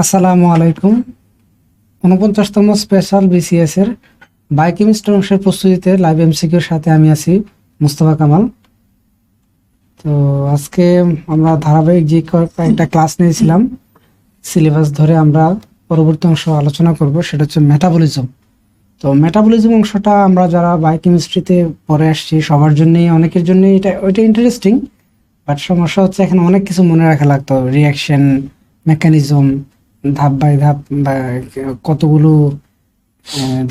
আসসালামু আলাইকুম। ৪৯তম special BCS এর বায়োকেমিস্ট্রি অংশের প্রস্তুতিতে লাইভ এমসিকিউর সাথে আমি আছি মুস্তফা কামাল। তো আজকে আমরা ধারাবাহিক যে কয়েকটা ক্লাস নিয়েছিলাম সিলেবাস ধরে আমরা পরবর্তী অংশ আলোচনা করব, সেটা হচ্ছে মেটাবলিজম। তো মেটাবলিজম অংশটা আমরা যারা বায়োকেমিস্ট্রিতে পড়ে আসছি সবার জন্যই, অনেকের জন্যই ওইটা ইন্টারেস্টিং, বাট সমস্যা হচ্ছে এখানে অনেক কিছু মনে রাখা লাগতো। রিয়াকশন মেকানিজম, ধাপ বাই ধাপ বা কতগুলো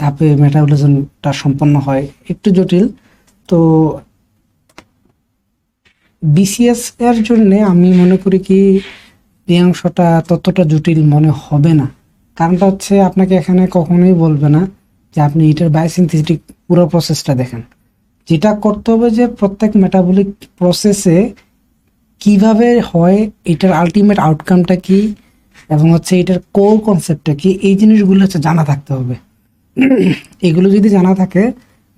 ধাপে মেটাবলিজমটা সম্পন্ন হয়, একটু জটিল। তো বিসিএস এর জন্য আমি মনে করি কি এই অংশটা ততটা জটিল মনে হবে না। কারণটা হচ্ছে আপনাকে এখানে কখনোই বলবে না যে আপনি এটার বায়োসিনথেটিক পুরো প্রসেসটা দেখেন। যেটা করতে হবে যে প্রত্যেক মেটাবলিক প্রসেসে কিভাবে হয়, এটার আলটিমেট আউটকামটা কি, এবং হচ্ছে এটার কোর কনসেপ্টটা কি, এই জিনিসগুলো হচ্ছে জানা থাকতে হবে। এগুলো যদি জানা থাকে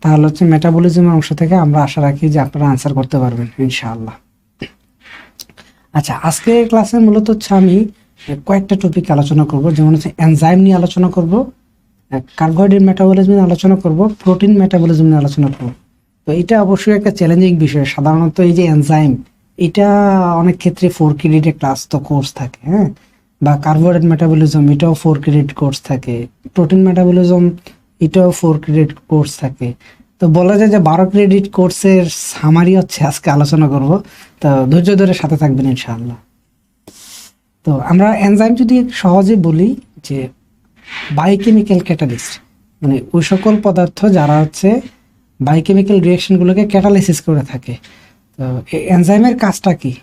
তাহলে হচ্ছে মেটাবলিজমের অংশ থেকে আমরা আশা রাখি যে আপনারা আনসার করতে পারবেন ইনশাআল্লাহ। আচ্ছা, আজকে ক্লাসে মূলত হচ্ছে আমি কয়েকটা টপিক আলোচনা করব, যেমন হচ্ছে এনজাইম নিয়ে আলোচনা করব, কার্বোহাইড্রেট মেটাবলিজম নিয়ে আলোচনা করব, প্রোটিন মেটাবলিজম নিয়ে আলোচনা করব। তো এটা অবশ্যই একটা চ্যালেঞ্জিং বিষয়। সাধারণত এই যে এনজাইম, এটা অনেক ক্ষেত্রে 4 ক্রেডিটের ক্লাস তো কোর্স থাকে, হ্যাঁ, বা কার্বোহাইড্রেট মেটাবলিজম এটাও 4 ক্রেডিট কোর্স থাকে, প্রোটিন মেটাবলিজম এটাও 4 ক্রেডিট কোর্স থাকে। তো বলা যায় যে 12 ক্রেডিট কোর্সের সামারি হচ্ছে আজকে আলোচনা করব। তো ধৈর্য ধরে সাথে থাকবেন ইনশাআল্লাহ। তো আমরা এনজাইম যদি সহজে বলি যে বায়োকেমিক্যাল ক্যাটালিস্ট, মানে ওই সকল পদার্থ যারা হচ্ছে বায়োকেমিক্যাল রিয়াকশনগুলোকে ক্যাটালাইসিস করে থাকে। তো এনজাইমের কাজটা কি?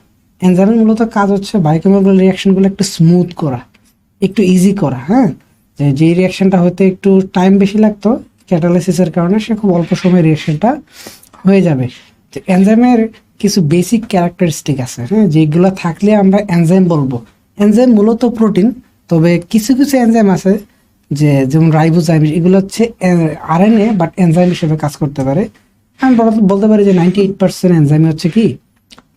এনজাইমের মূলত কাজ হচ্ছে বায়োকেমিক্যাল রিয়াকশনগুলো একটু স্মুথ করা, একটু ইজি করা, হ্যাঁ। যে রিয়াকশনটা হতে একটু টাইম বেশি লাগতো ক্যাটালাইসিসের কারণে, সে খুব অল্প সময়ে রিয়াকশনটা হয়ে যাবে। তো এনজাইমের কিছু বেসিক ক্যারেক্টারিস্টিক আছে, হ্যাঁ, যেগুলো থাকলে আমরা এনজাইম বলবো। এনজাইম মূলত প্রোটিন, তবে কিছু কিছু এনজাইম আছে যেমন রাইবোজাইম, এগুলো হচ্ছে আরএনএ বাট এনজাইম হিসেবে কাজ করতে পারে। আমি বলতে পারি যে 98% এনজাইম হচ্ছে কি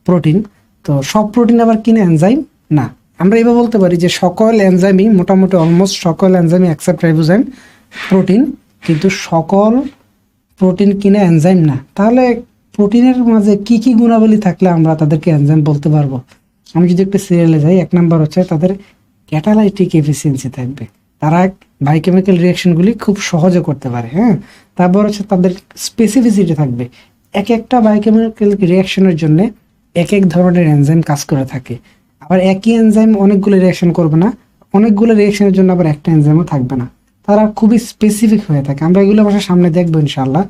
প্রোটিন। তো সব প্রোটিন আবার কিনা এনজাইম না। আমরা এবার বলতে পারি যে সকল এনজাইমই, মোটামুটি অলমোস্ট সকল এনজাইমই অ্যাকসেপ্ট রাইবোজাইম প্রোটিন, কিন্তু সকল প্রোটিন কিনা এনজাইম না। তাহলে প্রোটিনের মাঝে কি কি গুণাবলী থাকলে আমরা তাদেরকে এনজাইম বলতে পারবো? আমি যদি একটু সিরিয়ালে যাই, 1 নম্বর হচ্ছে তাদের ক্যাটালাইটিক এফিসিয়েন্সি থাকবে, তারা বায়োকেমিক্যাল রিয়াকশনগুলি খুব সহজে করতে পারে, হ্যাঁ। তারপর হচ্ছে তাদের স্পেসিফিসিটি থাকবে, এক একটা বায়োকেমিক্যাল রিয়াকশনের জন্য এক এক ধরনের এনজাইম কাজ করে থাকে। আবার একই এনজাইম অনেকগুলো রিয়াকশন করবে না, অনেকগুলো রিয়াকশনের জন্য আবার একটা এনজাইমও থাকবে না, তারা খুবই স্পেসিফিক হয়ে থাকে। আমরা এগুলো ভাষা সামনে দেখবো ইনশাল্লাহ।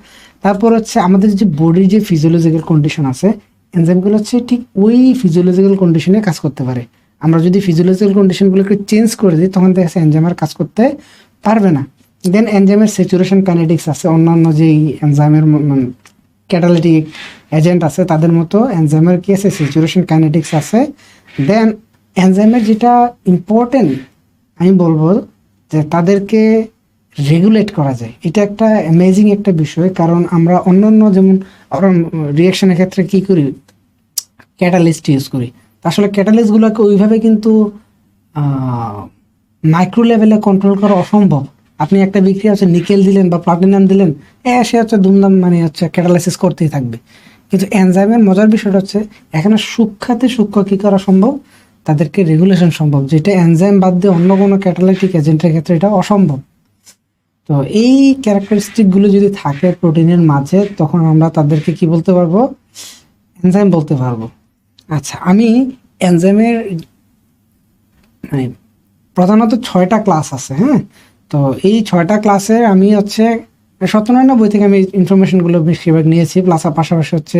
তারপর হচ্ছে আমাদের যে বডির যে ফিজিওলজিক্যাল কন্ডিশন আছে, এনজাইমগুলো হচ্ছে ঠিক ওই ফিজিওলজিক্যাল কন্ডিশনে কাজ করতে পারে। আমরা যদি ফিজিওলজিক্যাল কন্ডিশনগুলোকে চেঞ্জ করে দিই তখন দেখা যাচ্ছে এনজাইম আর কাজ করতে পারবে না। দেন এনজাইমের স্যাচুরেশন কাইনেটিক্স আছে, অন্যান্য যেই এনজাইমের ক্যাটালিটিক এজেন্ট আছে তাদের মতো এনজাইমের কি আছে, স্যাচুরেশন কাইনেটিক্স আছে। দেন এনজাইমের যেটা ইম্পর্টেন্ট আমি বলবো যে তাদেরকে রেগুলেট করা যায়। এটা একটা অ্যামেজিং একটা বিষয়, কারণ আমরা অন্যান্য যেমন রিয়াকশনের ক্ষেত্রে কি করি, ক্যাটালিস্ট ইউজ করি। আসলে ক্যাটালিস্টগুলোকে ওইভাবে কিন্তু মাইক্রো লেভেলে কন্ট্রোল করা অসম্ভব। আপনি একটা বিক্রিয়া হচ্ছে নিকেল দিলেন বা প্লাটিনাম দিলেন, সে হচ্ছে ধুমধাম মানে হচ্ছে ক্যাটালাইসিস করতেই থাকবে। কিন্তু এনজাইমের মজার বিষয়টা হচ্ছে এখানে সূক্ষ্মাতে সূক্ষ্ম কী করা সম্ভব, তাদেরকে রেগুলেশন সম্ভব, যেটা এনজাইম বাদ দিয়ে অন্য কোনো ক্যাটালাইটিক এজেন্টের ক্ষেত্রে এটা অসম্ভব। তো এই ক্যারেক্টারিস্টিকগুলো যদি থাকে প্রোটিনের মাঝে, তখন আমরা তাদেরকে কি বলতে পারবো, এনজাইম বলতে পারবো। আচ্ছা, আমি এনজাইমের মানে প্রধানত 6টা ক্লাস আছে, হ্যাঁ। তো এই 6টা ক্লাসে আমি হচ্ছে সত্যনারায়ণ বই থেকে আমি ইনফরমেশনগুলো বেশিরভাগ নিয়েছি, প্লাস পাশাপাশি হচ্ছে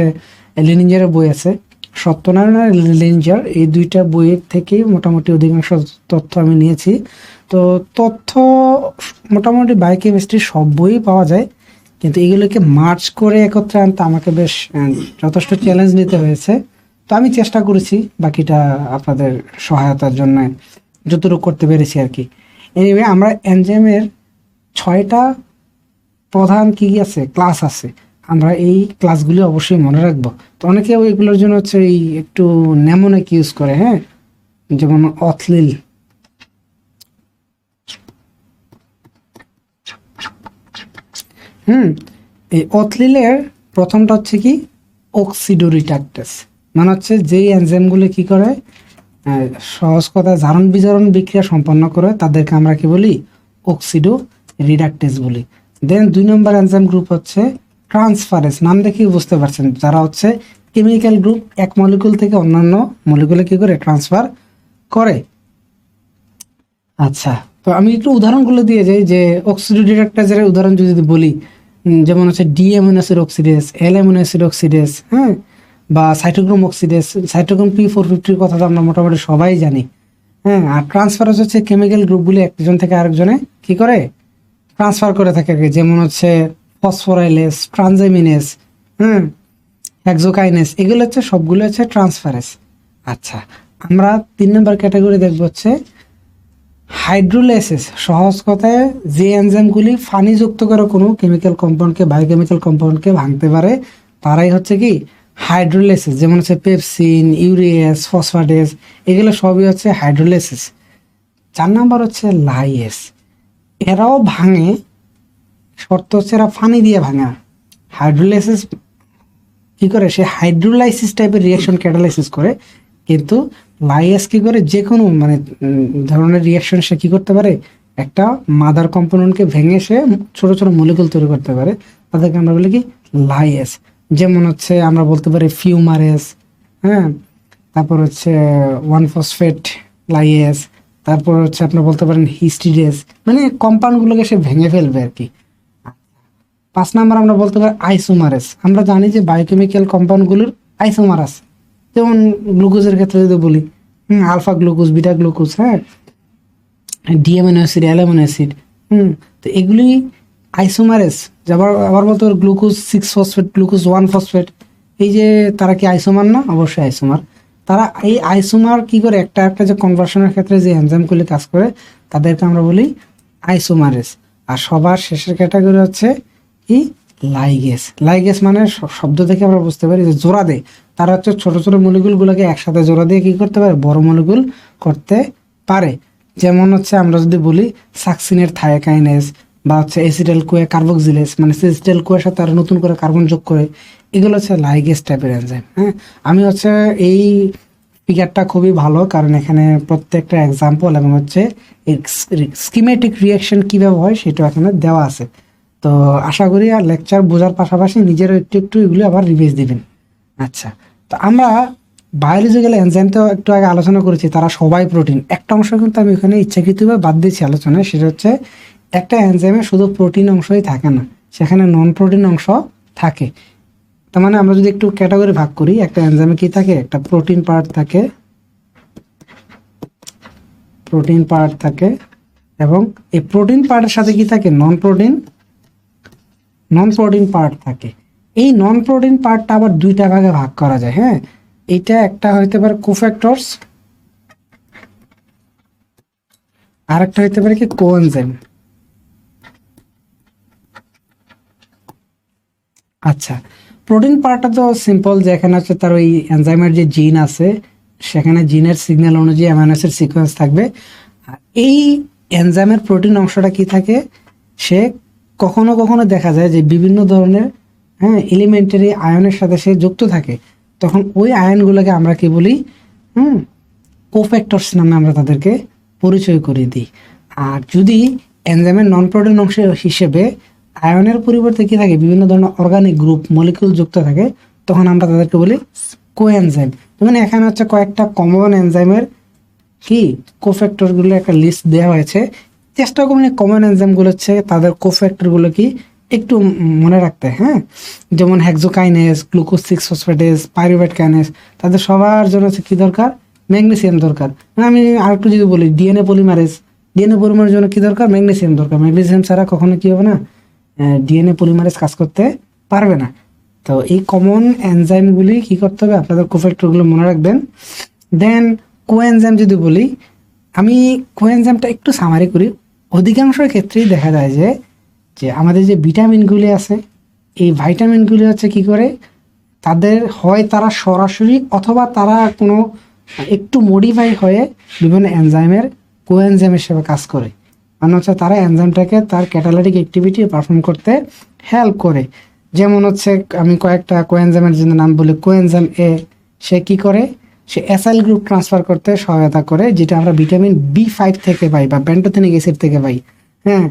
লেনিঞ্জারের বই আছে। সত্যনারায়ণ আর লেনিঞ্জার এই 2টা বইয়ের থেকেই মোটামুটি অধিকাংশ তথ্য আমি নিয়েছি। তো তথ্য মোটামুটি বায়োকেমিস্ট্রির সব বই পাওয়া যায়, কিন্তু এগুলোকে মার্চ করে একত্রে আনতে আমাকে বেশ যথেষ্ট চ্যালেঞ্জ নিতে হয়েছে। তো আমি চেষ্টা করেছি বাকিটা আপনাদের সহায়তার জন্য যতটুকু করতে পেরেছি আর কি। এনিওয়ে, আমরা এনজাইমের 6টা প্রধান কি আছে ক্লাস আছে, আমরা এই ক্লাসগুলি অবশ্যই মনে রাখবো। তো অনেকে ওইগুলোর জন্য হচ্ছে এই একটু নেমোনিক ইউজ করে, হ্যাঁ, যেমন অথলিল হুম, এই অথলিলের প্রথমটা হচ্ছে কি অক্সিডোরিডাক্টেস, মানে হচ্ছে যেই এনজাইমগুলো কি করে সহজ কথা জারণ বিজারণ বিক্রিয়া সম্পন্ন করে তাদেরকে আমরা কি বলি অক্সিডো রিডাক্টেস বলি। দেন 2 নম্বর এনজাইম গ্রুপ হচ্ছে ট্রান্সফারেস, নাম দেখেই বুঝতে পারছেন, যারা হচ্ছে কেমিক্যাল গ্রুপ এক মলিকুল থেকে অন্যান্য মলিকুলে কি করে ট্রান্সফার করে। আচ্ছা, তো আমি একটু উদাহরণগুলো দিয়ে যাই যে অক্সিডো রিডাক্টেসের উদাহরণ যদি বলি, যেমন হচ্ছে ডি অ্যামিনো অ্যাসিড অক্সিডেজ, এল অ্যামিনো অ্যাসিড অক্সিডেজ, হ্যাঁ, বা সাইটোক্রোম অক্সিডেজ, সাইটোক্রোম P450 কথা তো আমরা মোটামুটি সবাই জানি। হ্যাঁ, আর ট্রান্সফারেজ হচ্ছে কেমিক্যাল গ্রুপগুলি একজন থেকে আরেকজনে কি করে ট্রান্সফার করে থাকে, যেমন হচ্ছে ফসফোরাইলেস, ট্রানজামিনেস, হ্যাঁ, হেক্সোকাইনেস, এগুলো হচ্ছে সবগুলো হচ্ছে ট্রান্সফারেজ। আচ্ছা, আমরা 3 নম্বর ক্যাটাগরি দেখবো হচ্ছে হাইড্রোলাইসিস। সহজ কথায় যে এনজাইমগুলি পানি যুক্ত করে কোনো কেমিক্যাল কম্পাউন্ডকে বায়োকেমিক্যাল কম্পাউন্ডকে ভাঙতে পারে তারাই হচ্ছে কি হাইড্রোলাইসিস, যেমন হচ্ছে পেপসিন, ইউরিয়াস, ফসফাটেস, এগুলো সবই হচ্ছে হাইড্রোলাইসিস। 4 নাম্বার হচ্ছে লাইএস, এরাও ভাঙে, শর্ত হচ্ছে এরা পানি দিয়ে ভাঙা। হাইড্রোলাইসিস কি করে, সে হাইড্রোলাইসিস টাইপের রিয়াকশন ক্যাটালাইসিস করে, কিন্তু লাইএস কি করে যে কোনো মানে ধরনের রিয়াকশন সে কি করতে পারে, একটা মাদার কম্পোনেন্টকে ভেঙে সে ছোট ছোট মলিকুল তৈরি করতে পারে, তাদেরকে আমরা বলি কি লাইএস। যেমন হচ্ছে আমরা বলতে পারি ফিউমারেস, হ্যাঁ, তারপর হচ্ছে 1-ফসফেট লাইএস, তারপর হচ্ছে আপনি বলতে পারেন হিস্টিডেস, মানে কম্পাউন্ডগুলোকে সে ভেঙে ফেলবে আর কি। 5 নাম্বার আমরা বলতে পারি আইসোমারেস। আমরা জানি যে বায়োকেমিক্যাল কম্পাউন্ডগুলোর আইসোমার আছে, যেমন গ্লুকোজের ক্ষেত্রে যদি বলি আলফা গ্লুকোজ, বিটা গ্লুকোজ, হ্যাঁ, ডি অ্যামিনো অ্যাসিড, এল অ্যামিনো অ্যাসিড, তো এগুলি আইসোমারেস। আবার আবার বলতে পারি গ্লুকোজ 6-ফসফেট, গ্লুকোজ 1-ফসফেট, এই যে তারা কি আইসোমার না? অবশ্যই আইসোমার। তারা এই আইসোমার কি করে একটা একটা যে কনভার্সনের ক্ষেত্রে যে এনজাইমগুলি কাজ করে তাদেরকে আমরা বলি আইসোমারেস। আর সবার শেষের ক্যাটাগরি হচ্ছে কি লাইগেস। লাইগেস মানে শব্দ থেকে আমরা বুঝতে পারি যে জোড়া দেয়, তারা হচ্ছে ছোট ছোট মলিকুলগুলোকে একসাথে জোড়া দিয়ে কি করতে পারে, বড় মলিকুল করতে পারে। যেমন হচ্ছে আমরা যদি বলি সাকসিনের থায়াকাইনেস, বা হচ্ছে এসিটাইল কোয়া কার্বক্সিলেস, মানে এসিটাইল কোয়ার সাথে আরো নতুন করে কার্বন যোগ করে, এগুলো হচ্ছে লাইগেস টাইপের এনজাইম। হ্যাঁ, আমি হচ্ছে এই ফিগারটা খুবই ভালো, কারণ এখানে প্রত্যেকটা এক্সাম্পল এবং হচ্ছে স্কিমেটিক রিয়াকশন কিভাবে হয় সেটা এখানে দেওয়া আছে। তো আশা করি আর লেকচার বোঝার পাশাপাশি নিজেরও একটু একটু এগুলো আবার রিভাইজ দিবেন। আচ্ছা, তো আমরা বায়োলজিক্যাল এনজাইম তো একটু আগে আলোচনা করেছি, তারা সবাই প্রোটিন। একটা অংশ কিন্তু আমি ওখানে ইচ্ছাকৃতভাবে বাদ দিয়েছি আলোচনায়, সেটা হচ্ছে একটা এনজাইমে শুধু প্রোটিন অংশই থাকে না, সেখানে নন প্রোটিন অংশ থাকে। তার মানে আমরা যদি একটু ক্যাটাগরি ভাগ করি, একটা এনজাইমে কি থাকে, একটা প্রোটিন পার্ট থাকে, প্রোটিন পার্ট থাকে, এবং এই প্রোটিন পার্টের সাথে কি থাকে, নন প্রোটিন পার্ট থাকে। এই নন প্রোটিন পার্টটা আবার 2টা ভাগে ভাগ করা যায়। হ্যাঁ, এটা একটা হইতে পারে কোফ্যাক্টরস, আর একটা হইতে পারে কি কোএনজাইম। আচ্ছা, প্রোটিন পার্টটা তো সিম্পল, যেখানে হচ্ছে তার ওই এনজাইমের যে জিন আছে সেখানে জিনের সিগন্যাল অনুযায়ী অ্যামাইনো অ্যাসিড সিকোয়েন্স থাকবে। আর এই এনজাইমের প্রোটিন অংশটা কি থাকে, সে কখনো কখনো দেখা যায় যে বিভিন্ন ধরনের এলিমেন্টারি আয়নের সাথে সে যুক্ত থাকে, তখন ওই আয়নগুলোকে আমরা কি বলি, কোফ্যাক্টরস নামে আমরা তাদেরকে পরিচয় করিয়ে দিই। আর যদি এনজাইমের নন প্রোটিন অংশ হিসেবে আয়নের পরিবর্তে কি থাকে, বিভিন্ন ধরনের অর্গানিক গ্রুপ মলিকিউল যুক্ত থাকে, তখন আমরা তাদেরকে বলি কোএনজাইম। যেমন এখানে হচ্ছে কয়েকটা কমন এনজাইমের কি কোফ্যাক্টরগুলো একটা লিস্ট দেওয়া হয়েছে। চেষ্টা করুন কমন এনজাইমগুলো হচ্ছে তাদের কোফ্যাক্টরগুলো কি একটু মনে রাখতে। হ্যাঁ, যেমন হেক্সোকাইনেস, গ্লুকোজ 6-ফসফেটেস, পাইরুভেট কাইনেস, তাদের সবার জন্য হচ্ছে কি দরকার, ম্যাগনেসিয়াম দরকার। আমি আরেকটু যদি বলি ডিএনএ পলিমারেজ, ডিএনএ পলিমারের জন্য কি দরকার, ম্যাগনেসিয়াম দরকার। ম্যাগনেসিয়াম ছাড়া কখনো কি হবে না, ডিএনএ পলিমারেজ কাজ করতে পারবে না। তো এই কমন এনজাইমগুলি কি করতে হবে, আপনাদের কোফ্যাক্টরগুলো মনে রাখবেন। দেন কোএনজাইম যদি বলি, আমি কোএনজাইমটা একটু সামারি করি। অধিকাংশ ক্ষেত্রেই দেখা যায় যে যে আমাদের যে ভিটামিনগুলি আছে, এই ভিটামিনগুলি হচ্ছে কি করে, তাদের হয় তারা সরাসরি অথবা তারা কোনো একটু মডিফাই হয়ে বিভিন্ন এনজাইমের কোএনজাইম হিসেবে কাজ করে। মানে হচ্ছে তারা এনজাইমটাকে তার ক্যাটালাইটিক অ্যাক্টিভিটি পারফর্ম করতে হেল্প করে। যেমন হচ্ছে আমি কয়েকটা কোএনজাইমের জন্য নাম বলি। কোএনজাইম এ সে কি করে, সে অ্যাসাইল গ্রুপ ট্রান্সফার করতে সহায়তা করে, যেটা আমরা ভিটামিন বি5 থেকে পাই বা প্যান্টোথেনিক অ্যাসিড থেকে পাই। হ্যাঁ,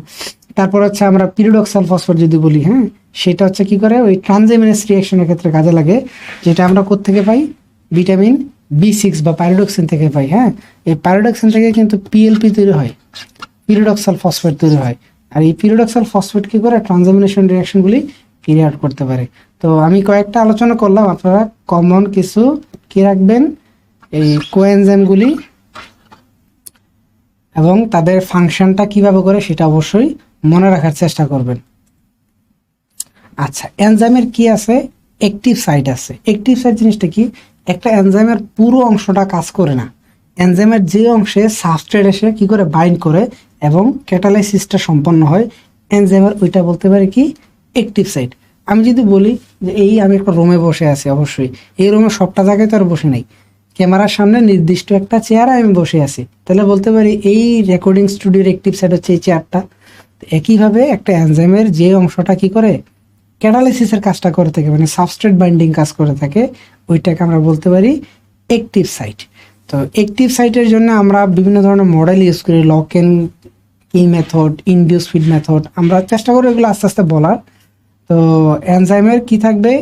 তারপর হচ্ছে আমরা পিরিডক্সাল ফসফেট যদি বলি, হ্যাঁ, সেটা হচ্ছে কি করে, ওই ট্রানজামিনেস রিঅ্যাকশনের ক্ষেত্রে কাজে লাগে, যেটা আমরা কোত্থেকে পাই, ভিটামিন বি6 বা পাইরিডক্সিন থেকে পাই। হ্যাঁ, এই পাইরিডক্সিন থেকে কিন্তু পিএলপি তৈরি হয়, পিরিডক্সাল ফসফেট তৈরি হয়। আর এই পিরিডক্সাল ফসফেট কি করে, ট্রানজামিনেশন রিঅ্যাকশনগুলি ক্যারি আউট করতে পারে। তো আমি কয়েকটা আলোচনা করলাম, আপনারা কমন কিছু কি রাখবেন, এই কোএনজাইমগুলি এবং তাদের ফাংশনটা কিভাবে করে সেটা অবশ্যই মনে রাখার চেষ্টা করবেন। আচ্ছা, এনজাইমের কি আছে, অ্যাক্টিভ সাইট আছে। অ্যাক্টিভ সাইট জিনিসটা কি, একটা এনজাইমের পুরো অংশটা কাজ করে না, এনজাইমের যে অংশে সাবস্ট্রেট এসে কি করে বাইন্ড করে এবং ক্যাটালাইসিসটা সম্পন্ন হয়, এনজাইমের ওইটা বলতে পারে কি, অ্যাক্টিভ সাইট। আমি যদি বলি যে এই আমি একটা রুমে বসে আছি, অবশ্যই এই রুমে সবটা জায়গায় তো আর বসে নাই, ক্যামেরার সামনে নির্দিষ্ট একটা চেয়ারে আমি বসে আছি, তাহলে বলতে পারি এই রেকর্ডিং স্টুডিওর অ্যাক্টিভ সাইট হচ্ছে এই চেয়ারটা। একইভাবে একটা এনজাইমের যে অংশটা কি করে, ক্যাটালাইসিসের কাজটা করে থাকে, মানে সাবস্ট্রেট বাইন্ডিং কাজ করে থাকে, ওইটাকে আমরা বলতে পারি অ্যাক্টিভ সাইট। তো অ্যাক্টিভ সাইটের জন্য আমরা বিভিন্ন ধরনের মডেল ইউজ করি, লক এন্ড কি মেথড, ইনডিউস ফিড মেথড, আমরা চেষ্টা করি এগুলো আস্তে আস্তে বলার। তো এনজাইমের কি থাকবে,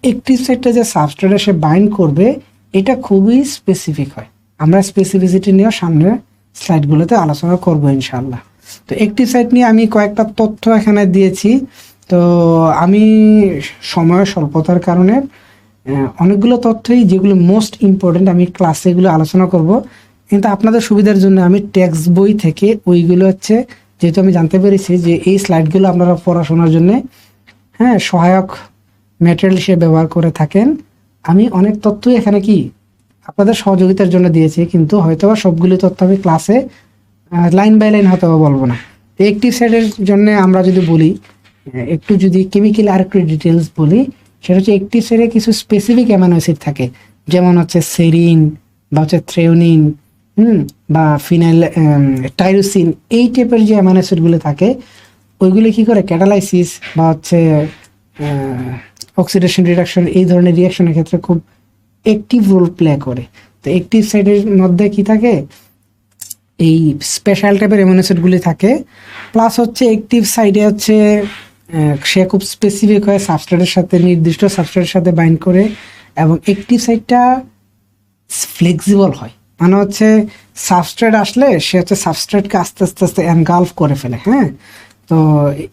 অ্যাক্টিভ সাইটটা যে সাবস্ট্রেট এসে বাইন্ড করবে, এটা খুবই স্পেসিফিক হয়। আমরা স্পেসিফিসিটি নিয়েও সামনের স্লাইডগুলোতে আলোচনা করবো ইনশাআল্লাহ। তো অ্যাক্টিভ সাইট নিয়ে আমি কয়েকটা তথ্য এখানে দিয়েছি। তো আমি সময়ের স্বল্পতার কারণে অনেকগুলো তথ্যই, যেগুলো মোস্ট ইম্পর্টেন্ট, আমি ক্লাসে এগুলো আলোচনা করব, কিন্তু আপনাদের সুবিধার জন্য আমি টেক্সট বই থেকে ওইগুলো হচ্ছে, যেহেতু আমি জানতে পেরেছি যে এই স্লাইডগুলো আপনারা পড়াশোনার জন্য, হ্যাঁ, সহায়ক ম্যাটেরিয়াল হিসেবে ব্যবহার করে থাকেন, আমি অনেক তথ্যই এখানে কি আপনাদের সহযোগিতার জন্য দিয়েছি, কিন্তু হয়তো সবগুলো তথ্য আমি ক্লাসে লাইন বাই লাইন হয়তো বলবো না। তো অ্যাক্টিভ সাইটের জন্য আমরা যদি বলি, একটু যদি কেমিক্যাল আর একটু ডিটেলস বলি, সেটা হচ্ছে অ্যাক্টিভ সাইটে কিছু স্পেসিফিক অ্যামাইনো অ্যাসিড থাকে, যেমন হচ্ছে সেরিন বা হচ্ছে থ্রেওনিন, বা ফিনাইল টাইরোসিন, এই টাইপের যে অ্যামাইনো অ্যাসিডগুলো থাকে, ওইগুলি কি করে ক্যাটালাইসিস বা হচ্ছে অক্সিডেশন রিডাকশন, এই ধরনের রিয়াকশনের ক্ষেত্রে খুব অ্যাক্টিভ রোল প্লে করে। তো অ্যাক্টিভ সাইটের মধ্যে কি থাকে, এই স্পেশাল টাইপের অ্যামাইনো অ্যাসিডগুলি থাকে। প্লাস হচ্ছে অ্যাক্টিভ সাইডে হচ্ছে সে খুব স্পেসিফিক হয়, সাবস্ট্রেটের সাথে, নির্দিষ্ট সাবস্ট্রেটের সাথে বাইন্ড করে, এবং অ্যাক্টিভ সাইটটা ফ্লেক্সিবল হয়, মানে হচ্ছে সাবস্ট্রেট আসলে সে হচ্ছে সাবস্ট্রেটকে আস্তে আস্তে আস্তে এনগালফ করে ফেলে। হ্যাঁ, তো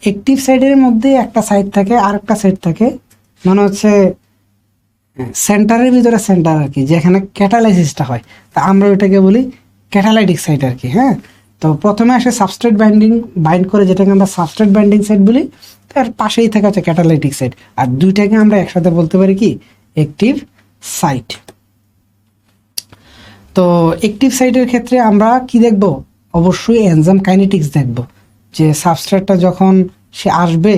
অ্যাক্টিভ সাইডের মধ্যে একটা সাইড থাকে আর একটা সাইড থাকে, মানে হচ্ছে সেন্টারের ভিতরে সেন্টার আর কি, যেখানে ক্যাটালাইসিসটা হয়, তা আমরা ওইটাকে বলি ক্যাটালাইটিক সাইট আর কি। হ্যাঁ, তো প্রথমে আসে সাবস্ট্রেট বাইন্ড করে, যেটাকে আমরা সাবস্ট্রেট বাইন্ডিং সাইট বলি, তার পাশেই থাকে হচ্ছে ক্যাটালাইটিক সাইট, আর দুইটাকে আমরা একসাথে বলতে পারি কি, অ্যাক্টিভ সাইট। তো অ্যাক্টিভ সাইটের ক্ষেত্রে আমরা কি দেখব, অবশ্যই এনজাইম কাইনেটিক্স দেখব, যে সাবস্ট্রেটটা যখন সে আসবে,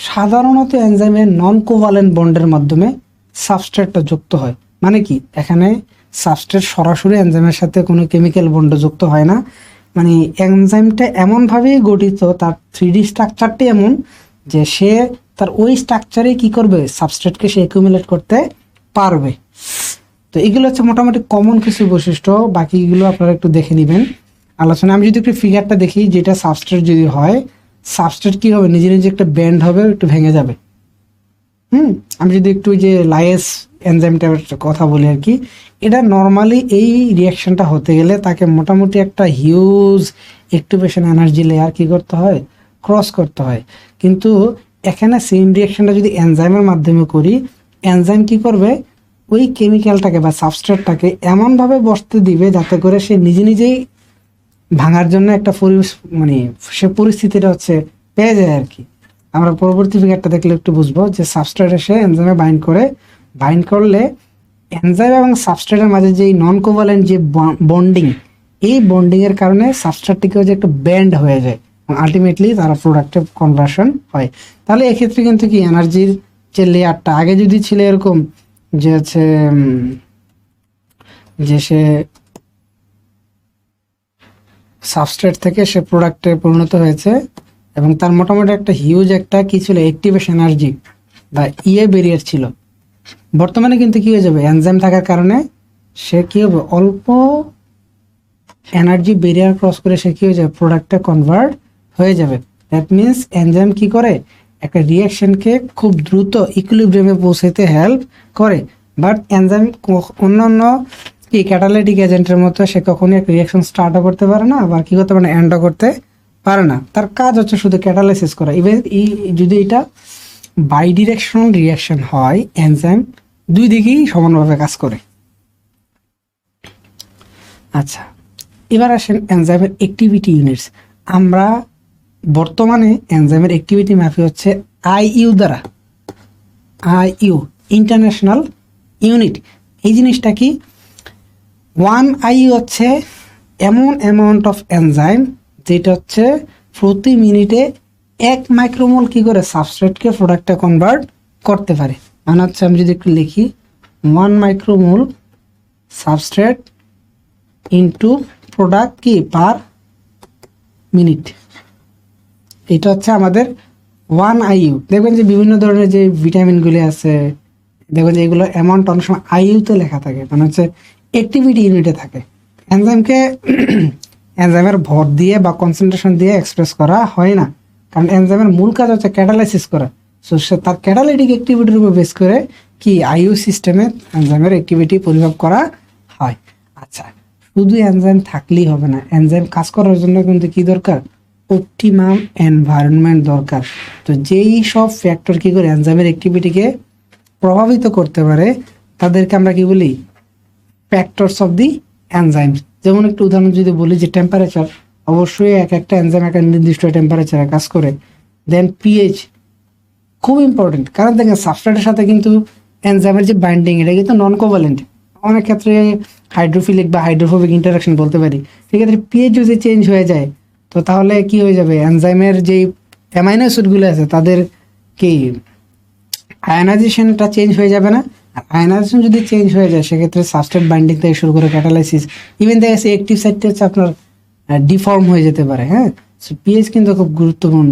সাধারণত এনজাইমের নন কোভালেন্ট বন্ডের মাধ্যমে সাবস্ট্রেটটা যুক্ত হয়। মানে কি, এখানে সাবস্ট্রেট সরাসরি এনজাইমের সাথে কোনো কেমিক্যাল বন্ড যুক্ত হয় না, মানে এনজাইমটা এমনভাবেই গঠিত, তার 3D স্ট্রাকচারটি এমন যে সে তার ওই স্ট্রাকচারে কি করবে, সাবস্ট্রেটকে সে অ্যাকুমুলেট করতে পারবে। তো এগুলো হচ্ছে মোটামুটি কমন কিছু বৈশিষ্ট্য, বাকিগুলো আপনারা একটু দেখে নেবেন আলোচনা। আমি যদি একটু ফিগারটা দেখি, যেটা সাবস্ট্রেট যদি হয়, সাবস্ট্রেট কি হবে, নিজে নিজে একটা ব্যান্ড হবে, একটু ভেঙে যাবে। আমি যদি একটু যে লাইয়েস এনজাইমটার কথা বলি আর কি, এটা নর্মালি এই রিয়াকশনটা হতে গেলে তাকে মোটামুটি একটা হিউজ অ্যাক্টিভেশন এনার্জি লেয়ার কি করতে হয়, ক্রস করতে হয়। কিন্তু এখানে সেম রিয়াকশনটা যদি এনজাইমের মাধ্যমে করি, এনজাইম কি করবে, ওই কেমিক্যালটাকে বা সাবস্ট্রেটটাকে এমনভাবে বসতে দিবে যাতে করে সে নিজে নিজেই ভাঙার জন্য একটা মানে সে পরিস্থিতিটা হচ্ছে পেয়ে যায় আর কি। আমরা পরবর্তী ফিগারটা দেখলে একটু বুঝবো যে সাবস্ট্রেট এসে এনজাইমে বাইন্ড করলে এনজাইম এবং সাবস্ট্রেটের মাঝে যে নন কোভালেন্ট যে বন্ডিং, এই বন্ডিং এর কারণে সাবস্ট্রেটটিকেও যে একটা ব্যান্ড হয়ে যায়, এবং আলটিমেটলি তারা প্রোডাক্টিভ কনভার্সন হয়। তাহলে এক্ষেত্রে কিন্তু কি এনার্জির যে লেয়ারটা আগে যদি ছিল এরকম যে হচ্ছে যে সে সাবস্ট্রেট থেকে সে প্রোডাক্টে পরিণত হয়েছে এবং তার মোটামুটি একটা হিউজ একটা কি ছিল অ্যাক্টিভেশন এনার্জি বা ব্যারিয়ার ছিল। বর্তমানে কিন্তু কি হয়ে যাবে, এনজাইম থাকার কারণে সে কি হবে, অল্প এনার্জি ব্যারিয়ার ক্রস করে সে কি হয়ে যাবে, প্রোডাক্টটা কনভার্ট হয়ে যাবে। দ্যাট মিনস এনজাইম কি করে, একটা রিয়াকশনকে খুব দ্রুত ইকুইলিব্রিয়ামে পৌঁছাতে হেল্প করে। বাট এনজাইম অন্যান্য কি ক্যাটালাইটিক এজেন্টের মতো সে কখনোই একটা রিয়াকশন স্টার্টও করতে পারে না, আবার কি করতে পারে না, এন্ডও করতে পারে না। তার কাজ হচ্ছে শুধু ক্যাটালাইসিস করা। ইভেন যদি এটা বাই ডিরেকশনাল রিয়াকশন হয়, এনজাইম দুই দিকেই সমানভাবে কাজ করে। আচ্ছা, এবার আসেন এনজাইমের অ্যাক্টিভিটি ইউনিটস। আমরা বর্তমানে এনজাইমের অ্যাক্টিভিটি মাপি হচ্ছে আইইউ দ্বারা। IU international unit. এই জিনিসটা কি, 1 আইইউ হচ্ছে এমন অ্যামাউন্ট অফ এনজাইম যেটা হচ্ছে প্রতি মিনিটে 1 মাইক্রোমোল কি করে সাবস্ট্রেটকে প্রোডাক্টে কনভার্ট করতে পারে। মানে হচ্ছে আমি যদি একটু লিখি, 1 মাইক্রোমোল সাবস্ট্রেট ইন্টু প্রোডাক্ট কি পার মিনিট। এটা হচ্ছে আমাদের 1 আইইউ। দেখবেন যে বিভিন্ন ধরনের যে ভিটামিনগুলি আছে, দেখবেন যে এগুলো অ্যামাউন্ট অনেক সময় আইইউতে লেখা থাকে, মানে হচ্ছে অ্যাক্টিভিটি ইউনিটে থাকে। এনজাইমকে এনজাইমের ভর দিয়ে বা কনসেন্ট্রেশন দিয়ে এক্সপ্রেস করা হয় না, কারণ এনজাইমের মূল কাজ হচ্ছে ক্যাটালাইসিস করা। সো সে তার ক্যাটালাইটিক অ্যাক্টিভিটির উপর বেস করে কি আইইউ সিস্টেমে এনজাইমের অ্যাক্টিভিটি পরিমাপ করা হয়। আচ্ছা, শুধু এনজাইম থাকলেই হবে না, এনজাইম কাজ করার জন্য কিন্তু কি দরকার, অপটিমাম এনভায়রনমেন্ট দরকার। তো যেই সব ফ্যাক্টর কি করে এনজাইমের অ্যাক্টিভিটিকে প্রভাবিত করতে পারে তাদেরকে আমরা কি বলি, ফ্যাক্টরস অফ দি এনজাইম। যেমন একটু উদাহরণ যদি বলি যে টেম্পারেচার, অবশ্যই এক একটা এনজাইম একটা নির্দিষ্ট টেম্পারেচারে কাজ করে। দেন পিএইচ খুব ইম্পর্টেন্ট, কারণ দেখেন সাবস্ট্রেটের সাথে কিন্তু এনজাইমের যে বাইন্ডিং এটা কিন্তু নন কোভালেন্ট। অনেক ক্ষেত্রে হাইড্রোফিলিক বা হাইড্রোফোবিক ইন্টারাকশন বলতে পারি। সেক্ষেত্রে পিএইচ যদি চেঞ্জ হয়ে যায় তো তাহলে কি হয়ে যাবে, এনজাইমের যে অ্যামাইনো অ্যাসিডগুলো আছে তাদের কি আয়নাইজেশনটা চেঞ্জ হয়ে যাবে না। আর আয়নাইজেশন যদি চেঞ্জ হয়ে যায় সেক্ষেত্রে সাবস্ট্রেট বাইন্ডিং থেকে শুরু করে ক্যাটালাইসিস, ইভেন দেখা যাচ্ছে অ্যাক্টিভ সাইটটা হচ্ছে আপনার ডিফর্ম হয়ে যেতে পারে। হ্যাঁ, সো পিএইচ কিন্তু খুব গুরুত্বপূর্ণ।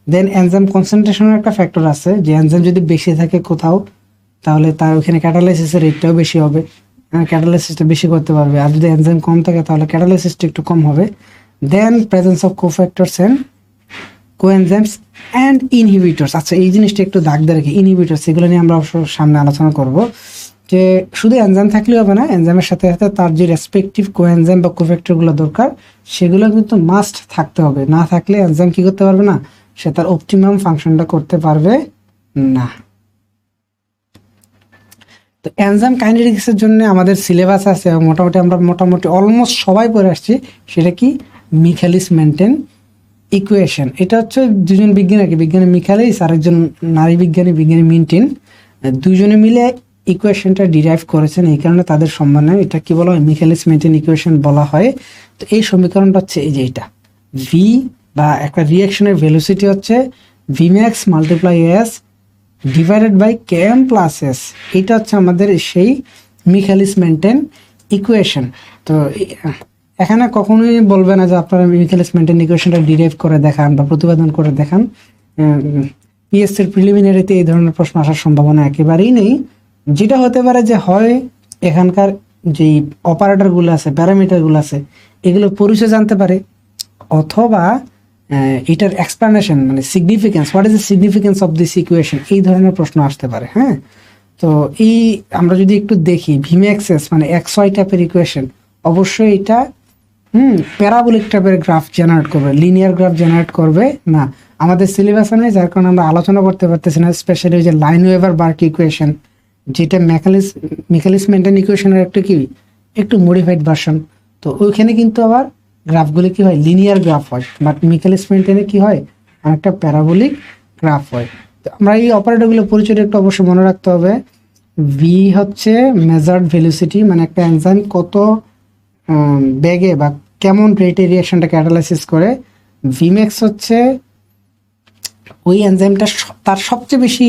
দেন এনজাইম কনসেন্ট্রেশনের একটা ফ্যাক্টর আছে, যে এনজাইম যদি বেশি থাকে কোথাও তাহলে তার ওখানে ক্যাটালাইসিসের রেটটাও বেশি হবে, ক্যাটালাইসিসটা বেশি করতে পারবে। আর যদি এনজাইম কম থাকে তাহলে ক্যাটালাইসিসটা একটু কম হবে। Then presence of cofactors and coenzymes and inhibitors. আচ্ছা, এই জিনিসটা একটু দাগ দিয়ে রাখি, ইনহিবিটরস এগুলো নিয়ে আমরা অবশ্য সামনে আলোচনা করব। যে শুধু এনজাইম থাকলেও হবে না, এনজাইমের সাথে সাথে তার যে রেসপেক্টিভ কোএনজাইম বা কোফ্যাক্টরগুলো দরকার সেগুলো কিন্তু মাস্ট থাকতে হবে। না থাকলে এনজাইম কি করতে পারবে না, সে তার অপটিমাম ফাংশনটা করতে পারবে না। তো এনজাইম কাইনেটিক্সের জন্য আমাদের সিলেবাস আছে এবং মোটামুটি অলমোস্ট সবাই পড়ে আসছি। সেটা কি, মিখালিস মেন্টেন ইকুয়েশন। এটা হচ্ছে দুজন বিজ্ঞানী মিখালিস আর একজন নারী বিজ্ঞানী মিন্টেন, দুজনে মিলে ইকুয়েশনটা ডিরাইভ করেছেন। এই কারণে তাদের সম্মানে এটা কি বলা হয়, মিখালিস মেন্টেন ইকুয়েশন বলা হয়। তো এই সমীকরণটা হচ্ছে এই যে এটা, ভি বা একটা রিয়াকশনের ভেলোসিটি হচ্ছে Vmax multiply S divided by KM plus S. এটা হচ্ছে আমাদের সেই মিখালিস মেন্টেন ইকুয়েশন। তো এখানে কখনোই বলবে না যে আপনারা মিখালিস মেন্টেন ইকুয়েশনটা ডিরাইভ করে দেখান বা প্রতিপাদন করে দেখান। পিএসসির প্রিলিমিনারিতে এই ধরনের প্রশ্ন আসার সম্ভাবনা একেবারেই নেই। যেটা হতে পারে যে হয় এখানকার যেই অপারেটরগুলো আছে, প্যারামিটারগুলো আছে, এগুলোর পরিচয় জানতে পারে, অথবা এটার এক্সপ্লানেশন মানে significance, what is the significance of this equation, এই ধরনের প্রশ্ন আসতে পারে। হ্যাঁ, তো এই আমরা যদি একটু দেখি ভিম্যাক্সেস মানে XY টাইপের ইকুয়েশন, অবশ্যই এটা প্যারাবোলিক টাইপের গ্রাফ জেনারেট করবে, লিনিয়ার গ্রাফ জেনারেট করবে না। আমাদের সিলেবাসে নেই, যার কারণে আমরা আলোচনা করতে পারতেছি না। স্পেশালি ওই যে লাইনওয়েভার বার্ক ইকুয়েশন, যেটা মিখালিস মেন্টেন ইকুয়েশনের একটু মডিফাইড ভার্সন। তো ওইখানে কিন্তু আবার গ্রাফগুলি কি হয়, লিনিয়ার গ্রাফ হয়, বাট মিখালিস মেন্টেনে কি হয়, অনেকটা প্যারাবোলিক গ্রাফ হয়। তো আমরা এই অপারেটরগুলো পরিচয়টা একটু অবশ্যই মনে রাখতে হবে। ভি হচ্ছে মেজার্ড ভেলোসিটি, মানে একটা এনজাইম কত বেগে বা কেমন রেটে রিয়াকশনটা ক্যাটালাইসিস করে। ভিম্যাক্স হচ্ছে ওই এনজাইমটা তার সবচেয়ে বেশি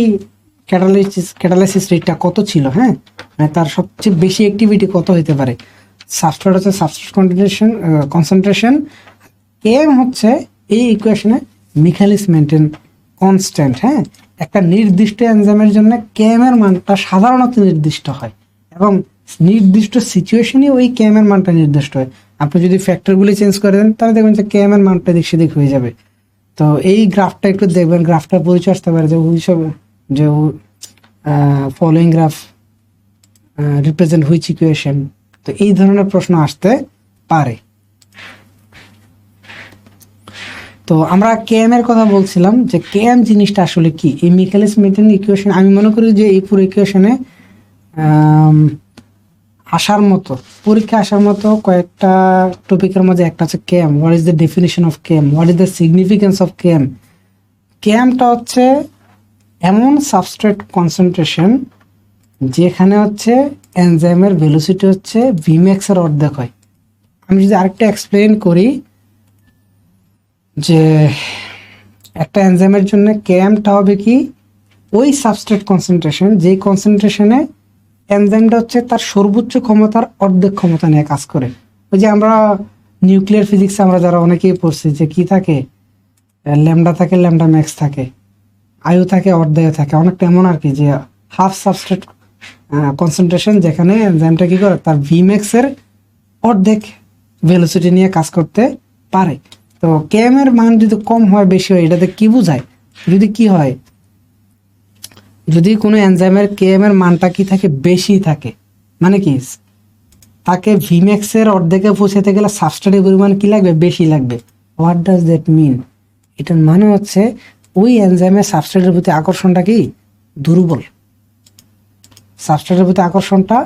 ক্যাটালাইসিস রেটটা কত ছিল। হ্যাঁ, মানে তার সবচেয়ে বেশি অ্যাক্টিভিটি কত হতে পারে। সাবস্ট্রেট হচ্ছে সাবস্ট্রেট কনসেন্ট্রেশন, Km হচ্ছে এই ইকুয়েশনে মিখালিস মেন্টেন কনস্ট্যান্ট। হ্যাঁ, একটা নির্দিষ্ট এনজাইমের জন্য Km এর মানটা সাধারণত নির্দিষ্ট হয় এবং নির্দিষ্ট সিচুয়েশনে ওই Km এর মানটা নির্দিষ্ট হয়। আপনি যদি ফ্যাক্টরগুলি চেঞ্জ করে দেন তাহলে দেখবেন যে Km এর মানটা এদিক সেদিক হয়ে যাবে। তো এই গ্রাফটা একটু দেখবেন, গ্রাফটা পরিচয় আসতে পারে যে following graph represent which equation. তো এই ধরনের প্রশ্ন আসতে পারে। তো আমরা Km এর কথা বলছিলাম যে Km জিনিসটা আসলে কি। এই মিখালিস মেন্টেন ইকুয়েশন আমি মনে করি যে এই পুরো ইকুয়েশনে আসার মতো, পরীক্ষা আসার মতো কয়েকটা টপিকের মধ্যে একটা হচ্ছে Km। What is the definition of Km, what is the significance of Km। Kmটা হচ্ছে এমন সাবস্ট্রেট কনসেন্ট্রেশন যেখানে হচ্ছে এনজাইমের ভেলোসিটি হচ্ছে Vmax এর অর্ধেক হয়। আমি যদি আরেকটা এক্সপ্লেন করি যে একটা এনজাইমের জন্য Kmটা হবে কি, ওই সাবস্ট্রেট কনসেন্ট্রেশন যেই কনসেন্ট্রেশনে এনজাইমটা হচ্ছে তার সর্বোচ্চ ক্ষমতার অর্ধেক ক্ষমতা নিয়ে কাজ করে। ওই যে আমরা নিউক্লিয়ার ফিজিক্সে আমরা যারা অনেকেই পড়ছি যে কি থাকে, ল্যামডা থাকে, ল্যামডা ম্যাক্স থাকে, আয়ু থাকে, অর্ধেক থাকে, অনেকটা এমন আর কি যে হাফ সাবস্ট্রেট কনসেন্ট্রেশন যেখানে এনজাইমটা কি করে তার Vmax এর অর্ধেক ভেলোসিটি নিয়ে কাজ করতে পারে। তো Km এর মান যদি কম হয় বেশি হয় এটাতে কি বোঝায়, যদি কি হয়, যদি কোনো এনজাইমের Km এর মানটা কি থাকে বেশি থাকে, মানে কি তাকে Vmax এর অর্ধেকে পৌঁছাতে গেলে সাবস্ট্রেটের পরিমাণ কি লাগবে, বেশি লাগবে। What does that mean? এটার মানে হচ্ছে ওই এনজাইমের সাবস্ট্রেটের প্রতি আকর্ষণটা কি দুর্বল। সাবস্ট্রেটের প্রতি আকর্ষণটা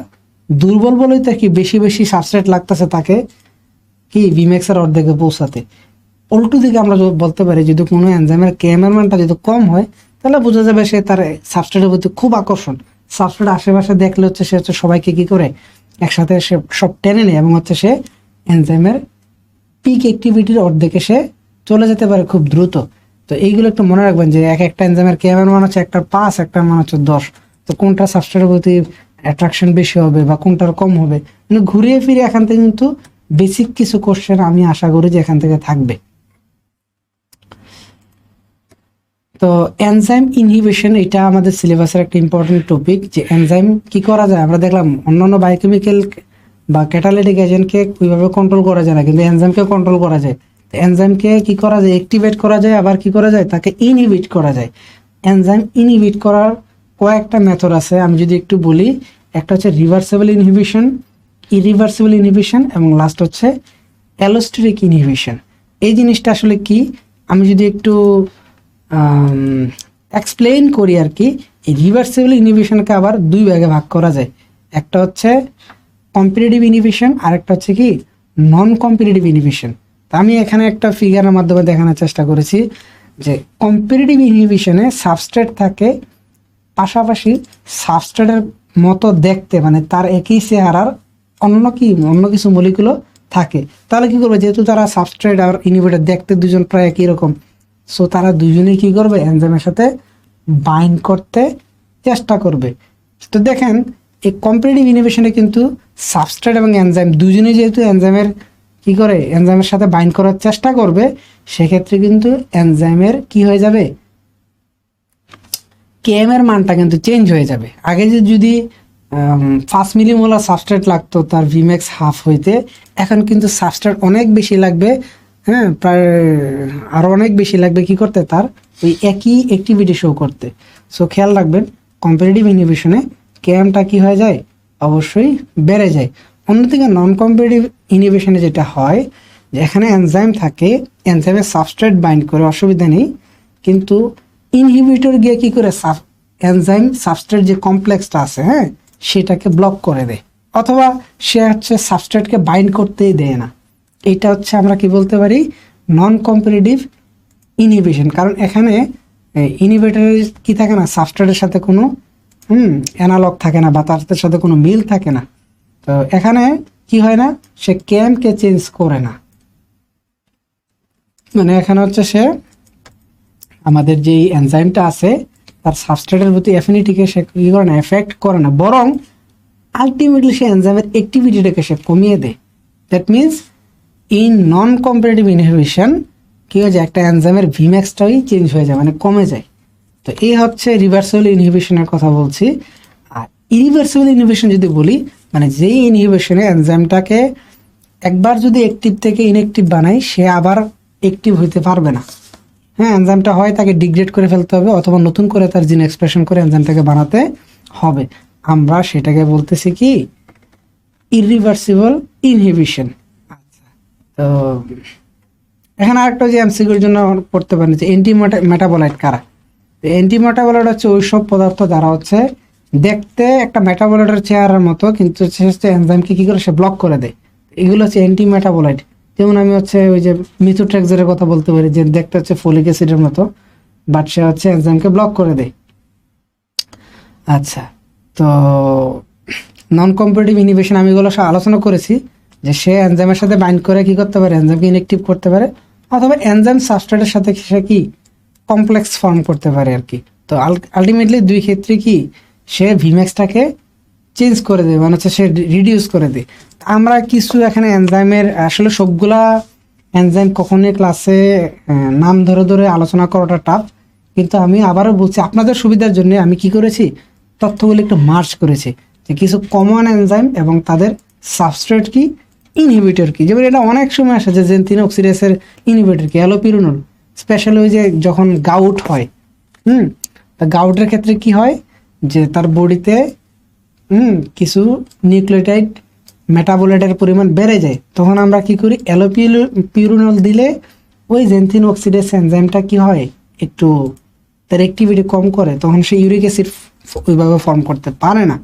দুর্বল বলেই তো কি বেশি বেশি সাবস্ট্রেট লাগতেছে তাকে কি Vmax এর অর্ধেকে পৌঁছাতে। উল্টো দিকে আমরা বলতে পারি যদি কোনো এনজাইমের Km এর মানটা যদি কম হয় তাহলে বোঝা যাবে সে তার সাবস্ট্রেটের প্রতি খুব আকর্ষণ। সাবস্ট্রেট আশেপাশে দেখলে হচ্ছে সে হচ্ছে সবাইকে কি করে একসাথে সে সব টেনে নেয় এবং হচ্ছে সে এনজাইমের পিক অ্যাক্টিভিটির অর্ধেকে সে চলে যেতে পারে খুব দ্রুত। তো এইগুলো একটু মনে রাখবেন যে একটা এনজাইমের Km এর মান হচ্ছে একটা 5, একটা মান হচ্ছে 10। তো কোনটা সাবস্ট্রেটের প্রতি অ্যাট্রাকশন বেশি হবে বা কোনটার কম হবে, মানে ঘুরিয়ে ফিরে এখান থেকে কিন্তু বেসিক কিছু কোশ্চেন আমি আশা করি যে এখান থেকে থাকবে। তো এনজাইম ইনহিবিশন এটা আমাদের সিলেবাসের একটা ইম্পর্টেন্ট টপিক। যে এনজাইম কি করা যায়, আমরা দেখলাম অন্যান্য বায়োকেমিক্যাল বা ক্যাটালিটিক এজেন্টকে ওইভাবে কন্ট্রোল করা যায় না, কিন্তু এনজাইমকে কন্ট্রোল করা যায়। এনজাইমকে কি করা যায়, অ্যাক্টিভেট করা যায়, আবার কি করা যায় তাকে ইনহিবিট করা যায়। এনজাইম ইনহিবিট করার কয়েকটা মেথড আছে, আমি যদি একটু বলি। একটা হচ্ছে রিভার্সিবল ইনহিবিশন, ইরিভার্সিবল ইনহিবিশন এবং লাস্ট হচ্ছে অ্যালোস্টেরিক ইনহিবিশন। এই জিনিসটা আসলে কি আমি যদি একটু এক্সপ্লেইন করি আর কি। এই রিভার্সিবল ইনহিবিশনকে আবার দুই ভাগে ভাগ করা যায়, একটা হচ্ছে কম্পিটিটিভ ইনহিবিশন আর একটা হচ্ছে কি নন কম্পিটিটিভ ইনহিবিশন। তা আমি এখানে একটা ফিগারের মাধ্যমে দেখানোর চেষ্টা করেছি যে কম্পিটিটিভ ইনহিবিশনে সাবস্ট্রেট থাকে, পাশাপাশি সাবস্ট্রেটের মতো দেখতে মানে তার একই চেহারার অন্য কিছু মলিকুলও থাকে। তাহলে কি করবে, যেহেতু তারা সাবস্ট্রেট আর ইনহিবিটর দেখতে দুজন প্রায় একই রকম, সো তারা দুজনেই কি করবে এনজাইমের সাথে বাইন্ড করতে চেষ্টা করবে। তো দেখেন এই কম্পিটিটিভ ইনহিবিশনে কিন্তু সাবস্ট্রেট এবং এনজাইম দুজনেই যেহেতু এনজাইমের কি করে এনজাইমের সাথে বাইন্ড করার চেষ্টা করবে, সেক্ষেত্রে কিন্তু এনজাইমের কি হয়ে যাবে, Km এর মানটা কিন্তু চেঞ্জ হয়ে যাবে। আগে যদি 5 মিলিমোলার সাবস্ট্রেট লাগতো তার Vmax হাফ হইতে, এখন কিন্তু সাবস্ট্রেট অনেক বেশি লাগবে, হ্যাঁ প্রায় আরো অনেক বেশি লাগবে কি করতে, তার ওই একই অ্যাক্টিভিটি শো করতে। সো খেয়াল রাখবেন কম্পিটিটিভ ইনহিবিশনে Kmটা কি হয়ে যায়, অবশ্যই বেড়ে যায়। অন্যদিকে নন কম্পিটিটিভ ইনহিবিশনে যেটা হয় যে এখানে এনজাইম থাকে, এনজাইমের সাবস্ট্রেট বাইন্ড করে অসুবিধা নেই, কিন্তু ইনহিবিটর গিয়ে কি করে এনজাইম সাবস্ট্রেট যে কমপ্লেক্সটা আছে হ্যাঁ সেটাকে ব্লক করে দেয়, অথবা সে হচ্ছে সাবস্ট্রেটকে বাইন্ড করতেই দেয় না। এটা হচ্ছে আমরা কি বলতে পারি নন কম্পিটিটিভ ইনহিবিশন। কারণ এখানে ইনহিবিটরের কি থাকে না, সাবস্ট্রেটের সাথে কোনো অ্যানালগ থাকে না বা তার সাথে কোনো মিল থাকে না। তো এখানে কি হয় না, সে Kmকে চেঞ্জ করে না, মানে এখানে হচ্ছে সে আমাদের যে এনজাইমটা আছে তার সাবস্ট্রেটের প্রতি অ্যাফিনিটিকে সে কি করে না, এফেক্ট করে না, বরং আলটিমেটলি সে এনজাইমের অ্যাক্টিভিটিটাকে সে কমিয়ে দেয়। That means in non competitive inhibition কি হয়ে যায়, একটা এনজাইমের ভিম্যাক্সটাই চেঞ্জ হয়ে যায়, মানে কমে যায়। তো এই হচ্ছে রিভার্সিবল ইনহিবিশনের কথা বলছি। আর ইরিভার্সিবল ইনহিবিশন যদি বলি, মানে যেই ইনহিবিশনে এনজাইমটাকে একবার যদি অ্যাক্টিভ থেকে ইনঅ্যাক্টিভ বানাই, সে আবার অ্যাক্টিভ হইতে পারবে না। হ্যাঁ, এনজাইমটা হয় তাকে ডিগ্রেড করে ফেলতে হবে, অথবা নতুন করে তার জিন এক্সপ্রেশন করে এনজাইমটাকে বানাতে হবে। আমরা সেটাকে বলতেছি কি ইরিভার্সিবল ইনহিবিশন। আচ্ছা, তো এখানে আরেকটা যে এমসিকিউর জন্য পড়তে পারেন যে অ্যান্টি মেটাবোলাইট কারা। অ্যান্টি মেটাবোলাইট হচ্ছে ওইসব পদার্থ যারা হচ্ছে দেখতে একটা মেটাবোলাইটের চেহারার মতো, কিন্তু হচ্ছে এনজাইমকে কি করে সে ব্লক করে দেয়। এগুলো হচ্ছে অ্যান্টি মেটাবোলাইট। যেমন আমি হচ্ছে ওই যে মিথোট্রেক্সের কথা বলতে পারি, যে দেখতে হচ্ছে ফলিক অ্যাসিডের মতো, বাট সে হচ্ছে এনজাইমকে ব্লক করে দেয়। আচ্ছা, তো নন কম্পিটিটিভ ইনহিবিশন আমি এগুলো সব আলোচনা করেছি, যে সে এনজাইমের সাথে বাইন্ড করে কি করতে পারে, এনজাইমকে ইনঅ্যাক্টিভ করতে পারে, অথবা এনজাইম সাবস্ট্রেটের সাথে সে কি কমপ্লেক্স ফর্ম করতে পারে আর কি। তো আলটিমেটলি দুই ক্ষেত্রে কি সে ভিম্যাক্সটাকে চেঞ্জ করে দেবে, মানে হচ্ছে সে রিডিউস করে দেয়। আমরা কিছু এখানে এনজাইমের আসলে সবগুলা এনজাইম কখনোই ক্লাসে নাম ধরে ধরে আলোচনা করাটা টাফ, কিন্তু আমি আবারও বলছি আপনাদের সুবিধার জন্য আমি কি করেছি, তথ্যগুলো একটু মার্চ করেছি, যে কিছু কমন এনজাইম এবং তাদের সাবস্ট্রেট কি, ইনহিবিটর কি। যেমন এটা অনেক সময় আসে যে জেনথিন অক্সিডেসের ইনহিবিটর কি অ্যালোপিরোনল, স্পেশালি ওই যে যখন গাউট হয়, তা গাউটের ক্ষেত্রে কি হয়, যে তার বডিতে কিছু নিউক্লিওটাইড মেটাবোলাইটের পরিমাণ বেড়ে যায়, তখন আমরা কি করি, অ্যালোপিরোনল দিলে ওই জেনথিন অক্সিডেস এনজাইমটা কি হয়, একটু তার অ্যাক্টিভিটি কম করে, তখন সে ইউরিক অ্যাসিড ওইভাবে ফর্ম করতে পারে না।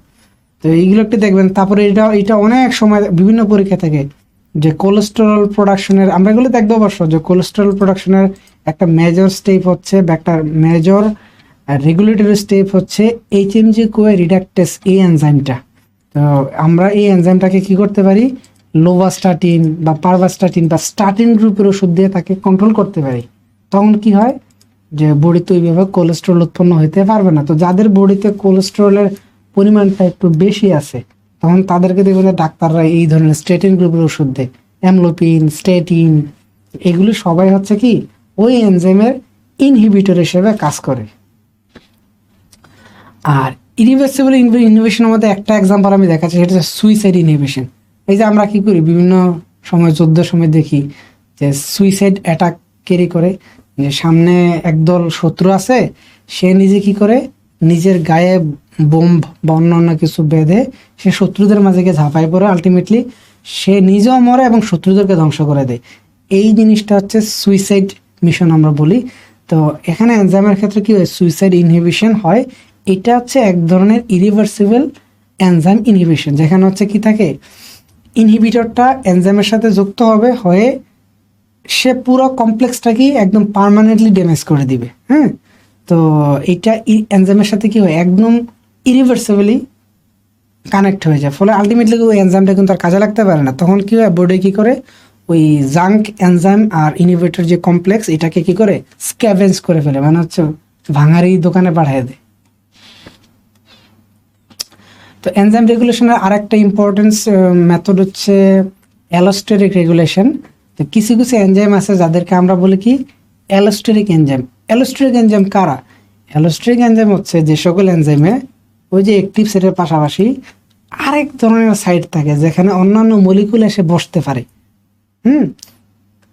তো এইগুলো একটু দেখবেন। তারপরে এটা অনেক সময় বিভিন্ন পরীক্ষা থেকে যে কোলেস্টেরল প্রোডাকশনের, আমরা এগুলো দেখবো অবশ্য, যে কোলেস্টেরল প্রোডাকশনের একটা মেজর স্টেপ হচ্ছে বা একটা মেজর রেগুলেটরি স্টেপ হচ্ছে এইচএমজি কোয়ে রিডাকটেস, এই এনজাইমটা। তো আমরা এই এনজাইমটাকে কি করতে পারি, লোভাস্টাটিন বা পারভাস্টাটিন বা স্টাটিন গ্রুপের ওষুধ দিয়ে তাকে কন্ট্রোল করতে পারি। তখন কি হয়, যে বডিতে ওইভাবে কোলেস্টেরল উৎপন্ন হইতে পারবে না। তো যাদের বডিতে কোলেস্টেরলের পরিমাণটা একটু বেশি আছে, তখন তাদেরকে দেখবেন ডাক্তাররা এই ধরনের স্টেটিন গ্রুপের ওষুধ দেয়, অ্যামলোপিন, স্টেটিন, এগুলি সবাই হচ্ছে কি ওই এনজাইমের ইনহিবিটর হিসেবে কাজ করে। আর ইরিভার্সিবল ইনহিবিশনের মধ্যে একটা এক্সাম্পল আমি দেখাচ্ছি, সেটা হচ্ছে সুইসাইড ইনহিবিশন। এই যে আমরা কি করি, বিভিন্ন সময় যুদ্ধের সময় দেখি যে সুইসাইড অ্যাটাক ক্যারি করে, যে সামনে একদল শত্রু আছে, সে নিজে কি করে, নিজের গায়ে বোম বা অন্যান্য কিছু বেঁধে সে শত্রুদের মাঝে গিয়ে ঝাঁপাই পড়ে, আলটিমেটলি সে নিজেও মরে এবং শত্রুদেরকে ধ্বংস করে দেয়। এই জিনিসটা হচ্ছে সুইসাইড মিশন আমরা বলি। তো এখানে এনজাইমের ক্ষেত্রে কি হয়, সুইসাইড ইনহিবিশন হয়। এটা হচ্ছে এক ধরনের ইরিভার্সিবল এনজাইম ইনহিবিশন, যেখানে হচ্ছে কি থাকে, ইনহিবিটরটা এনজাইমের সাথে যুক্ত হবে, হয়ে সে পুরো কমপ্লেক্সটাকে একদম পার্মানেন্টলি ড্যামেজ করে দিবে। হ্যাঁ, তো এটা এনজাইমের সাথে কি হয়, একদম ইরিভার্সিবলি কানেক্ট হয়ে যায়, ফলে আলটিমেটলি ওই এনজাইমটা কিন্তু আর কাজে লাগতে পারে না। তখন কি হয়, বডি কি করে, ওই জাঙ্ক এনজাইম আর ইনহিবিটর যে কমপ্লেক্স, এটাকে কি করে স্ক্যাভেঞ্জ করে ফেলে, মানে হচ্ছে ভাঙারি দোকানে পাঠিয়ে দেয়। তো এনজাইম রেগুলেশনের আরেকটা ইম্পর্টেন্স মেথড হচ্ছে অ্যালোস্টেরিক রেগুলেশন। তো কিছু কিছু এনজাইম আছে যাদেরকে আমরা বলি কি অ্যালোস্টেরিক এনজাইম। অ্যালোস্টেরিক এনজাইম কারা? অ্যালোস্টেরিক এনজাইম হচ্ছে যে সকল এনজাইমে ওই যে অ্যাক্টিভ সাইটের পাশাপাশি আরেক ধরনের সাইট থাকে, যেখানে অন্যান্য মলিকুল এসে বসতে পারে।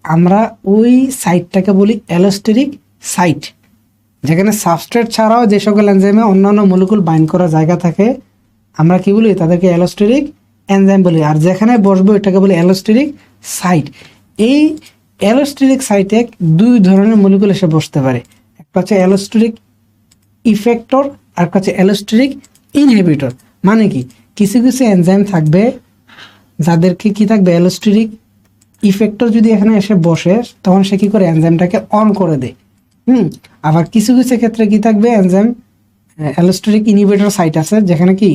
আমরা ওই সাইটটাকে বলি অ্যালোস্টেরিক সাইট, যেখানে সাবস্ট্রেট ছাড়াও যে সকল এনজাইমে অন্যান্য মলিকুল বাইন্ড করার জায়গা থাকে, আমরা কি বলি, তাদেরকে অ্যালোস্টেরিক এনজাইম বলি। আর যেখানে বসবো এটাকে বলি অ্যালোস্টেরিক সাইট। এই অ্যালোস্টেরিক সাইটে দুই ধরনের মলিকুল এসে বসতে পারে, একটা হচ্ছে অ্যালোস্টেরিক ইফেক্টর আর একটা হচ্ছে অ্যালোস্টেরিক ইনহিবিটর। মানে কি, কিছু কিছু এনজাইম থাকবে যাদেরকে কি থাকবে, অ্যালোস্টেরিক ইফেক্টর যদি এখানে এসে বসে, তখন সে কি করে এনজাইমটাকে অন করে দেয়। আবার কিছু কিছু ক্ষেত্রে কি থাকবে, এনজাইম অ্যালোস্টেরিক ইনহিবিটর সাইট আছে, যেখানে কি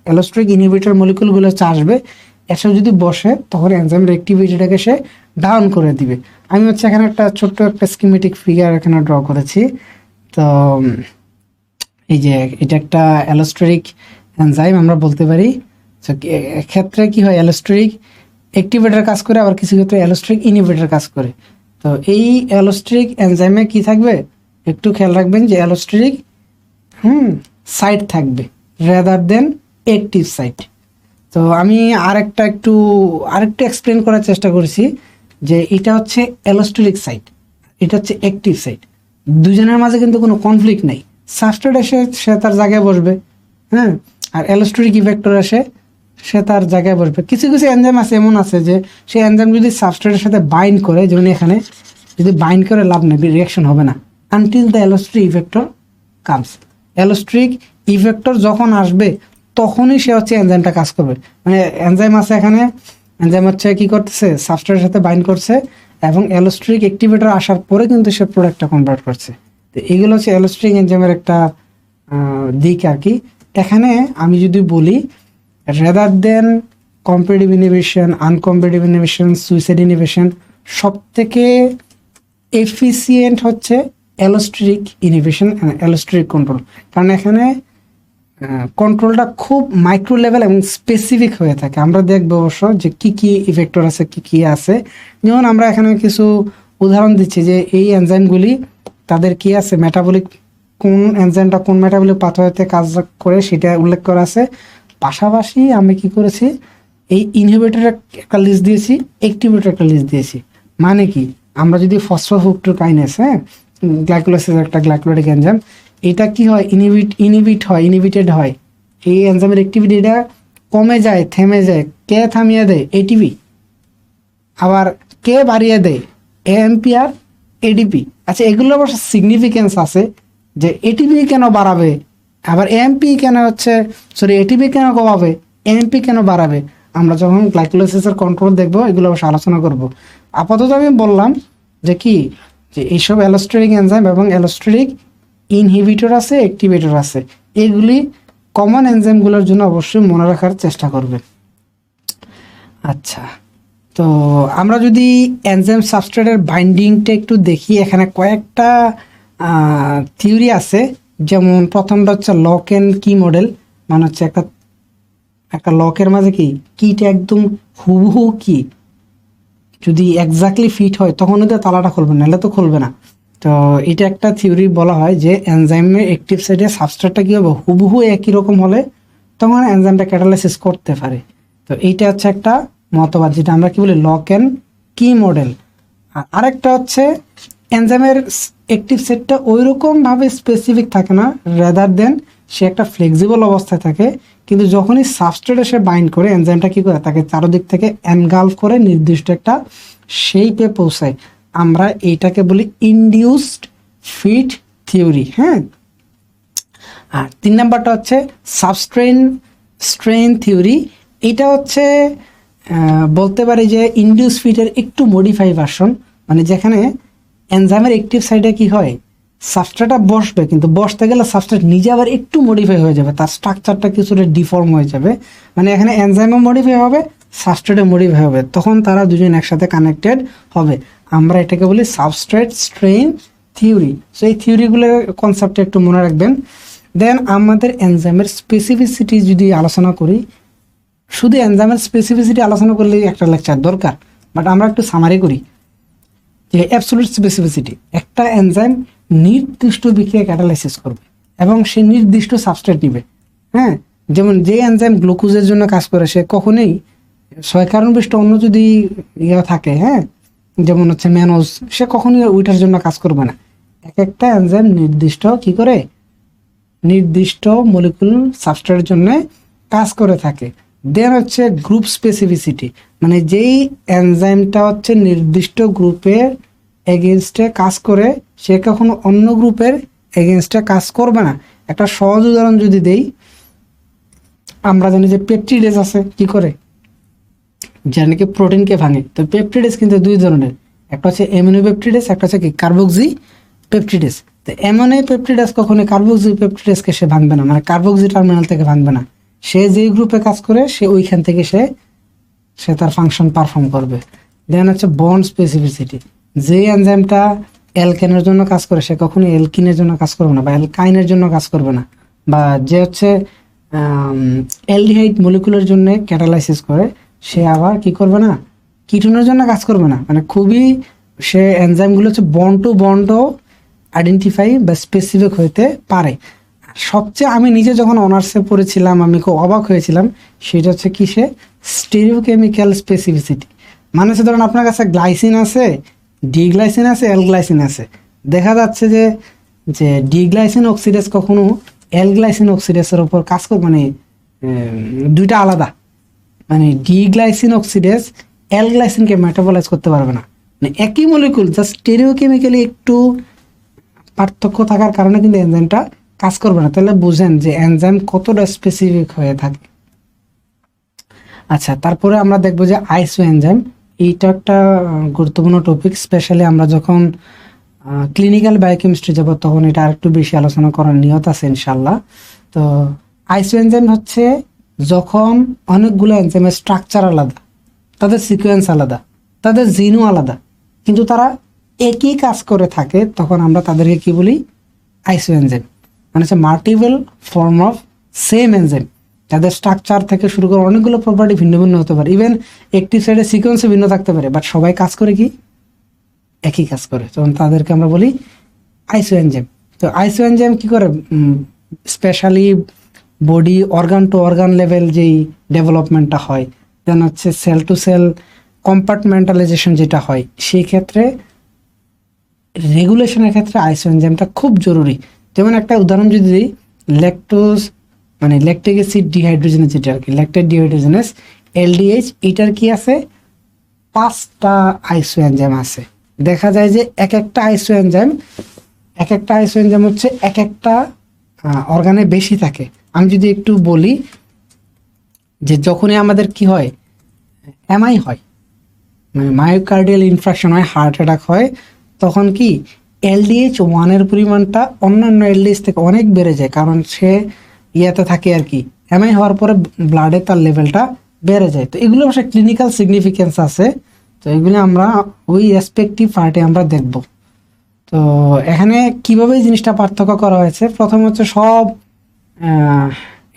অ্যালোস্টেরিক ইনহিবিটর মলিকুলগুলো আসবে, এসে যদি বসে, তখন এনজাইমের অ্যাক্টিভিটিটাকে সে ডাউন করে দিবে। আমি হচ্ছে এখানে একটা ছোট্ট একটা স্কিমেটিক ফিগার এখানে ড্র করেছি। তো এই যে এটা একটা অ্যালোস্টেরিক এনজাইম আমরা বলতে পারি। ক্ষেত্রে কি হয়, অ্যালোস্টেরিক অ্যাক্টিভেটর কাজ করে, আবার কিছু ক্ষেত্রে অ্যালোস্টেরিক ইনহিবিটর কাজ করে। তো এই অ্যালোস্টেরিক এনজাইমে কি থাকবে, একটু খেয়াল রাখবেন যে অ্যালোস্টেরিক সাইট থাকবে রেদার দেন অ্যাক্টিভ সাইট। তো আমি একটু এক্সপ্লেন করার চেষ্টা করেছি যে এটা হচ্ছে অ্যালোস্টেরিক সাইট, এটা হচ্ছে অ্যাক্টিভ সাইট, দুজনের মাঝে কিন্তু কোনো কনফ্লিক্ট নেই। সাবস্ট্রেট এসে সে তার জায়গায় বসবে, হ্যাঁ, আর অ্যালোস্টেরিক ইফেক্টর এসে সে তার জায়গায় বসবে। কিছু কিছু এনজাইম আছে এমন আছে যে সেই এনজাইম যদি সাবস্ট্রেটের সাথে বাইন্ড করে, যেমন এখানে যদি বাইন্ড করে লাভ নেই, রিয়াকশন হবে না until the allosteric effector comes. Allosteric effector যখন আসবে তখনই সে হচ্ছে এনজাইমটা কাজ করবে। মানে এনজাইম আছে এখানে, এনজাইম হচ্ছে কি করতেছে, সাবস্ট্রেটের সাথে বাইন্ড করছে এবং অ্যালোস্টেরিক অ্যাক্টিভেটর আসার পরে কিন্তু সে প্রোডাক্টটা কনভার্ট করছে। তো এগুলো হচ্ছে অ্যালোস্টেরিক এনজাইমের একটা দিক আর কি। এখানে আমি যদি বলি rather than competitive inhibition, uncompetitive inhibition, suicide inhibition, সব থেকে এফিসিয়েন্ট হচ্ছে অ্যালোস্টেরিক ইনহিবিশন, অ্যালোস্টেরিক কন্ট্রোল। কারণ এখানে কন্ট্রোলটা খুব মাইক্রো লেভেল এবং স্পেসিফিক হয়ে থাকে। আমরা দেখবো অবশ্য যে কি কি ইফেক্টর আছে, কি কি আছে। যেমন আমরা এখানে কিছু উদাহরণ দিচ্ছি যে এই এনজাইমগুলি তাদের কি আছে, মেটাবলিক কোন এনজাইমটা কোন মেটাবলিক পাথওয়েতে কাজ করে সেটা উল্লেখ করা আছে। পাশাপাশি আমি কি করেছি, এই ইনহিবিটরের একটা লিস্ট দিয়েছি, অ্যাক্টিভেটর একটা লিস্ট দিয়েছি। মানে কি, আমরা যদি ফসফোফ্রুক্টোকাইনেজ, হ্যাঁ, গ্লাইকোলাইসিস একটা গ্লাইকোলাইটিক এনজাইম, এটা কি হয়, ইনহিবিটেড হয়। এই এনজাইমের অ্যাক্টিভিটিটা কমে যায়, থেমে যায়। কে থামিয়ে দেয়, এটিপি। আবার কে বাড়িয়ে দেয়, এএমপি আর এডিপি। আচ্ছা, এগুলো অবশ্য সিগনিফিকেন্স আছে যে এটিপি কেন বাড়াবে, আবার এএমপি কেন এটিপি কেন কমাবে, এএমপি কেন বাড়াবে। আমরা যখন গ্লাইকোলাইসিসের কন্ট্রোল দেখবো এগুলো অবশ্য আলোচনা করব। আপাতত আমি বললাম যে কি, যে এইসব অ্যালোস্টেরিক এনজাইম এবং অ্যালোস্টেরিক ইনহিবিটর আছে, অ্যাক্টিভেটর আছে, এগুলি কমন এনজাইমগুলোর জন্য অবশ্যই মনে রাখার চেষ্টা করবে। আচ্ছা, তো আমরা যদি এনজাইম সাবস্ট্রেটের বাইন্ডিংটা একটু দেখি, এখানে কয়েকটা থিওরি আছে। যেমন প্রথমটা হচ্ছে লক অ্যান্ড কি মডেল, মানে হচ্ছে একটা লকের মাঝে কিটা একদম হুবহু কি যদি এক্স্যাক্টলি ফিট হয় তখন ওদের তালাটা খুলবে, নাহলে তো খুলবে না। তো এটা একটা থিওরি বলা হয় যে এনজাইমের অ্যাক্টিভ সাইডে সাবস্ট্রেটটা কী হবে, হুবহু একই রকম হলে তখন এনজাইমটা ক্যাটালাইসিস করতে পারে। তো এইটা হচ্ছে একটা মতবাদ, যেটা আমরা কি বলি লক অ্যান্ড কি মডেল। আর আরেকটা হচ্ছে এনজাইমের অ্যাক্টিভ সেটটা ওইরকমভাবে স্পেসিফিক থাকে না, রেদার দেন সে একটা ফ্লেক্সিবল অবস্থায় থাকে, কিন্তু যখনই সাবস্ট্রেট এসে বাইন্ড করে এনজাইমটা কী করে, তাকে চারদিক থেকে এনগালফ করে নির্দিষ্ট একটা শেপে পৌঁছায়। আমরা এইটাকে বলি ইনডিউসড ফিট থিওরি, হ্যাঁ। আর 3 নাম্বারটা হচ্ছে স্ট্রেন থিওরি। এটা হচ্ছে বলতে পারি যে ইনডিউস ফিটের একটু মডিফাই ভার্সন, মানে যেখানে এনজাইমের অ্যাক্টিভ সাইডে কি হয়, সাবস্ট্রেটটা বসবে, কিন্তু বসতে গেলে সাবস্ট্রেট নিজে আবার একটু মডিফাই হয়ে যাবে, তার স্ট্রাকচারটা কিছুটা ডিফর্ম হয়ে যাবে। মানে এখানে এনজাইমও মডিফাই হবে, সাবস্ট্রেটও মডিফাই হবে, তখন তারা দুজন একসাথে কানেক্টেড হবে। আমরা এটাকে বলি সাবস্ট্রেট স্ট্রেন থিওরি। সো এই থিওরিগুলোর কনসেপ্টটা একটু মনে রাখবেন। দেন আমাদের এনজাইমের স্পেসিফিসিটি যদি আলোচনা করি, শুধু এনজাইমের স্পেসিফিসিটি আলোচনা করলে একটা লেকচার দরকার, বাট আমরা একটু সামারি করি যে অ্যাবসলিউট স্পেসিফিসিটি, একটা এনজাইম নির্দিষ্ট বিক্রিয়া ক্যাটালাইসিস করবে এবং সে নির্দিষ্ট সাবস্ট্রেট নিবে, হ্যাঁ। যেমন যে এনজাইম গ্লুকোজের জন্য কাজ করে সে কখনোই 6 কার্বনবিষ্ট অন্য যদি থাকে, হ্যাঁ, যেমন হচ্ছে ম্যানোজ, সে কখনোই ওইটার জন্য কাজ করবে না। এক একটা এনজাইম নির্দিষ্ট কি করে, নির্দিষ্ট মলিকুল সাবস্ট্রেটের জন্য কাজ করে থাকে। দেন হচ্ছে গ্রুপ স্পেসিফিসিটি, মানে যেই এনজাইমটা হচ্ছে নির্দিষ্ট গ্রুপের এগেনস্টে কাজ করে সে কখনো অন্য গ্রুপের এগেনস্টে কাজ করবে না। একটা সহজ উদাহরণ যদি দেই, আমরা জানি যে পেপটিডেজ আছে কি করে, যার নাকি প্রোটিনকে ভাঙে। তো পেপটিডেজ কিন্তু 2 ধরনের, একটা হচ্ছে অ্যামিনো পেপটিডেজ, একটা হচ্ছে কি কার্বক্সি পেপটিডেজ। তো অ্যামিনো পেপটিডেজ কখনোই কার্বক্সি পেপটিডেজকে সে ভাঙবে না, মানে কার্বক্সি টার্মিনাল থেকে ভাঙবে না। সে যেই গ্রুপে কাজ করে সে ওইখান থেকে সে তার ফাংশন পারফর্ম করবে। দেন হচ্ছে বন্ড স্পেসিফিসিটি, যে এনজাইমটা অ্যালকেনের জন্য কাজ করে সে কখনোই অ্যালকিনের জন্য কাজ করবে না বা অ্যালকাইনের জন্য কাজ করবে না, বা যে হচ্ছে অ্যালডিহাইড মলিকুলের জন্য ক্যাটালাইসিস করে সে আবার কি করবে না, কিটোনের জন্য কাজ করবে না, মানে খুবই সে এনজাইমগুলো হচ্ছে বন্ড টু বন্ড আইডেন্টিফাই বা স্পেসিফিক হইতে পারে। সবচেয়ে আমি নিজে যখন অনার্সে পড়েছিলাম আমি খুব অবাক হয়েছিলাম, সেটা হচ্ছে কি, সে স্টেরিওকেমিক্যাল স্পেসিফিসিটি। মানে হচ্ছে ধরুন আপনার কাছে গ্লাইসিন আছে, ডি গ্লাইসিন আছে, এল গ্লাইসিন আছে, দেখা যাচ্ছে যে যে ডি গ্লাইসিন অক্সিডেজ কখনো এল গ্লাইসিন অক্সিডেজের উপর কাজ করবে, মানে দুইটা আলাদা, মানে ডি গ্লাইসিন অক্সিডেজ এল গ্লাইসিনকে মেটাবলাইজ করতে পারবে না, মানে একই মলিকুল, জাস্ট স্টেরিওকেমিক্যালি একটু পার্থক্য থাকার কারণে কিন্তু এনজাইমটা কাজ করবে না। তাহলে বুঝেন যে এনজাইম কতটা স্পেসিফিক হয়ে থাকে। আচ্ছা, তারপরে আমরা দেখবো যে আইসো এনজাইম, এইটা একটা গুরুত্বপূর্ণ টপিক, স্পেশালি আমরা যখন ক্লিনিক্যাল বায়োকেমিস্ট্রি যাব তখন এটা আরেকটু বেশি আলোচনা করার নিয়ত আছে ইনশাল্লাহ। তো আইসো এনজাইম হচ্ছে যখন অনেকগুলো এনজাইমের স্ট্রাকচার আলাদা, তাদের সিকোয়েন্স আলাদা, তাদের জিনও আলাদা, কিন্তু তারা একই কাজ করে থাকে, তখন আমরা তাদেরকে কি বলি, আইসো এনজাইম। মানে হচ্ছে multiple form of same enzyme, তাদের স্ট্রাকচার থেকে শুরু করে অনেকগুলো প্রপার্টি ভিন্ন ভিন্ন হতে পারে, ইভেন একটি সাইডে সিকোয়েন্সে ভিন্ন থাকতে পারে, বাট সবাই কাজ করে কি, একই কাজ করে, তখন তাদেরকে আমরা বলি আইসো এনজাইম। তো আইসো এনজাইম কি করে, specially body organ to organ level যেই ডেভেলপমেন্টটা হয়, দেন হচ্ছে সেল টু সেল কম্পার্টমেন্টালাইজেশন যেটা হয়, সেই ক্ষেত্রে রেগুলেশনের ক্ষেত্রে আইসো এনজাইমটা খুব জরুরি। যেমন একটা উদাহরণ যদি দিই, ল্যাকটোজ মানে ল্যাকটিক অ্যাসিড ডিহাইড্রোজেনেস, যেটা আর কি ল্যাকটেড ডিহাইড্রোজেনেস এলডিএইচ, এটার কি আছে, 5টা আইসো এনজাইম আছে। দেখা যায় যে এক একটা আইসো এনজাইম হচ্ছে এক একটা অর্গানে বেশি থাকে। আমি যদি একটু বলি যে যখনই আমাদের কি হয়, এমআই হয়, মানে মায়োকার্ডিয়াল ইনফ্রাকশন হয়, হার্ট অ্যাটাক হয়, তখন কি এলডিএইচ 1-এর পরিমাণটা অন্যান্য এলডিএইচ থেকে অনেক বেড়ে যায়, কারণ সে ইয়াতে থাকে আর কি, এমআই হওয়ার পরে ব্লাডে তার লেভেলটা বেড়ে যায়। তো এগুলো অবশ্যই ক্লিনিক্যাল সিগনিফিকেন্স আছে, তো এগুলো আমরা ওই রেসপেক্টিভ পার্টে আমরা দেখব। তো এখানে কিভাবে এই জিনিসটা পার্থক্য করা হয়েছে, প্রথম হচ্ছে সব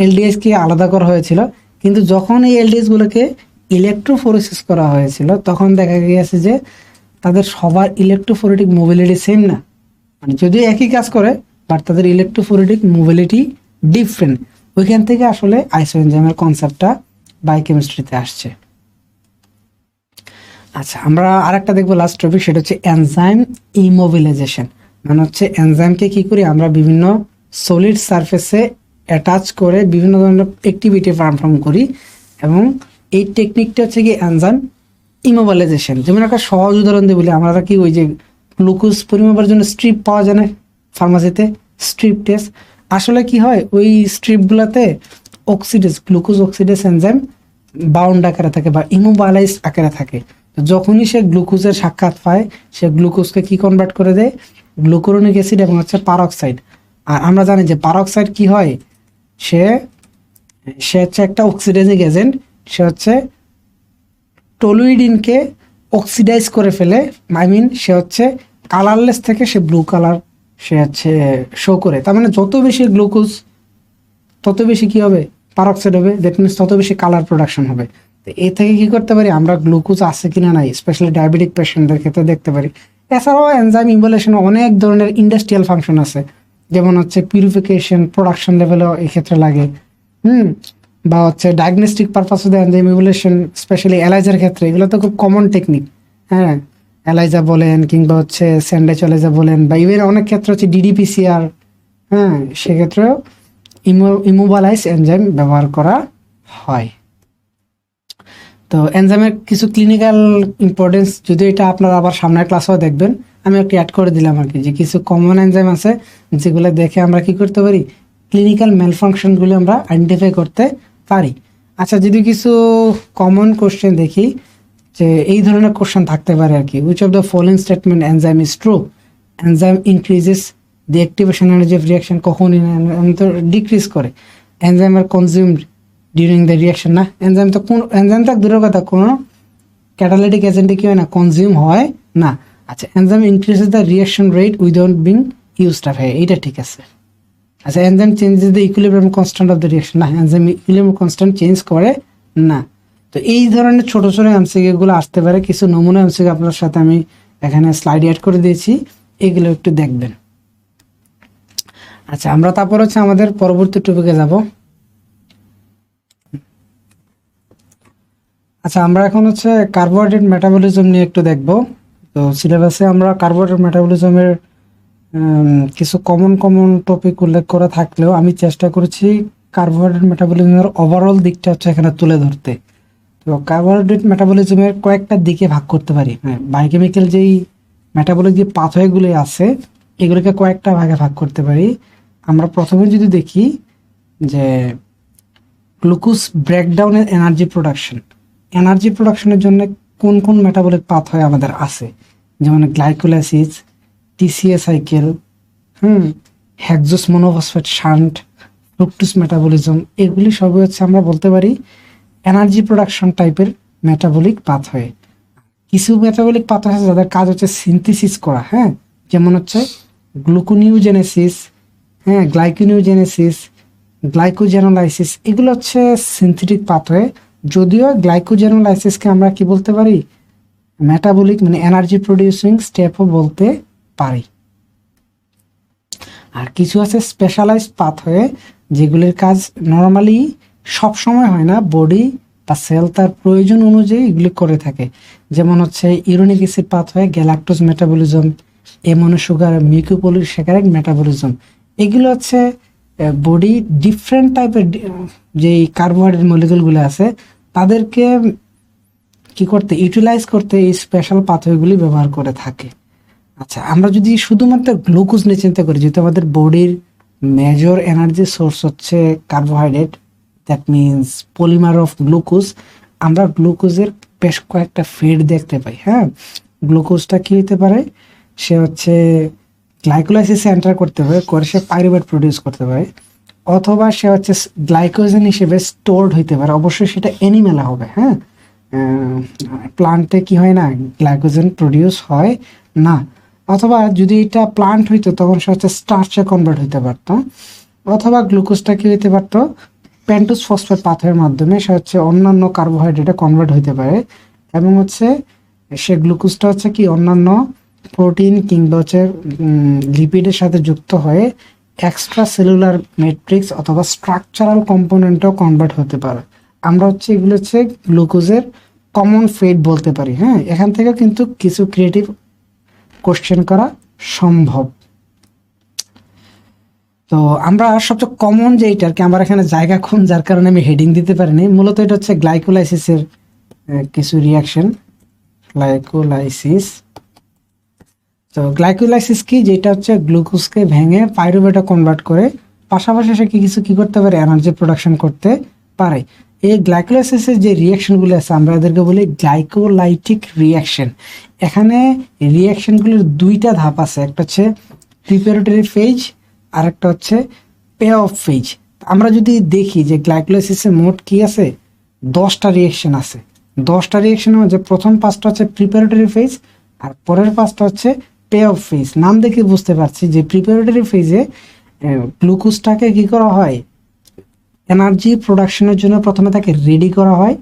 এলডিএইচকে আলাদা করা হয়েছিল, কিন্তু যখন এই এলডিএইচগুলোকে ইলেকট্রোফোরেসিস করা হয়েছিল তখন দেখা গিয়েছে যে তাদের সবার ইলেকট্রোফোরেটিক মোবিলিটি সেম না, মানে যদিও একই কাজ করে বাট তাদের ইলেকট্রোফোরেটিক মোবিলিটি ডিফারেন্ট। ওইখান থেকে আসলে আইসো এনজাইমের কনসেপ্টটা বায়োকেমিস্ট্রিতে আসছে। আচ্ছা, আমরা আরেকটা দেখবো লাস্ট টপিক, সেটা হচ্ছে এনজাইম ইমোবিলাইজেশন। মানে হচ্ছে এনজাইমকে কি করি আমরা বিভিন্ন সলিড সারফেসে অ্যাটাচ করে বিভিন্ন ধরনের অ্যাক্টিভিটি পারফর্ম করি, এবং এই টেকনিকটা হচ্ছে কি এনজাইম ইমোবিলাইজেশন। যেমন একটা সহজ উদাহরণ দিয়ে বলি, আমরা কি ওই যে গ্লুকোজ পরিমাপের জন্য স্ট্রিপ পাওয়া যায় না ফার্মাসিতে, স্ট্রিপ টেস্ট, আসলে কি হয় ওই স্ট্রিপগুলোতে গ্লুকোজ অক্সিডেজ এনজাইম বাউন্ড আকারে থাকে বা ইমোবিলাইজ আকারে থাকে। যখনই সে গ্লুকোজের সাক্ষাৎ পায়, সে গ্লুকোজকে কি কনভার্ট করে দেয়, গ্লুকুরোনিক অ্যাসিড এবং হচ্ছে পারক্সাইড। আর আমরা জানি যে পারক্সাইড কি হয়, সে হচ্ছে একটা অক্সিডাইজিং এজেন্ট, সে হচ্ছে টলুইডিনকে অক্সিডাইজ করে ফেলে, সে হচ্ছে কালারলেস থেকে সে ব্লু কালার সে হচ্ছে শো করে। তার মানে যত বেশি গ্লুকোজ তত বেশি কি হবে, পারক্সাইড হবে, দ্যাট মিনস তত বেশি কালার প্রোডাকশন হবে। তো এ থেকে কি করতে পারি আমরা, গ্লুকোজ আছে কিনা নাই, স্পেশালি ডায়াবেটিক পেশেন্টদের ক্ষেত্রে দেখতে পারি। এছাড়াও এনজাইম ইমোবিলাইজেশনে অনেক ধরনের ইন্ডাস্ট্রিয়াল ফাংশন আছে, যেমন হচ্ছে পিউরিফিকেশন, প্রোডাকশন লেভেলও এই ক্ষেত্রে লাগে, বা হচ্ছে diagnostic purpose of enzyme immobilisation, specially এলাইজার ক্ষেত্রে এগুলো তো খুব কমন টেকনিক। হ্যাঁ, এলাইজা বলেন কিংবা হচ্ছে স্যান্ডউইচ এলাইজা বলেন, বা ইভেন অনেক ক্ষেত্রে হচ্ছে ডিডিপিসিআর, হ্যাঁ, সেক্ষেত্রেও ইমোবিলাইজ এনজাইম ব্যবহার করা হয়। তো এনজাইমের কিছু ক্লিনিক্যাল ইম্পর্টেন্স, যদি এটা আপনারা আবার সামনের ক্লাসেও দেখবেন, আমি একটু অ্যাড করে দিলাম আর কি, যে কিছু কমন এনজাইম আছে যেগুলো দেখে আমরা কি করতে পারি, ক্লিনিক্যাল ম্যালফাংশনগুলো আমরা আইডেন্টিফাই করতে পারি। আচ্ছা, যদি কিছু কমন কোশ্চেন দেখি, যে এই ধরনের কোশ্চেন থাকতে পারে আর কি, which of the following statement enzyme is true, enzyme increases the activation energy of reaction, কখন ডিক্রিজ করে, enzyme are consumed during the reaction, না এনজাইম তো দূরের কথা, কোনো ক্যাটালিটিক এজেন্টে কি হয় না, কনজিউম হয় না। আচ্ছা, enzyme increases the reaction rate without being used up, হ্যাঁ এইটা ঠিক আছে। আচ্ছা, enzyme changes the equilibrium constant of the reaction, না এনজাইম ইকুইলিব্রিয়াম কনস্ট্যান্ট চেঞ্জ করে না। তো এই ধরনের ছোট ছোট এমসিকিউ গুলো আসতে পারে। কিছু নমুনা এমসিকিউ আপনার সাথে আমি এখানে স্লাইড অ্যাড করে দিয়েছি, এগুলো একটু দেখবেন। আচ্ছা, আমরা তারপর হচ্ছে আমাদের পরবর্তী টপিকে যাব। আচ্ছা, আমরা এখন হচ্ছে কার্বোহাইড্রেট মেটাবলিজম নিয়ে একটু দেখব। তো সিলেবাসে আমরা কার্বোহাইড্রেট মেটাবলিজমের কিছু কমন কমন টপিক উল্লেখ করা থাকলেও আমি চেষ্টা করেছি কার্বোহাইড্রেট মেটাবলিজমের ওভারঅল দিকটা হচ্ছে এখানে তুলে ধরতে। তো কার্বোহাইড্রেট মেটাবলিজমের কয়েকটা দিকে ভাগ করতে পারি। হ্যাঁ, বায়োকেমিক্যাল যেই মেটাবলিক যে পাথওয়েগুলি আছে এগুলোকে কয়েকটা ভাগে ভাগ করতে পারি। আমরা প্রথমে যদি দেখি যে গ্লুকোজ ব্রেকডাউনের এনার্জি প্রোডাকশনের জন্য কোন কোন মেটাবলিক পাথওয়ে আমাদের আছে, যেমন glycolysis, TCA cycle, hexose monophosphate shunt, fructose metabolism, এগুলি সবই হচ্ছে আমরা বলতে পারি এনার্জি প্রোডাকশন টাইপের মেটাবলিক পাথওয়ে। কিছু মেটাবলিক পাথওয়ে আছে যাদের কাজ হচ্ছে সিনথেসিস করা, হ্যাঁ, যেমন হচ্ছে গ্লুকোনিওজেনেসিস, গ্লাইকোনিওজেনেসিস, গ্লাইকোজেনোলাইসিস, এগুলো হচ্ছে সিনথেটিক পাথওয়ে। যদিও গ্লাইকোজেনোলাইসিসকে আমরা কি বলতে পারি, মেটাবলিক মানে এনার্জি প্রডিউসিং স্টেপও বলতে পারি। আর কিছু আছে স্পেশালাইজড পাথওয়ে, যেগুলির কাজ নর্মালি সব সময় হয় না, বডি বা সেল তার প্রয়োজন অনুযায়ী এগুলি করে থাকে। যেমন হচ্ছে uronic acid pathway, galactose metabolism, amino sugar, mucopolysaccharide metabolism, এগুলো হচ্ছে বডি ডিফারেন্ট টাইপের যেই কার্বোহাইড্রেট মলিকুলগুলো আছে তাদেরকে কি করতে, ইউটিলাইজ করতে এই স্পেশাল পাথওয়েগুলি ব্যবহার করে থাকে। আচ্ছা, আমরা যদি শুধুমাত্র গ্লুকোজ নিয়ে চিন্তা করি, যেহেতু আমাদের বডির মেজর এনার্জি সোর্স হচ্ছে carbohydrate, that means polymer of glucose, আমরা গ্লুকোজের বেশ কয়েকটা ফেড দেখতে পাই। হ্যাঁ, গ্লুকোজটা কি হতে পারে, সে হচ্ছে গ্লাইকোলাইসিসে এন্টার করতে পারে, করে সে পাইরুভেট প্রডিউস করতে পারে, অথবা সে হচ্ছে গ্লাইকোজেন হিসেবে স্টোরড হইতে পারে। অবশ্যই সেটা অ্যানিমেলা হবে। হ্যাঁ, প্লান্টে কি হয় না, গ্লাইকোজেন প্রডিউস হয় না। অথবা যদি এটা প্লান্ট হইতো তখন সে হচ্ছে স্টার্চে কনভার্ট হইতে পারতো, অথবা গ্লুকোজটা কি হইতে পারতো, পেন্টোজ ফসফেট পাথওয়ের মাধ্যমে সে হচ্ছে অন্যান্য কার্বোহাইড্রেটে কনভার্ট হইতে পারে, এবং হচ্ছে সে গ্লুকোজটা হচ্ছে কি অন্যান্য প্রোটিন কিংবা হচ্ছে লিপিডের সাথে যুক্ত হয়ে এক্সট্রা সেলুলার ম্যাট্রিক্স অথবা স্ট্রাকচারাল কম্পোনেন্টও কনভার্ট হতে পারে। আমরা হচ্ছে এগুলো হচ্ছে গ্লুকোজের কমন ফেট বলতে পারি। হ্যাঁ, এখান থেকে কিন্তু কিছু ক্রিয়েটিভ কোশ্চেন করা সম্ভব। তো আমরা সবচেয়ে কমন যে এইটা আর কি, আমার এখানে জায়গা কম যার কারণে আমি হেডিং দিতে পারিনি। মূলত এটা হচ্ছে গ্লাইকোলাইসিসের কিছু রিয়াকশন, গ্লাইকোলাইসিস। তো গ্লাইকোলাইসিস কি, যেটা হচ্ছে গ্লুকোজকে ভেঙে পাইরুভেটে কনভার্ট করে, পাশাপাশি সে কিছু কি করতে পারে, এনার্জি প্রোডাকশন করতে পারে। এই গ্লাইকোলাইসিসের যে রিয়াকশনগুলো আছে আমরা এদেরকে বলি গ্লাইকোলাইটিক রিয়াকশন। এখানে রিয়াকশনগুলোর দুইটা ধাপ আছে, একটা হচ্ছে প্রিপারেটরি ফেজ আর একটা হচ্ছে পে অফ ফেজ। আমরা যদি দেখি যে গ্লাইকোলাইসিসের মোট কি আছে, 10টা রিয়াকশন আছে। 10টা রিয়াকশনের মধ্যে প্রথম 5টা হচ্ছে প্রিপারেটরি ফেজ আর পরের 5টা হচ্ছে পে অফ ফেজ। নাম দেখে বুঝতে পারছি যে প্রিপারেটরি ফেজে গ্লুকোজটাকে কি করা হয়, এনার্জি প্রোডাকশনের জন্য প্রথমে তাকে রেডি করা হয়,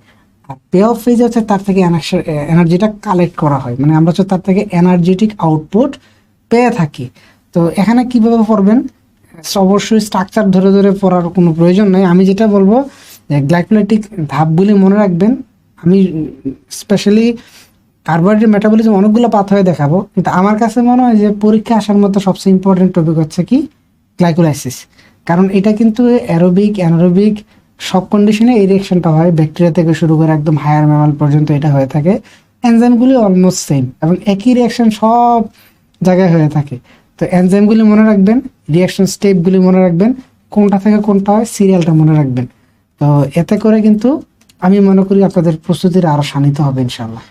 আর পে অফ ফেজ হচ্ছে তার থেকে এনার্জিটা কালেক্ট করা হয়, মানে আমরা হচ্ছে তার থেকে এনার্জেটিক আউটপুট পেয়ে থাকি। তো এখানে কিভাবে পড়বেন, অবশ্যই স্ট্রাকচার ধরে ধরে পড়ার কোনো প্রয়োজন নেই। আমি যেটা বলবো গ্লাইকোলাইটিক ধাপগুলি মনে রাখবেন। আমি স্পেশালি কার্বোহাইড্রেট মেটাবলিজম অনেকগুলো পাথওয়ে দেখাবো, কিন্তু আমার কাছে মনে হয় যে পরীক্ষা আসার মতো সবচেয়ে ইম্পর্টেন্ট টপিক হচ্ছে কি, গ্লাইকোলাইসিস। কারণ এটা কিন্তু অ্যারোবিক অ্যানারোবিক সব কন্ডিশনে এই রিয়াকশনটা হয়, ব্যাকটেরিয়া থেকে শুরু করে একদম হায়ার ম্যামাল পর্যন্ত এটা হয়ে থাকে। এনজাইমগুলি অলমোস্ট সেম এবং একই রিয়াকশন সব জায়গায় হয়ে থাকে। তো এনজাইমগুলি মনে রাখবেন, রিয়াকশন স্টেপগুলি মনে রাখবেন, কোনটা থেকে কোনটা হয় সিরিয়ালটা মনে রাখবেন। তো এতে করে কিন্তু আমি মনে করি আপনাদের প্রস্তুতির আরো শানিত হবে ইনশাল্লাহ।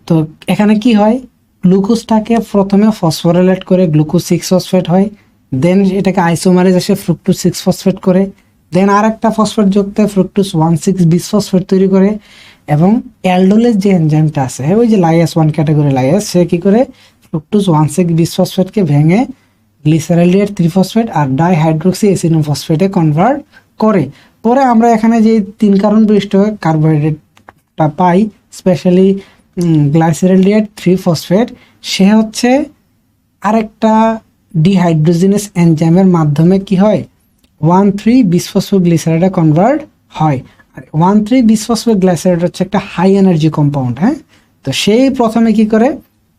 তো এখানে কি হয়, গ্লুকোজটাকে প্রথমে ফসফোরাইলেট করে গ্লুকোজ 6 ফসফেট হয়, দেন এটাকে আইসোমারেজ এসে ফ্রুক্টোজ 6 ফসফেট করে, দেন আর একটা ফসফেট যুক্ত ফ্রুক্টোজ 1,6 বিসফসফেট তৈরি করে, এবং অ্যালডোলেজ যে এনজাইমটা আছে, ওই যে লাইয়াস 1 ক্যাটাগরি লাইয়াস, সে কি করে ফ্রুক্টোজ 1,6 বিসফসফেটকে ভেঙে গ্লিসারাইডের 3 ফসফেট আর ডাইহাইড্রোক্সি অ্যাসিডোফসফেটে কনভার্ট করে। পরে আমরা এখানে যে 3 কার্বন বিশিষ্ট কার্বোহাইড্রেটটা পাই, স্পেশালি গ্লাইসেরোলিয়েট 3 ফসফেট, সে হচ্ছে আরেকটা ডিহাইড্রোজেনেস এনজাইমের মাধ্যমে কি হয় 1,3 বিসফসফোগ্লিসারাইডে কনভার্ট হয়। আর 1,3 বিসফসফোগ্লিসারাইড হচ্ছে একটা হাই এনার্জি কম্পাউন্ড। হ্যাঁ, তো সেই প্রথমে কি করে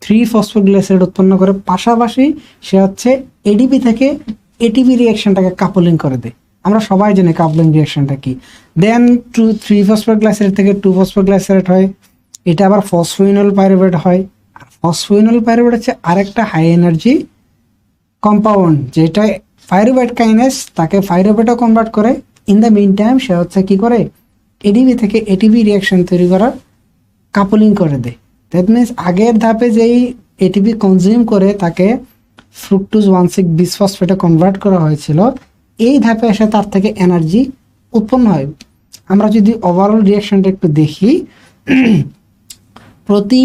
3 ফসফোগ্লিসারাইড উৎপন্ন করে, পাশাপাশি সে হচ্ছে এডিপি থেকে এটিপি রিঅ্যাকশনটাকে কাপলিং করে দেয়। আমরা সবাই জানি কাপলিং রিঅ্যাকশনটা কি। দেন 3 ফসফোগ্লিসারাইড থেকে 2 ফসফোগ্লিসারাইড হয়, এটা আবার ফসফোইনল পাইরুভেট হয়। আর ফসফোইনল পাইরুভেট হচ্ছে আরেকটা হাই এনার্জি কম্পাউন্ড, যেটা পাইরুভেট কাইনেস তাকে পাইরুভেটও কনভার্ট করে। ইন দ্য মিন টাইম সে হচ্ছে কি করে এডিপি থেকে এটিপি রিঅ্যাকশন তৈরি করার কাপলিং করে দেয়। দ্যাট মিনস আগের ধাপে যেই এটিপি কনজিউম করে তাকে ফ্রুক্টোজ 1,6 বিসফসফেটে কনভার্ট করা হয়েছিল, এই ধাপে এসে তার থেকে এনার্জি উৎপন্ন হয়। আমরা যদি ওভারঅল রিঅ্যাকশনটা একটু দেখি, প্রতি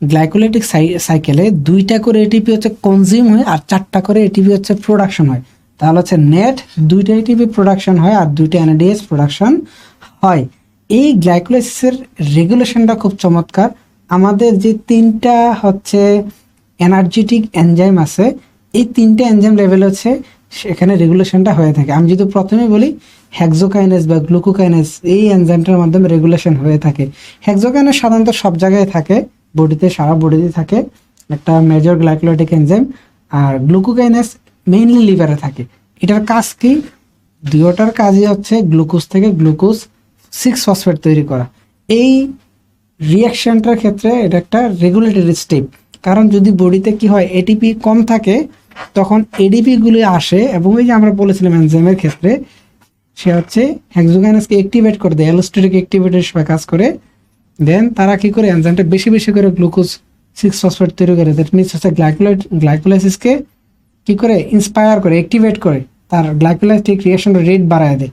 গ্লাইকোলাইটিক সাইকেলে 2টা করে এটিপি হচ্ছে কনজিউম হয় আর 4টা করে এটিপি হচ্ছে প্রোডাকশন হয়। তাহলে হচ্ছে নেট 2টা এটিপি প্রোডাকশন হয় আর 2টা এনএডিএস প্রোডাকশন হয়। এই গ্লাইকোলাইসিসের রেগুলেশনটা খুব চমৎকার। আমাদের যে 3টা হচ্ছে এনার্জেটিক এনজাইম আছে, এই 3টা এনজাইম লেভেল হচ্ছে সেখানে রেগুলেশনটা হয়ে থাকে। আমি যদি প্রথমে বলি হেক্সোকাইনেস বা গ্লুকোকাইনেস, এই এনজাইমটার মাধ্যমে রেগুলেশন হয়ে থাকে। হেক্সোকাইনেস সাধারণত সব জায়গায় থাকে, বডিতে, সারা বডিতে থাকে, একটা মেজর গ্লাইকোলাইটিক এনজাইম। আর গ্লুকোকাইনেস মেইনলি লিভারে থাকে। এটার কাজ কি? দুটোটার কাজই হচ্ছে গ্লুকোজ থেকে গ্লুকোজ 6 ফসফেট তৈরি করা। এই রিঅ্যাকশনটার ক্ষেত্রে এটা একটা রেগুলেটরি স্টেপ, কারণ যদি বডিতে কি হয় এটিপি কম থাকে তখন এডিপি গুলো আসে, এবং ওই যে আমরা বলেছিলাম এনজাইমের ক্ষেত্রে সে হচ্ছে হেক্সোকাইনেসকে অ্যাক্টিভেট করে দেয়, অ্যালোস্টেরিক অ্যাক্টিভেটর হিসেবে কাজ করে। দেন তারা কি করে এনজাইমটা বেশি বেশি করে গ্লুকোজ 6 ফসফেট তৈরি করে। দ্যাট মিনস হচ্ছে গ্লাইকোলাইসিসকে কি করে ইন্সপায়ার করে, অ্যাক্টিভেট করে, তার গ্লাইকোলাইটিক রিঅ্যাকশনের রেট বাড়ায় দেয়।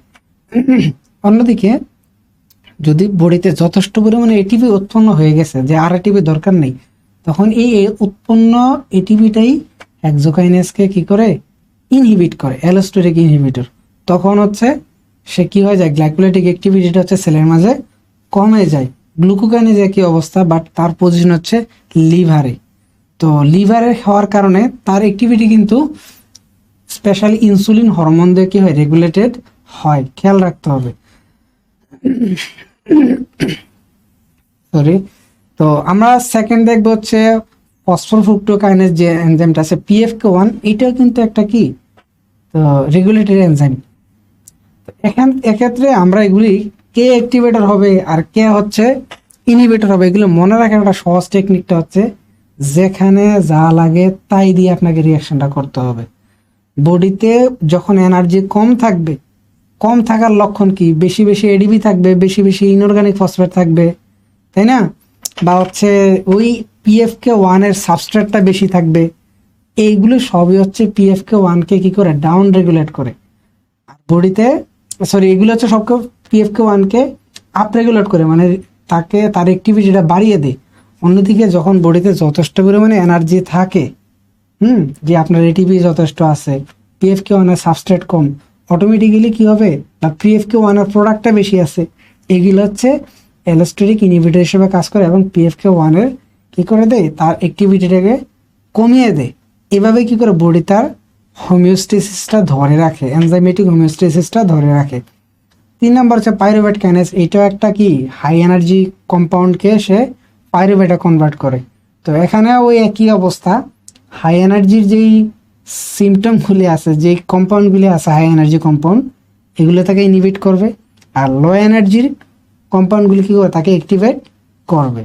অন্যদিকে যদি বডিতে যথেষ্ট পরিমাণে এটিপি উৎপন্ন হয়ে গেছে যে আর এটিপি দরকার নেই, তখন এই উৎপন্ন এটিপিটাই হেক্সোকাইনেসকে কি করে ইনহিবিট করে, অ্যালোস্টেরিক ইনহিবিটর। তখন হচ্ছে সে কি হয়ে যায়, গ্লাইকোলাইটিক অ্যাক্টিভিটিটা হচ্ছে সেলের মাঝে কমে যায়। গ্লুকোকাইনেজ একই অবস্থা, বাট তার পজিশন হচ্ছে লিভারে। তো লিভারে হওয়ার কারণে তার অ্যাক্টিভিটি কিন্তু স্পেশালি ইনসুলিন হরমোন দিয়ে কি হয় রেগুলেটেড হয়, খেয়াল রাখতে হবে। সরি। তো আমরা সেকেন্ড দেখবো হচ্ছে ফসফোফ্রুক্টোকাইনেজ যে এনজাইমটা আছে PFK1, এটাও কিন্তু একটা কি তো রেগুলেটরি এনজাইম। এক্ষেত্রে আমরা এগুলি কে অ্যাক্টিভেটর হবে আর কে হচ্ছে ইনহিবিটর হবে, এগুলো মনে রাখার একটা সহজ টেকনিকটা হচ্ছে যেখানে যা লাগে তাই দিয়ে আপনাকে রিয়াকশনটা করতে হবে। বডিতে যখন এনার্জি কম থাকবে, কম থাকার লক্ষণ কি, বেশি বেশি এডিপি থাকবে, বেশি বেশি ইনঅর্গানিক ফসফেট থাকবে, তাই না? বা হচ্ছে ওই PFK1 এর সাবস্ট্রেটটা বেশি থাকবে। এইগুলো সবই হচ্ছে PFK1 কে কি করে ডাউন রেগুলেট করে। আর বডিতে এগুলো হচ্ছে সবকে PFK1 কে আপ রেগুলেট করে, মানে তাকে তার অ্যাক্টিভিটিটা বাড়িয়ে দেয়। অন্যদিকে যখন বডিতে যথেষ্ট পরিমাণে এনার্জি থাকে, যে আপনার এটিপি যথেষ্ট আছে, PFK1 এর সাবস্ট্রেট কম, অটোমেটিক্যালি কি হবে না PFK1 এর প্রোডাক্টটা বেশি আছে, এগুলো হচ্ছে অ্যালোস্টেরিক ইনহিবিটর হিসেবে কাজ করে এবং PFK1 এর কি করে দেয় তার অ্যাক্টিভিটিটাকে কমিয়ে দেয়। এভাবে কি করে বডি তার হোমিওস্টেসিসটা ধরে রাখে, এনজাইমেটিক হোমিওস্টেসিসটা ধরে রাখে। 3 নম্বর হচ্ছে পাইরুভেট কাইনেজ। এইটাও একটা কি হাই এনার্জি কম্পাউন্ডকে সে পাইরুভেটে কনভার্ট করে। তো এখানে ওই একই অবস্থা, হাই এনার্জির যেই সিমটমগুলি আছে, যেই কম্পাউন্ডগুলি আছে হাই এনার্জি কম্পাউন্ড, এগুলো তাকে ইনহিবিট করবে, আর লো এনার্জির কম্পাউন্ডগুলি কী করে তাকে অ্যাক্টিভেট করবে।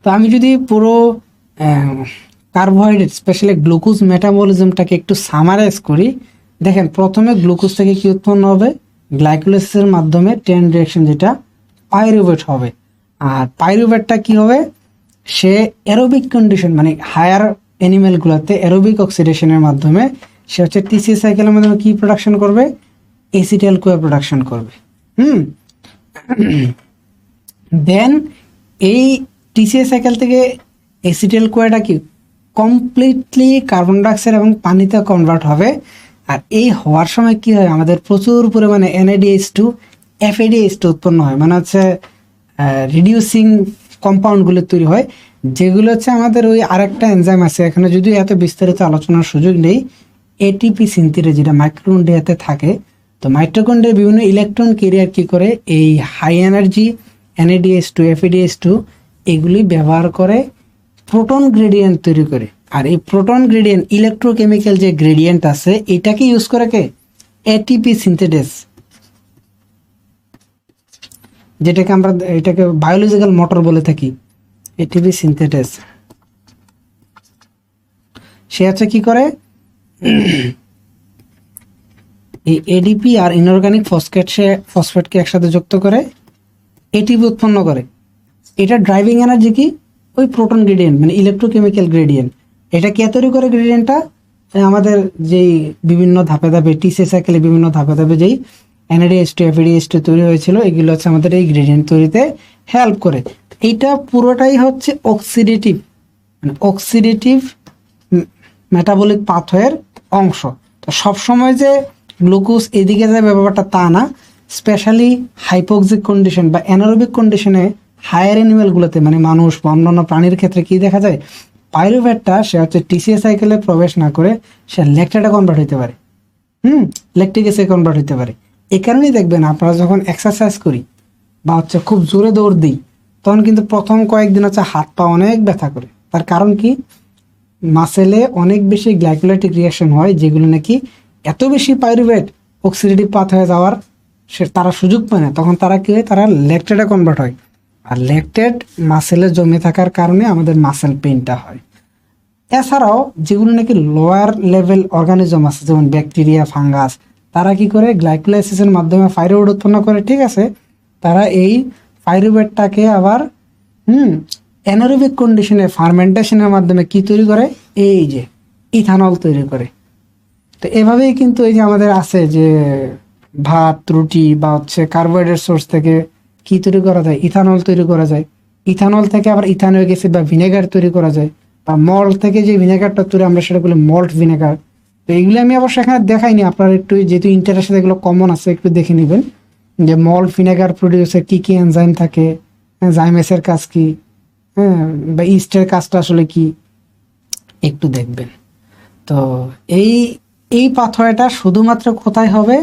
তো আমি যদি পুরো কার্বোহাইড্রেট স্পেশালি গ্লুকোজ মেটাবলিজমটাকে একটু সামারাইজ করি, দেখেন প্রথমে গ্লুকোজ থেকে কি উৎপন্ন হবে, গ্লাইকোলাইসিসের মাধ্যমে চেইন রিঅ্যাকশন যেটা পাইরুভেট হবে। আর পাইরুভেটটা কি হবে, সে অ্যারোবিক কন্ডিশন মানে হায়ার অ্যানিমেলগুলোতে অ্যারোবিক অক্সিডেশনের মাধ্যমে সে হচ্ছে টিসি সাইকেলের মাধ্যমে কি প্রোডাকশন করবে, এসিটাইল কোয়া প্রোডাকশন করবে। দেন এই টিসিএ সাইকেল থেকে এসিটাইল কোয়াটা কি কমপ্লিটলি কার্বন ডাইঅক্সাইড এবং পানিতে কনভার্ট হবে। আর এই হওয়ার সময় কি হয়, আমাদের প্রচুর পরিমাণে NADH2 FADH2 উৎপন্ন হয়, মানে হচ্ছে রিডিউসিং কম্পাউন্ডগুলো তৈরি হয়, যেগুলো হচ্ছে আমাদের ওই আরেকটা এনজাইম আছে, এখানে যদি এত বিস্তারিত আলোচনার সুযোগ নেই, ATP সিনথেসিস যেটা মাইটোকন্ড্রিয়াতে থাকে। তো মাইটোকন্ড্রিয়ার বিভিন্ন ইলেকট্রন ক্যারিয়ার কি করে, এই হাই এনার্জি NADH2 FADH2 এগুলি ব্যবহার করে প্রোটন গ্রেডিয়েন্ট তৈরি করে। আর এই প্রোটন গ্রেডিয়েন্ট ইলেকট্রোকেমিক্যাল যে গ্রেডিয়েন্ট আছে এটাকে ইউজ করে কে, ATP সিনথেসিস, যেটাকে আমরা এটাকে বায়োলজিক্যাল মোটর বলে থাকি, ATP সিনথেসিস। সে হচ্ছে কি করে, এই ADP আর ইনঅর্গানিক ফসফেটকে একসাথে যুক্ত করে ATP উৎপন্ন করে। এটা ড্রাইভিং এনার্জি কি, ওই প্রোটন গ্রেডিয়েন্ট মানে ইলেকট্রোকেমিক্যাল গ্রেডিয়েন্ট। এটা কে তৈরি করে গ্রেডিয়েন্টটা, আমাদের যেই বিভিন্ন ধাপে ধাপে TC সাইকেলে বিভিন্ন ধাপে ধাপে যেই NADH2 FADH2 তৈরি হয়েছিল, এগুলো হচ্ছে আমাদের এই গ্রেডিয়েন্ট তৈরিতে হেল্প করে। এইটা পুরোটাই হচ্ছে অক্সিডেটিভ, মানে অক্সিডেটিভ মেটাবলিক পাথওয়ের অংশ। তো সবসময় যে গ্লুকোজ এদিকে যাবে ব্যাপারটা তা না, স্পেশালি হাইপোক্সিক কন্ডিশন বা অ্যানারোবিক কন্ডিশনে হায়ার অ্যানিমেলগুলোতে, মানে মানুষ বা অন্যান্য প্রাণীর ক্ষেত্রে কি দেখা যায়, পাইরুভেটটা সে হচ্ছে TCA সাইকেলে প্রবেশ না করে সে ল্যাকটেটে কনভার্ট হতে পারে, ল্যাকটিক অ্যাসিডে কনভার্ট হতে পারে। এই কারণেই দেখবেন আপনারা যখন এক্সারসাইজ করি বা হচ্ছে খুব জোরে দৌড় দিই, তখন কিন্তু প্রথম কয়েকদিন হচ্ছে হাত পা অনেক ব্যথা করে। তার কারণ কি, মাসেলে অনেক বেশি গ্লাইকোলাইটিক রিয়াকশন হয়, যেগুলো নাকি এত বেশি পাইরুভেট অক্সিডেটিভ পাথ হয়ে যাওয়ার তারা সুযোগ পায় না, তখন তারা কি হয়, তারা ল্যাকটেটে কনভার্ট হয়। আর ল্যাকটেট মাসেলে জমে থাকার কারণে আমাদের মাসেল পেইনটা হয়। এছাড়াও যেগুলো নাকি লোয়ার লেভেল অর্গানিজম আছে, যেমন ব্যাকটেরিয়া, ফাঙ্গাস, তারা কি করে গ্লাইকোলাইসিসের মাধ্যমে পাইরুভেট উৎপন্ন করে, ঠিক আছে। তারা এই পাইরুভেটটাকে আবার অ্যানারোবিক কন্ডিশনে ফার্মেন্টেশনের মাধ্যমে কি তৈরি করে, এই যে ইথানল তৈরি করে। তো এভাবেই কিন্তু এই যে আমাদের আছে যে ভাত, রুটি বা হচ্ছে কার্বোহাইড্রেট সোর্স থেকে কি তৈরি করা যায়, ইথানল তৈরি করা যায়। ইথানল থেকে আবার ইথানোয়িক অ্যাসিড বা ভিনেগার তৈরি করা যায়, বা মল্ট থেকে যে ভিনেগারটা তৈরি আমরা সেটা বলি মল্ট ভিনেগার। তো এইগুলো আমি অবশ্যই এখানে দেখাইনি, আপনারা একটু যেহেতু ইন্টারেস্ট এগুলো কমন আছে একটু দেখে নেবেন যে মল্ট ভিনেগার প্রডিউসে কি কি এনজাইম থাকে, জাইমেসের কাজ কি, বা ইস্টের কাজটা আসলে কি একটু দেখবেন। তো এই পাথওয়েটা শুধুমাত্র কোথায় হবে,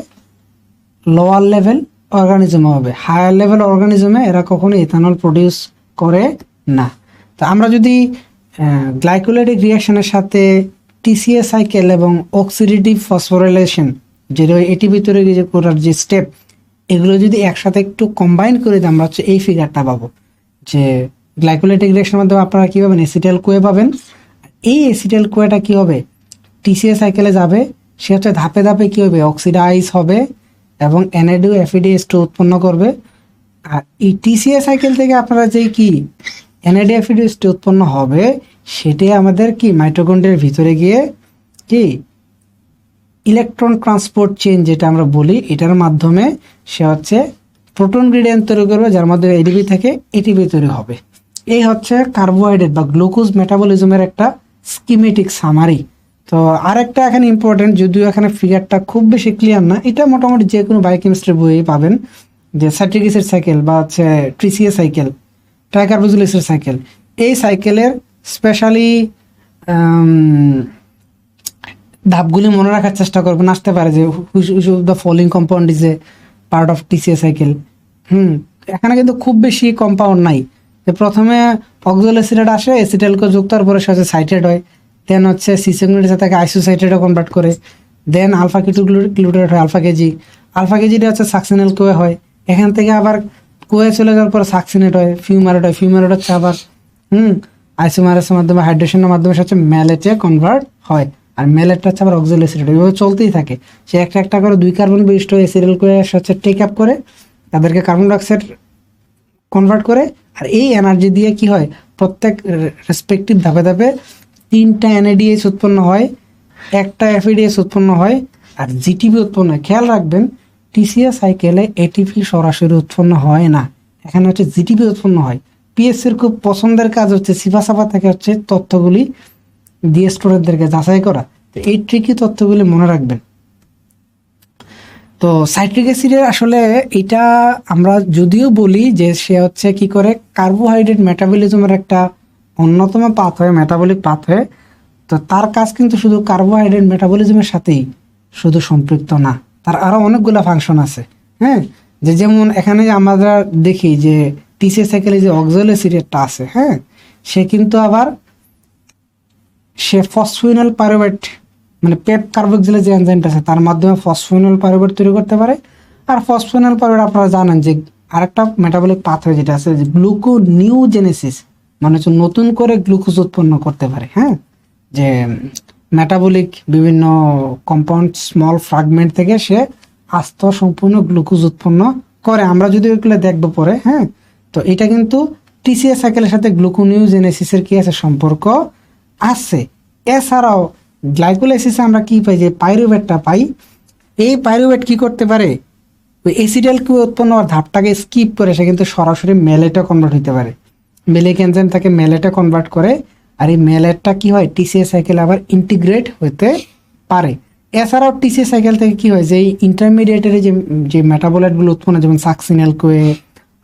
লোয়ার লেভেল অর্গানিজমে হবে, হায়ার লেভেল অর্গানিজমে এরা কখনো ইথানল প্রডিউস করে না। তো আমরা যদি গ্লাইকোলাইটিক রিয়াকশনের সাথে TCA সাইকেল এবং অক্সিডেটিভ ফসফোরাইলেশন, যেটা ATP তৈরি করার যে স্টেপ, এগুলো যদি একসাথে একটু কম্বাইন করে দিই, আমরা হচ্ছে এই ফিগারটা পাবো যে গ্লাইকোলাইটিক রিয়াকশনের মাধ্যমে আপনারা কী পাবেন, এসিটাইল কোয়ে পাবেন। এই এসিটাইল কোয়েটা কী হবে, TCA সাইকেলে যাবে, সে হচ্ছে ধাপে ধাপে কী হবে, অক্সিডাইজ হবে এবং NADO FADH2 উৎপন্ন করবে। আর এই TCA সাইকেল থেকে আপনারা যেই কি NADO FADH2 উৎপন্ন হবে, সেটাই আমাদের কি মাইটোকন্ড্রিয়ার ভিতরে গিয়ে কি ইলেকট্রন ট্রান্সপোর্ট চেইন যেটা আমরা বলি, এটার মাধ্যমে সে হচ্ছে প্রোটন গ্রেডিয়েন্ট তৈরি করবে, যার মাধ্যমে ADP থেকে ATP তৈরি হবে। এই হচ্ছে কার্বোহাইড্রেট বা গ্লুকোজ মেটাবলিজমের একটা স্কিমেটিক সামারি। তো আরেকটা এখানে ইম্পর্টেন্ট, যদিও এখানে ফিগারটা খুব বেশি ক্লিয়ার না, এটা মোটামুটি যে কোনো বায়োকেমিস্ট্রি বইয়ে পাবেন, যে সাইট্রিক অ্যাসিড সাইকেল বা হচ্ছে TCA সাইকেল, ট্রাইকার্বক্সিল অ্যাসিড সাইকেল, এই সাইকেলের স্পেশালি ধাপগুলি মনে রাখার চেষ্টা করবেন। আসতে পারে যে which of the following compound is a part of TCA cycle. এখানে কিন্তু খুব বেশি কম্পাউন্ড নাই, যে প্রথমে অক্সিল অ্যাসিডেট আসে, অ্যাসিটাইলকে যুক্ত হওয়ার পরে সে হচ্ছে সাইটেড হয়, দেন হচ্ছে সিসেগনেটের সাথে আইসোসাইটেটে কনভার্ট করে, দেন আলফা কিটোগ্লুটারেট হয়, আলফা কেজিটা হচ্ছে সাকসিনাল কোয়ে হয়, এখান থেকে আবার কোয়ে চলে যাওয়ার পরে সাকসিনেট হয়, ফিউমারেট হচ্ছে আবার আইসোমারেসের মাধ্যমে হাইড্রেশনের মাধ্যমে হচ্ছে ম্যালেটে কনভার্ট হয়, আর ম্যালেটটা হচ্ছে আবার অক্সিল অ্যাসিড, এইভাবে চলতেই থাকে। সে একটা একটা করে 2 কার্বন বিশিষ্ট অ্যাসিটাইল কোয়ে হচ্ছে টেক আপ করে, তাদেরকে কার্বন ডাইঅক্সাইড কনভার্ট করে, আর এই এনার্জি দিয়ে কি হয়, প্রত্যেক রেসপেক্টিভ ধাপে ধাপে 3টা NADH উৎপন্ন হয়, 1টা FADH উৎপন্ন হয়, আর GTP উৎপন্ন হয়। খেয়াল রাখবেন TCA সাইকেলে ATP সরাসরি উৎপন্ন হয় না, এখানে হচ্ছে GTP উৎপন্ন হয়। PSCর খুব পছন্দের কাজ হচ্ছে সিফাসাফা থেকে হচ্ছে তথ্যগুলি দিয়ে স্টুডেন্টদেরকে যাচাই করা। তো এই ট্রিকি তথ্যগুলি মনে রাখবেন। তো সাইট্রিক অ্যাসিডের আসলে এটা আমরা যদিও বলি যে সে হচ্ছে কি করে কার্বোহাইড্রেট মেটাবলিজমের একটা অন্যতম পাথওয়ে, মেটাবলিক পাথওয়ে। তো তার কাজ কিন্তু শুধু কার্বোহাইড্রেট মেটাবলিজমের সাথেই শুধু সম্পৃক্ত না, তার আরো অনেকগুলো ফাংশন আছে। হ্যাঁ, যে যেমন এখানে আমরা দেখি যে টিসিএস সাইকেলে যে অক্সালোঅ্যাসিডেটটা আছে, হ্যাঁ, সে কিন্তু আবার সে ফসফিনাল পাইরুভেট মানে পেপ কার্বক্সিলেজ যে এনজাইমটা আছে তার মাধ্যমে ফসফিনাল পাইরুভেট তৈরি করতে পারে। আর ফসফিনাল পাইরুভেট আপনারা জানেন যে আরেকটা মেটাবলিক পাথওয়ে যেটা আছে যে গ্লুকোনিউজেনেসিস, মানে হচ্ছে নতুন করে গ্লুকোজ উৎপন্ন করতে পারে। হ্যাঁ, যে মেটাবলিক বিভিন্ন কম্পাউন্ড স্মল ফ্র্যাগমেন্ট থেকে সে আস্ত সম্পূর্ণ গ্লুকোজ উৎপন্ন করে। আমরা যদি এগুলো দেখবো পরে। হ্যাঁ, তো এটা কিন্তু টিসিএস সাইকেলের সাথে গ্লুকোনিউজেনেসিসের কি আছে, সম্পর্ক আছে। এছাড়াও গ্লাইকোলাইসিসে আমরা কি পাই, যে পাইরুভেটটা পাই। এই পাইরুভেট কি করতে পারে, ওই অ্যাসিডালকে উৎপন্ন হওয়ার ধাপটাকে স্কিপ করে সে কিন্তু সরাসরি মেলেটে কনভার্ট হতে পারে। মেলিক এনজাইম তাকে মেলেটে কনভার্ট করে, আর এই মেলেটটা কি হয় টিসিএস সাইকেলে আবার ইন্টিগ্রেট হতে পারে। এছাড়াও টিসিএস সাইকেল থেকে কি হয় যে এই ইন্টারমিডিয়েটের যে যে মেটাবোলাইটগুলো উৎপন্ন, যেমন সাকসিনাল কোয়ে,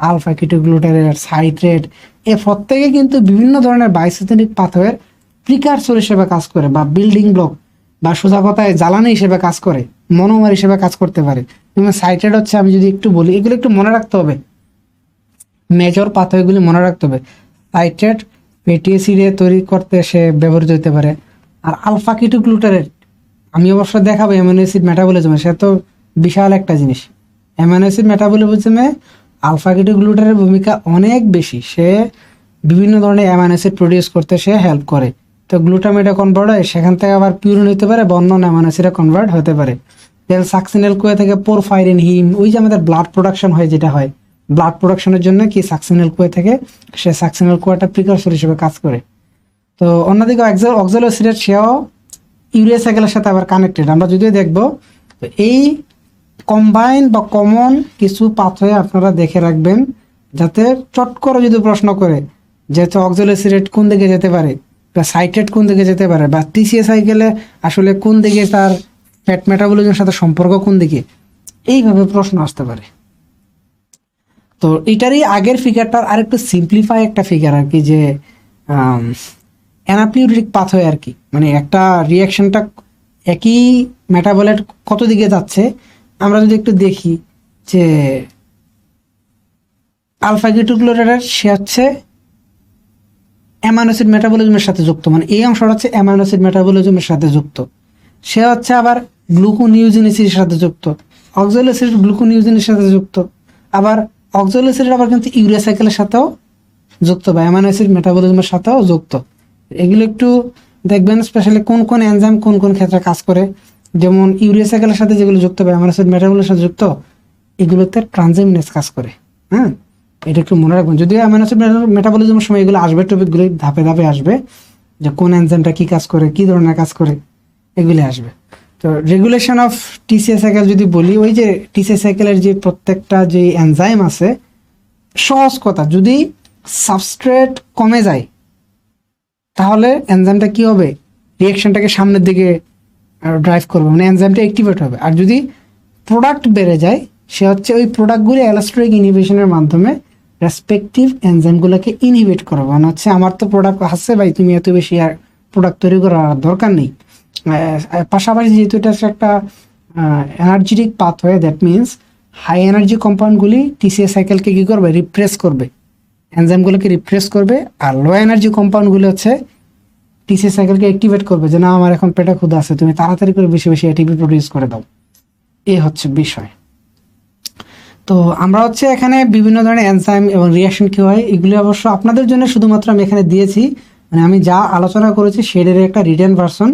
আলফা কিটোগ্লুটারেট, সাইট্রেট, এ প্রত্যেকে কিন্তু বিভিন্ন ধরনের বাইসোথেনিক পাথওয়ের প্রিকারসর হিসেবে কাজ করে, বা বিল্ডিং ব্লক, বা সোজা কথায় জ্বালানি হিসেবে কাজ করে, মনোমার হিসেবে কাজ করতে পারে। যেমন সাইট্রেট হচ্ছে, আমি যদি একটু বলি, এগুলো একটু মনে রাখতে হবে, মেজর পাথওয়েগুলি মনে রাখতে হবে। সাইট্রেট ফ্যাটি অ্যাসিডে তৈরি করতে সে ব্যবহৃত হতে পারে। আর আলফা কিটোগ্লুটারেট আমি অবশ্য দেখাবো অ্যামিনো অ্যাসিড মেটাবলিজমে, সে তো বিশাল একটা জিনিস। অ্যামিনো অ্যাসিড মেটাবলিজমে আলফা কিটোগ্লুটারের ভূমিকা অনেক বেশি, সে বিভিন্ন ধরনের অ্যামিনো অ্যাসিড প্রডিউস করতে সে হেল্প করে। তো গ্লুটামেটে কনভার্ট হয়, সেখান থেকে আবার পিউরিন হতে পারে বা অন্য অ্যামিনো অ্যাসিডে কনভার্ট হতে পারে। দেন সাকসিনাল কোয়া থেকে পোরফাইরিন, হিম, ওই যে আমাদের ব্লাড প্রোডাকশন হয়, যেটা হয় ব্লাড প্রোডাকশনের জন্য কি সাকসিনাল কোয়া থেকে সে সাকসিনাল কোয়াটা প্রিকারসর হিসেবে কাজ করে। তো অন্যদিকে অক্সালোঅ্যাসিডেট সেও ইউরিয়া সাইকেলের সাথে আবার কানেক্টেড, আমরা যদিও দেখবো। তো এই কম্বাইন বা কমন কিছু পাথওয়ে আপনারা দেখে রাখবেন, যাতে চট করে যদি প্রশ্ন করে যে অক্সালোঅ্যাসিডেট কোন দিকে যেতে পারে, বা সাইট্রেট কোন দিকে যেতে পারে, বা টিসিএস সাইকেলে আসলে কোন দিকে তার ফ্যাট মেটাবলিজমের সাথে সম্পর্ক কোন দিকে, এইভাবে প্রশ্ন আসতে পারে। তো এটারই আগের ফিগারটার আরেকটু সিম্পলিফাই একটা ফিগার আর কি, যে অ্যানাপিউরিক পাথওয়ে আর কি, মানে একটা রিয়াকশনটা একই মেটাবলাইট কত দিকে যাচ্ছে। আমরা যদি একটু দেখি যে আলফা কিটোগ্লুটারেট সে হচ্ছে অ্যামাইনো অ্যাসিড মেটাবলিজমের সাথে যুক্ত, মানে এই অংশটা হচ্ছে অ্যামাইনো অ্যাসিড মেটাবলিজমের সাথে যুক্ত। সে হচ্ছে আবার গ্লুকোনিউজেনেসিসের সাথে যুক্ত, অক্সালোঅ্যাসিড গ্লুকোনিউজেনের সাথে যুক্ত, আবার অক্সালোঅ্যাসিড আবার কিন্তু ইউরিয়া সাইকেলের সাথেও যুক্ত, বা অ্যামাইনো অ্যাসিড মেটাবলিজমের সাথেও যুক্ত। এগুলো একটু দেখবেন, স্পেশালি কোন কোন এনজাইম কোন কোন ক্ষেত্রে কাজ করে। যেমন ইউরিয়া সাইকেলের সাথে যেগুলো যুক্ত, বা অ্যামাইনো অ্যাসিড মেটাবলিজমের সাথে যুক্ত, এগুলোতে ট্রানজামিনেজ কাজ করে। হ্যাঁ, এটা একটু মনে রাখবেন। যদিও অ্যামাইনো অ্যাসিড মেটাবলিজমের সময় এগুলো আসবে, টপিকগুলো ধাপে ধাপে আসবে, যে কোন এনজাইমটা কি কাজ করে, কি ধরনের কাজ করে, এগুলি আসবে। তো রেগুলেশন অফ টিসিএস সাইকেল যদি বলি, ওই যে টিসিএস সাইকেলের যে প্রত্যেকটা যে এনজাইম আছে, সহজ কথা, যদি সাবস্ট্রেট কমে যায় তাহলে এনজাইমটা কি হবে, রিয়াকশনটাকে সামনের দিকে ড্রাইভ করবে, মানে এনজাইমটা অ্যাক্টিভেট হবে। আর যদি প্রোডাক্ট বেড়ে যায়, সে হচ্ছে ওই প্রোডাক্টগুলি অ্যালোস্টেরিক ইনহিবিশনের মাধ্যমে রেসপেক্টিভ এনজাইমগুলোকে ইনহিবিট করবে। মানে হচ্ছে আমার তো প্রোডাক্ট আছে ভাই, তুমি এত বেশি আর প্রোডাক্ট তৈরি করার দরকার নেই। পাশাপাশি যেহেতু এটা একটা energetic pathway, that means high energy কম্পাউন্ডগুলি টিসিএস সাইকেলকে কী করবে, রিপ্রেস করবে, এনজাইমগুলোকে রিপ্রেস করবে। আর লো এনার্জি কম্পাউন্ডগুলো হচ্ছে টিসিএস সাইকেলকে অ্যাক্টিভেট করবে, যে না আমার এখন পেটে ক্ষুধা আছে, তুমি তাড়াতাড়ি করে বেশি বেশি এটিপি প্রডিউস করে দাও। এই হচ্ছে বিষয়। তো আমরা হচ্ছে এখানে বিভিন্ন ধরনের এনজাইম এবং রিয়াকশন কী হয়, এগুলি অবশ্য আপনাদের জন্য শুধুমাত্র আমি এখানে দিয়েছি, মানে আমি যা আলোচনা করেছি সেটার একটা রিটেন ভার্সন,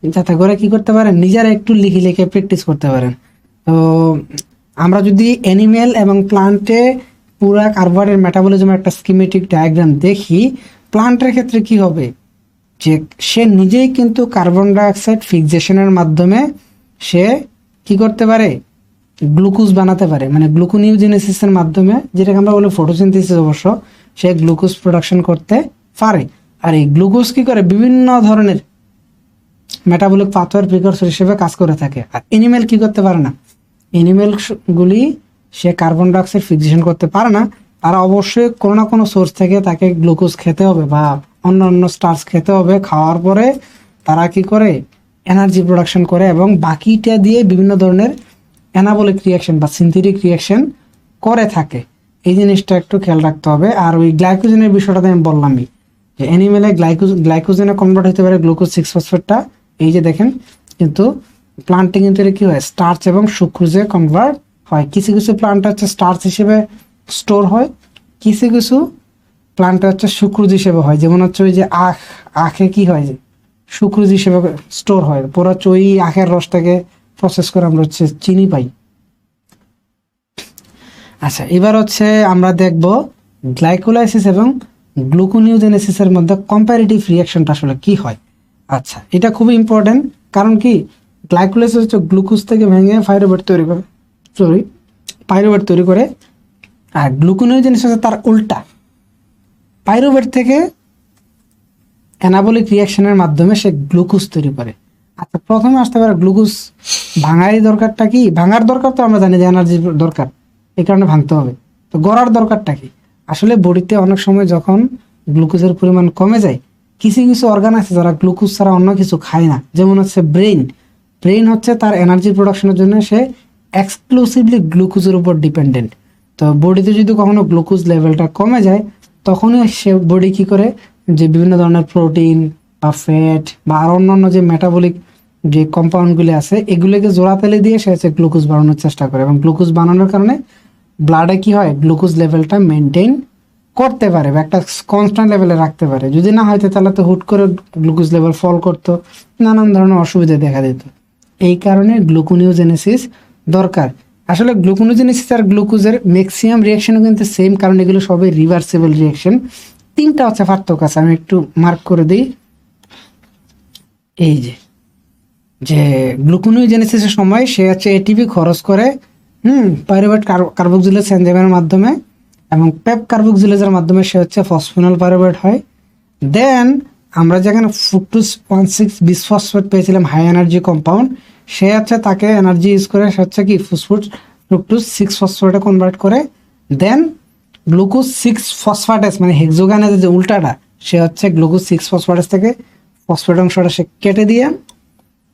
যাতে করে কী করতে পারেন, নিজেরা একটু লিখে লিখে প্র্যাকটিস করতে পারেন। তো আমরা যদি অ্যানিমেল এবং প্লান্টে পুরা কার্বোহাইড্রেট মেটাবলিজমের একটা স্কিমেটিক ডায়াগ্রাম দেখি, প্লান্টের ক্ষেত্রে কি হবে, যে সে নিজেই কিন্তু কার্বন ডাইঅক্সাইড ফিক্সেশনের মাধ্যমে সে কি করতে পারে, গ্লুকোজ বানাতে পারে, মানে গ্লুকোনিউজেনেসিসের মাধ্যমে, যেটাকে আমরা বলি ফটোসিনথেসিস, অবশ্য সে গ্লুকোজ প্রোডাকশন করতে পারে। আর এই গ্লুকোজ কি করে, বিভিন্ন ধরনের মেটাবলিক পাথওয়ের প্রিকরসর হিসেবে কাজ করে থাকে। আর অ্যানিমেল কি করতে পারে না, অ্যানিমেল গুলি সে কার্বন ডাইঅক্সাইড ফিক্সেশন করতে পারে না, তারা অবশ্যই কোনো না কোনো সোর্স থেকে তাকে গ্লুকোজ খেতে হবে বা অন্য অন্য স্টার্চ খেতে হবে। খাওয়ার পরে তারা কি করে এনার্জি প্রোডাকশন করে এবং বাকিটা দিয়ে বিভিন্ন ধরনের অ্যানাবলিক রিয়াকশন বা সিনথেটিক রিয়াকশন করে থাকে। এই জিনিসটা একটু খেয়াল রাখতে হবে। আর ওই গ্লাইকোজেনের বিষয়টা আমি বললামই যে অ্যানিমেলে গ্লাইকোজেনে কনভার্ট হতে পারে গ্লুকোজ 6-ফসফেটটা, এই যে দেখেন। কিন্তু প্লান্টে কিন্তু এটা কি হয়, স্টার্চ এবং সুক্রোজে কনভার্ট হয়। কিছু কিছু প্লান্ট হচ্ছে স্টার্চ হিসেবে স্টোর হয়, কিছু কিছু প্লান্টে হচ্ছে সুক্রোজ হিসেবে হয়। যেমন হচ্ছে ওই যে আখে কি হয়, যে সুক্রোজ হিসেবে স্টোর হয়, পুরো হচ্ছে ওই আখের রসটাকে প্রসেস করে আমরা হচ্ছে চিনি পাই। আচ্ছা, এবার হচ্ছে আমরা দেখব গ্লাইকোলাইসিস এবং গ্লুকোনিওজেনেসিসের মধ্যে কম্পারেটিভ রিয়াকশনটা আসলে কি হয়। আচ্ছা, এটা খুবই ইম্পর্টেন্ট, কারণ কি গ্লাইকোলাইসিস হচ্ছে গ্লুকোজ থেকে ভেঙে পাইরুভেট তৈরি করে, আর গ্লুকোনিওজেনেসিস হচ্ছে তার উল্টা, পাইরুভেট থেকে অ্যানাবলিক রিয়াকশনের মাধ্যমে সে গ্লুকোজ তৈরি করে। আচ্ছা, প্রথমে আসতে পারে গ্লুকোজ ভাঙারই দরকারটা কি? ভাঙার দরকার তো আমরা জানি যে এনার্জির দরকার, এই কারণে ভাঙতে হবে। তো গড়ার দরকারটা কি? আসলে বডিতে অনেক সময় যখন গ্লুকোজের পরিমাণ কমে যায়, কিছু কিছু অর্গান আছে যারা গ্লুকোজ ছাড়া অন্য কিছু খায় না। যেমন হচ্ছে ব্রেইন হচ্ছে তার এনার্জি প্রোডাকশনের জন্য সে এক্সক্লুসিভলি গ্লুকোজের উপর ডিপেন্ডেন্ট। তো বডিতে যদি কখনো গ্লুকোজ লেভেলটা কমে যায়, তখনই সে বডি কি করে, যে বিভিন্ন ধরনের প্রোটিন বা ফ্যাট বা আর অন্যান্য যে মেটাবলিক যে কম্পাউন্ডগুলি আছে, এগুলোকে জোড়া তেলে দিয়ে সে হচ্ছে গ্লুকোজ বানানোর চেষ্টা করে, এবং গ্লুকোজ বানানোর কারণে ব্লাডে কি হয়, গ্লুকোজ লেভেলটা মেনটেন করতে পারে বা একটা কনস্ট্যান্ট লেভেলে রাখতে পারে। যদি না হয়তো তাহলে তো হুট করে গ্লুকোজ লেভেল ফল করতো, নানান ধরনের অসুবিধা দেখা দিত। এই কারণে গ্লুকোনিওজেনেসিস দরকার। আসলে গ্লুকোনিওজেনেসিস আর গ্লুকোজের ম্যাক্সিমাম রিয়াকশনও কিন্তু সেম, কারণ এগুলো সবই রিভার্সিবল রিয়াকশন। তিনটা হচ্ছে পার্থক্য আছে, আমি একটু মার্ক করে দিই। এই যে গ্লুকোনিওজেনেসিসের সময় সে হচ্ছে এটিপি খরচ করে পাইরুভেট কার্বক্সিলেজ এনজাইমের মাধ্যমে, এবং পেপ কার্বক্সিলেজের মাধ্যমে সে হচ্ছে ফসফিনল পাইরুভেট হয়। দেন আমরা যেখানে ফ্রুক্টোজ 1,6 বিসফসফেট পেয়েছিলাম হাই এনার্জি কম্পাউন্ড, সে হচ্ছে তাকে এনার্জি ইউজ করে সে হচ্ছে কি ফ্রুক্টোজ 6-ফসফেটে কনভার্ট করে। দেন গ্লুকোজ 6-ফসফেটেস মানে হেক্সোকাইনেজের যে উল্টাটা, সে হচ্ছে গ্লুকোজ 6-ফসফেটেস থেকে ফসফেট অংশটা সে কেটে দিয়ে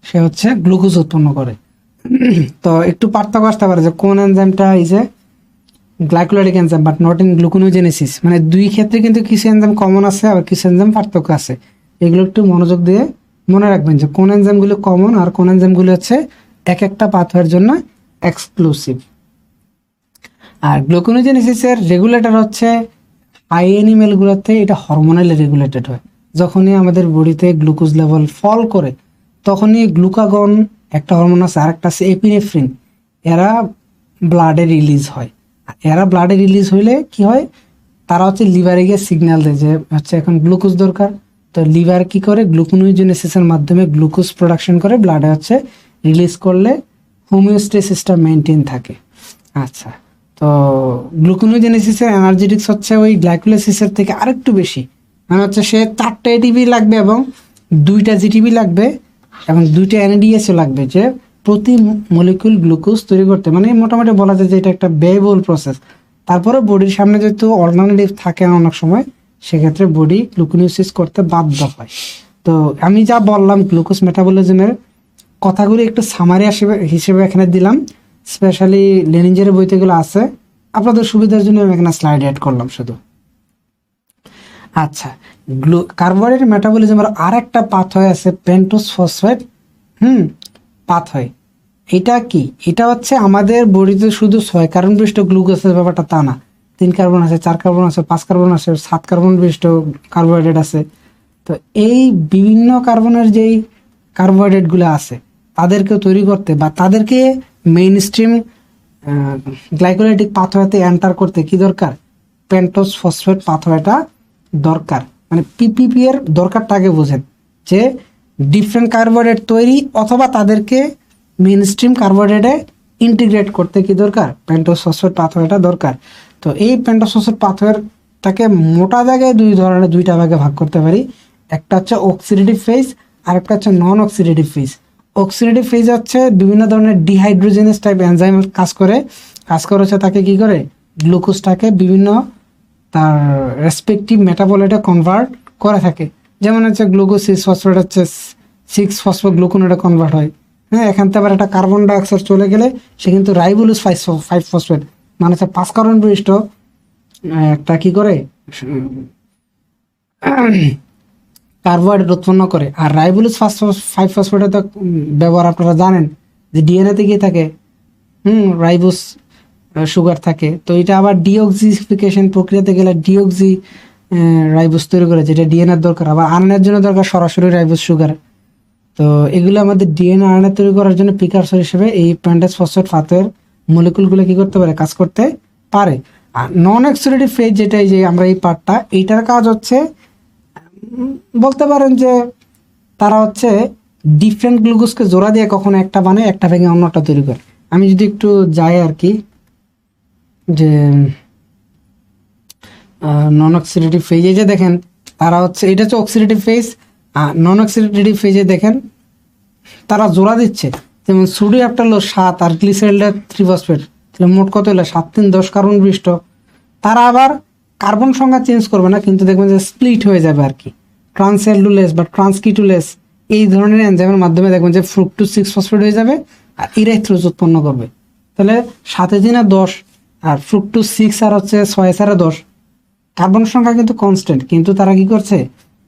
সে হচ্ছে গ্লুকোজ উৎপন্ন করে। তো একটু পার্থক্য আসতে পারে যে কোন এনজাইমটা is a glycolytic enzyme but not in gluconeogenesis, মানে দুই ক্ষেত্রে কিন্তু কিছু এনজাইম কমন আছে আবার কিছু এনজাইম পার্থক্য আছে। এগুলো একটু মনোযোগ দিয়ে মনে রাখবেন যে কোন এনজাইমগুলো কমন আর কোন এনজাইমগুলো হচ্ছে এক একটা পাথওয়ের জন্য এক্সক্লুসিভ। আর গ্লুকোনিওজেনেসিসের রেগুলেটর হচ্ছে হাই অ্যানিমেলগুলোতে এটা হরমোনালি রেগুলেটেড হয়। যখনই আমাদের বডিতে গ্লুকোজ লেভেল ফল করে, তখনই গ্লুকাগন একটা হরমোন আছে, আর একটা আছে এপিনেফ্রিন, এরা ব্লাডে রিলিজ হয়। এরা ব্লাডে রিলিজ হইলে কি হয়, তারা হচ্ছে লিভারে গিয়ে সিগন্যাল দেয় যে হচ্ছে এখন গ্লুকোজ দরকার। তো লিভার কি করে, গ্লুকোনিওজেনেসিসের মাধ্যমে গ্লুকোজ প্রোডাকশন করে ব্লাডে হচ্ছে রিলিজ করলে হোমিওস্টেসিসটা মেনটেন থাকে। আচ্ছা, তো গ্লুকোনিওজেনেসিসের এনার্জেটিক্স হচ্ছে ওই গ্লাইকোলাইসিসের থেকে আরেকটু বেশি, মানে হচ্ছে সে 4টা এটিপি লাগবে এবং 2টা জিটিপি লাগবে এবং 2টা এনএডিএসও লাগবে, যে প্রতি মলিকিউল গ্লুকোজ তৈরি করতে। মানে মোটামুটি বলা যায় যে এটা একটা ব্যয়বহুল প্রসেস। তারপরে বডির সামনে যেহেতু অল্টারনেটিভ থাকে না অনেক সময়, সেক্ষেত্রে বডি গ্লুকোনিওসিস করতে বাধ্য হয়। তো আমি যা বললাম গ্লুকোজ মেটাবলিজমের কথাগুলি একটু সামারি হিসেবে এখানে দিলাম, স্পেশালি লেনিঞ্জের বইতে এগুলো আছে, আপনাদের সুবিধার জন্য আমি এখানে স্লাইড অ্যাড করলাম শুধু। আচ্ছা, কার্বোহাইড্রেট মেটাবলিজমের আর একটা পাথওয়ে আছে পেন্টোজ ফসফেট পাথওয়ে। এটা কি? এটা হচ্ছে আমাদের বডিতে শুধু 6 কার্বন বিশিষ্ট গ্লুকোজের ব্যাপারটা তা না, 3 কার্বন আছে, 4 কার্বন আছে, 5 কার্বন আছে, 7 কার্বন বিশিষ্ট কার্বোহাইড্রেট আছে। তো এই বিভিন্ন কার্বনের যেই কার্বোহাইড্রেটগুলো আছে, তাদেরকে তৈরি করতে বা তাদেরকে মেইন স্ট্রিম গ্লাইকোলাইটিক পাথওয়েতে এন্টার করতে কি দরকার, পেন্টোজ ফসফেট পাথওয়েটা দরকার। মানে পিপিপি এর দরকারটা আগে বোঝেন, যে ডিফারেন্ট কার্বোহাইড্রেট তৈরি অথবা তাদেরকে মেইন স্ট্রিম কার্বোহাইড্রেটে ইন্টিগ্রেট করতে কি দরকার, পেন্টোজ ফসফেট পাথওয়েটা দরকার। তো এই পেন্টোজ ফসফেট পাথওয়েটাকে মোটা জায়গায় দুইটা ভাগে ভাগ করতে পারি। একটা হচ্ছে অক্সিডেটিভ ফেজ আর একটা হচ্ছে নন অক্সিডেটিভ ফেজ। অক্সিডেটিভ ফেজ হচ্ছে বিভিন্ন ধরনের ডিহাইড্রোজেনাস টাইপ এনজাইম কাজ করে হচ্ছে তাকে কি করে গ্লুকোজটাকে বিভিন্ন তার রেসপেক্টিভ মেটাবলাইটে কনভার্ট করে থাকে। যেমন হচ্ছে গ্লুকোজ 6 ফসফেট হচ্ছে 6 ফসফোগ্লুকোনেটে কনভার্ট হয়। হ্যাঁ, এখান থেকে আবার একটা কার্বন ডাইঅক্সাইড চলে গেলে সে কিন্তু রাইবোলুস 5 ফসফেট মানে হচ্ছে 5 কার্বন বিশিষ্ট একটা কি করে কার্বোহাইড্রেট উৎপন্ন করে। আর রাইবোলুস 5 ফসফেটের তো ব্যবহার আপনারা জানেন যে ডিএনএতে কি থাকে, রাইবোস সুগার থাকে। তো এটা আবার ডিঅক্সিফিকেশন প্রক্রিয়াতে গেলে ডিঅক্সি রাইবোস তৈরি করে, যেটা ডিএনএর দরকার। আবার আর্নের জন্য দরকার সরাসরি রাইবোস সুগার। তো এগুলো আমাদের ডিএনএ আরএনএ তৈরি করার জন্য প্রিকারসর হিসেবে এই পেন্টাস ফসফেট পাথওয়ের মলিকুলগুলো কি করতে পারে, কাজ করতে পারে। আর নন অক্সিডেটিভ ফেজ যেটা, এই যে আমরা এই পার্টটা, এইটার কাজ হচ্ছে বলতে পারেন যে তারা হচ্ছে ডিফারেন্ট গ্লুকোজকে জোড়া দিয়ে কখনো একটা বানায়, একটা ভেঙে অন্যটা তৈরি করে। আমি যদি একটু যাই আর কি, যে নন অক্সিডেটিভ ফেজে যে দেখেন তারা হচ্ছে, এটা হচ্ছে অক্সিডেটিভ ফেজ। আর নন অক্সিডেটিভ ফেজে দেখেন তারা জোড়া দিচ্ছে, যেমন সোডিয়াম একটা হলো 7 আর গ্লিসারিলটা 3 ফসফেট, তাহলে মোট কত হলো 7 3 10 কার্বন বিশিষ্ট। তারা আবার কার্বন সংখ্যা চেঞ্জ করবে না, কিন্তু দেখবেন যে স্প্লিট হয়ে যাবে আর কি, ট্রান্সএলডুলেস বা ট্রান্সকিটুলেস এই ধরনের এনজাইমের মাধ্যমে দেখবেন যে ফ্রুক্টোজ 6 ফসফেট হয়ে যাবে আর ইরাইথ্রোজ উৎপন্ন করবে। তাহলে 7 3 10 আর ফ্রুক্টোজ 6 আর হচ্ছে 6 4 10, কার্বন সংখ্যা কিন্তু কনস্ট্যান্ট, কিন্তু তারা কি করছে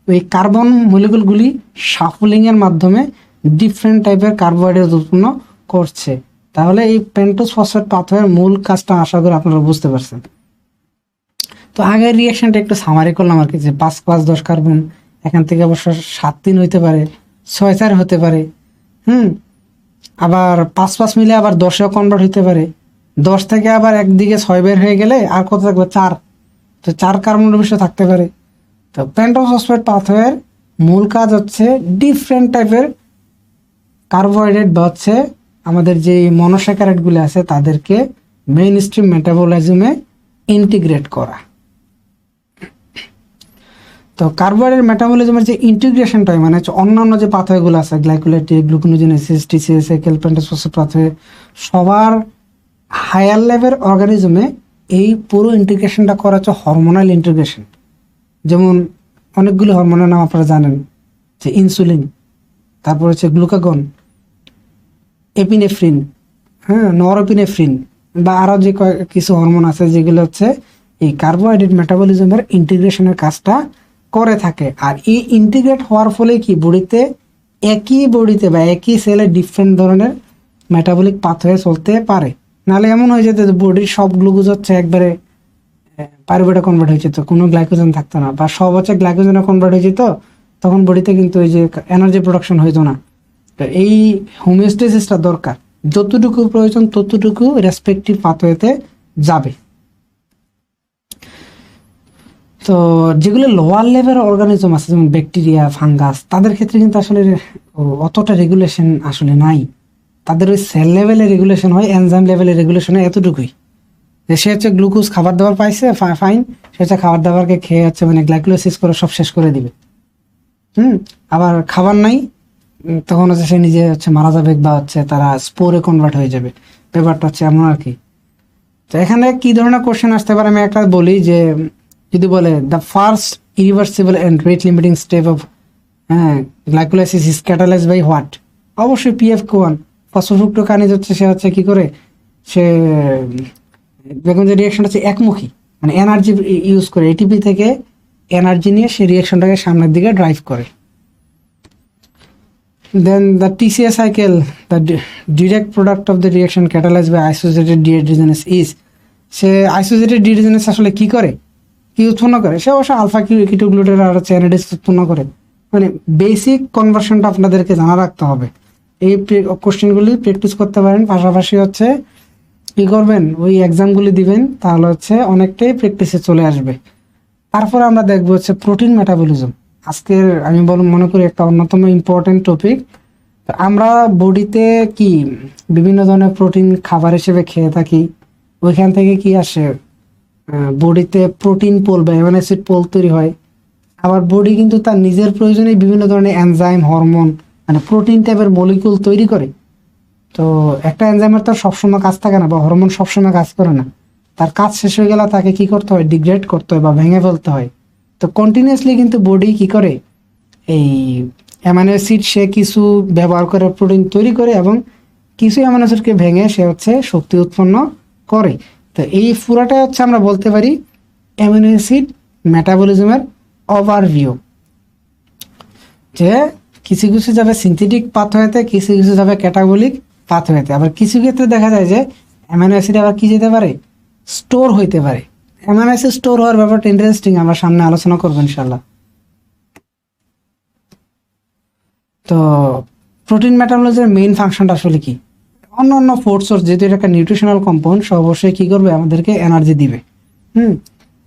ওই কার্বন মলিকুলগুলি শাফলিং এর মাধ্যমে ডিফারেন্ট টাইপের কার্বোহাইড্রেট উৎপন্ন করছে। তাহলে এই পেন্টোজ ফসফেট পাথওয়ের মূল কাজটা আশা করি আপনারা বুঝতে পারছেন। তো আগের রিয়াকশনটা একটু সামারি করলাম আর কি, যে 5 5 10 কার্বন, এখান থেকে অবশ্য 7 3 হইতে পারে, 6 4 হতে পারে, আবার 5 5 মিলে আবার 10এও কনভার্ট হইতে পারে। 10 থেকে আবার একদিকে 6 বের হয়ে গেলে আর কত থাকবে 4, তো 4 কার্বন বিষয় থাকতে পারে। তো পেন্টোজ ফসফেট পাথওয়ের মূল কাজ হচ্ছে ডিফারেন্ট টাইপের কার্বোহাইড্রেট বা হচ্ছে আমাদের যে মনোস্যাকারাইডগুলো আছে তাদেরকে মেইন স্ট্রিম মেটাবলিজমে ইন্টিগ্রেট করা। তো কার্বোহাইড্রেট মেটাবলিজমের যে ইন্টিগ্রেশনটা মানে হচ্ছে অন্যান্য যে পাথওয়েগুলো আছে, glycolytic, gluconeogenesis, TCA, pentose phosphate pathway, সবার হায়ার লেভেল অর্গানিজমে এই পুরো ইন্টিগ্রেশনটা করা হচ্ছে হরমোনাল ইন্টিগ্রেশন। যেমন অনেকগুলো হরমোনের নাম আপনারা জানেন, যে ইনসুলিন, তারপর হচ্ছে গ্লুকাগন, এপিনেফ্রিন, নরএপিনেফ্রিন, বা আরও যে কিছু হরমোন আছে যেগুলো হচ্ছে এই কার্বোহাইড্রেট মেটাবলিজমের ইন্টিগ্রেশনের কাজটা করে থাকে। আর এই ইন্টিগ্রেট হওয়ার ফলে কি একই বডিতে বা একই সেলে ডিফারেন্ট ধরনের মেটাবলিক পাথওয়ে চলতে পারে। নাহলে এমন হয়ে যেত বডির সব গ্লুকোজ হচ্ছে একবারে পাইরুভেটে কনভার্ট হয়ে যেত, কোনো গ্লাইকোজেন থাকতো না, বা সব হচ্ছে গ্লাইকোজেনে কনভার্ট হয়ে যেত, তখন বডিতে কিন্তু ওই যে এনার্জি প্রোডাকশন হইতো না। তো এই হোমিওস্টেসিসটা দরকার, যতটুকু প্রয়োজন ততটুকু রেসপেক্টিভ পাথওয়েতে যাবে। তো যেগুলো লোয়ার লেভেল অর্গানিজম আছে যেমন ব্যাকটেরিয়া, ফাঙ্গাস, তাদের ক্ষেত্রে কিন্তু আসলে অতটা রেগুলেশন আসলে নাই। তাদের ওই সেল লেভেলে রেগুলেশন হয়, এনজাইম লেভেলে রেগুলেশন হয় এতটুকুই, যে সে হচ্ছে গ্লুকোজ খাবার দাবার পাইছে ফাইন, সে হচ্ছে খাবার দাবারকে খেয়ে হচ্ছে মানে গ্লাইকোলাইসিস করে সব শেষ করে দিবে। আবার খাবার নাই, তখন হচ্ছে সে নিজে হচ্ছে মারা যাবে, বা হচ্ছে তারা স্পোরে কনভার্ট হয়ে যাবে। ব্যাপারটা হচ্ছে এমন আর কি। তো এখানে কি ধরনের কোশ্চেন আসতে পারে আমি একটা বলি, যে যদি বলে the first irreversible and rate limiting step of glycolysis is catalysed by what, অবশ্যই PFK1 ফসফোফ্রুক্টোকাইনেজ হচ্ছে, সে হচ্ছে কি করে, সে দেখুন যে রিয়াকশনটা হচ্ছে একমুখী, মানে এনার্জি ইউজ করে, এটিপি থেকে এনার্জি নিয়ে সে রিয়াকশনটাকে সামনের দিকে ড্রাইভ করে। Then the TCA cycle, the direct product of the reaction catalysed by isocitrate dehydrogenase is, সে আইসোসিয়েটেড ডিহাইড্রোজেনেস আসলে কি করে, কি উৎপন্ন করে, সে অবশ্য আলফা কিটোগ্লুটারেট আর হচ্ছে অ্যানাডিস উৎপন্ন করে। মানে বেসিক কনভার্সনটা আপনাদেরকে জানা রাখতে হবে। এই কোশ্চেনগুলি প্র্যাকটিস করতে পারেন, পাশাপাশি হচ্ছে কি করবেন, ওই এক্সামগুলি দিবেন, তাহলে হচ্ছে অনেকটাই প্র্যাকটিসে চলে আসবে। তারপরে আমরা দেখবো হচ্ছে প্রোটিন মেটাবলিজম, আজকের আমি মনে করি একটা অন্যতম ইম্পর্টেন্ট টপিক। আমরা বডিতে কি বিভিন্ন ধরনের প্রোটিন খাবার হিসেবে খেয়ে থাকি, ওইখান থেকে কি আসে, বডিতে প্রোটিন পোল বা অ্যামিনো অ্যাসিড পোল তৈরি হয়। আবার বডি কিন্তু তার নিজের প্রয়োজনে বিভিন্ন ধরনের এনজাইম, হরমোন মানে প্রোটিন টাইপের মলিকুল তৈরি করে। তো একটা এনজাইমের তো সবসময় কাজ থাকে না, বা হরমোন সবসময় কাজ করে না, তার কাজ শেষ হয়ে গেলে তাকে কি করতে হয়, ডিগ্রেড করতে হয় বা ভেঙে ফেলতে হয়। তো কন্টিনিউয়াসলি কিন্তু বডি কি করে, এই অ্যামাইনো অ্যাসিড সে কিছু ব্যবহার করে প্রোটিন তৈরি করে, এবং কিছু অ্যামাইনো অ্যাসিডকে ভেঙে সে হচ্ছে শক্তি উৎপন্ন করে। তো এই পুরাটাই হচ্ছে আমরা বলতে পারি অ্যামাইনো অ্যাসিড মেটাবলিজমের ওভারভিউ, যে কিছু কিছু যাবে সিনথেটিক পাথওয়েতে, কিছু কিছু যাবে ক্যাটাবলিক পাথওয়েতে, আবার কিছু ক্ষেত্রে দেখা যায় যে অ্যামাইনো অ্যাসিড আবার কি যেতে পারে, স্টোর হইতে পারে। অ্যামাইনো অ্যাসিড স্টোর হওয়ার ব্যাপারটা ইন্টারেস্টিং, আমরা সামনে আলোচনা করবো ইনশাল্লাহ। তো প্রোটিন মেটাবলিজমের মেইন ফাংশনটা আসলে কি, অন্য অন্য ফুড সোর্স যেহেতু এটা একটা নিউট্রিশনাল কম্পাউন্ড, সে অবশ্যই কি করবে, আমাদেরকে এনার্জি দিবে।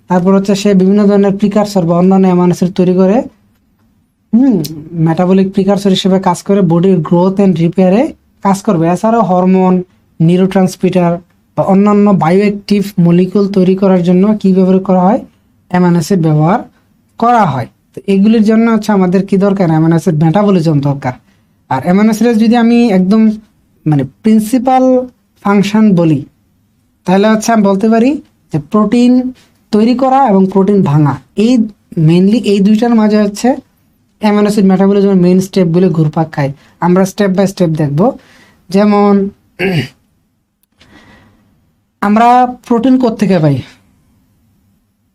তারপর হচ্ছে সে বিভিন্ন ধরনের প্রিকারসর বা অন্যান্য অ্যামাইনো অ্যাসিড তৈরি করে, মেটাবলিক প্রিকারসর হিসেবে কাজ করে বডির গ্রোথ অ্যান্ড রিপেয়ারে কাজ করবে। এছাড়াও হরমোন, নিউরোট্রান্সমিটার বা অন্যান্য বায়োঅ্যাক্টিভ মলিকুল তৈরি করার জন্য কি ব্যবহার করা হয়, অ্যামাইনো অ্যাসিড ব্যবহার করা হয়। তো এগুলির জন্য হচ্ছে আমাদের কি দরকার, অ্যামাইনো অ্যাসিড মেটাবলিজম দরকার। আর অ্যামাইনো অ্যাসিডের যদি আমি একদম মানে প্রিন্সিপাল ফাংশন বলি, তাহলে হচ্ছে আমি বলতে পারি যে প্রোটিন তৈরি করা এবং প্রোটিন ভাঙা, এই মেইনলি এই দুইটার মাঝে হচ্ছে অ্যামাইনো অ্যাসিড মেটাবলিজমের মেইন স্টেপগুলো ঘুরপাক খায়। আমরা স্টেপ বাই স্টেপ দেখব। যেমন আমরা প্রোটিন কোত্থেকে পাই,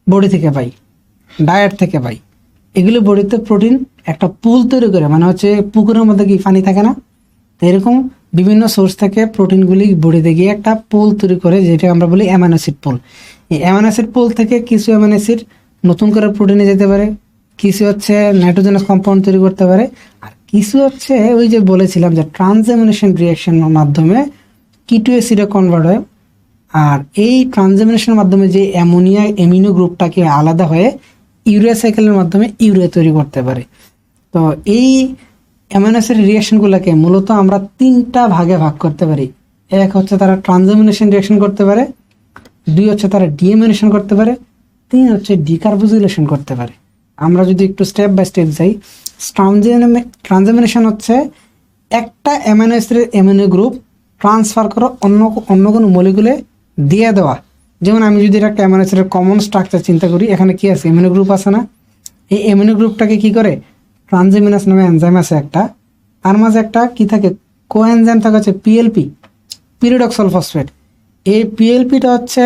বডি থেকে পাই, ডায়েট থেকে পাই। এগুলো বডিতে প্রোটিন একটা পুল তৈরি করে, মানে হচ্ছে পুকুরের মধ্যে কি পানি থাকে না, তো এরকম বিভিন্ন সোর্স থেকে প্রোটিনগুলি বডিতে গিয়ে একটা পুল তৈরি করে, যেটা আমরা বলি অ্যামাইনো অ্যাসিড পুল। এই অ্যামাইনো অ্যাসিড পুল থেকে কিছু অ্যামাইনো অ্যাসিড নতুন করে প্রোটিনে যেতে পারে, কিছু হচ্ছে নাইট্রোজেনাস কম্পাউন্ড তৈরি করতে পারে, আর কিছু হচ্ছে ওই যে বলেছিলাম যে ট্রানজামিনেশন রিয়াকশনের মাধ্যমে কিটো অ্যাসিডে কনভার্ট হয়। আর এই ট্রানজামিনেশনের মাধ্যমে যে অ্যামোনিয়া অ্যামিনো গ্রুপটাকে আলাদা হয়ে ইউরিয়া সাইকেলের মাধ্যমে ইউরিয়া তৈরি করতে পারে। তো এই অ্যামাইনো অ্যাসিড রিয়াকশনগুলোকে মূলত আমরা তিনটা ভাগে ভাগ করতে পারি। এক হচ্ছে তারা ট্রানজামিনেশন রিয়াকশন করতে পারে, দুই হচ্ছে তারা ডিএমিনেশন করতে পারে, তিন হচ্ছে ডিকার্বোজিলেশন করতে পারে। আমরা যদি একটু স্টেপ বাই স্টেপ যাই, ট্রানজামিনেশন হচ্ছে একটা অ্যামাইনো অ্যাসিডের অ্যামিনো গ্রুপ ট্রান্সফার করে অন্য অন্য কোনো মলিকুলে দিয়ে দেওয়া। যেমন আমি যদি একটা অ্যামাইনো অ্যাসিডের কমন স্ট্রাকচার চিন্তা করি, এখানে কি আছে, অ্যামিনো গ্রুপ আছে না, এই অ্যামিনো গ্রুপটাকে কি করে, ট্রানজামিনাস নামে এনজাইম আছে একটা, তার মাঝে একটা কি থাকে, কোএনজাইম থাকে হচ্ছে পিএলপি, পিরিডক্সাল ফসফেট। এই পিএলপিটা হচ্ছে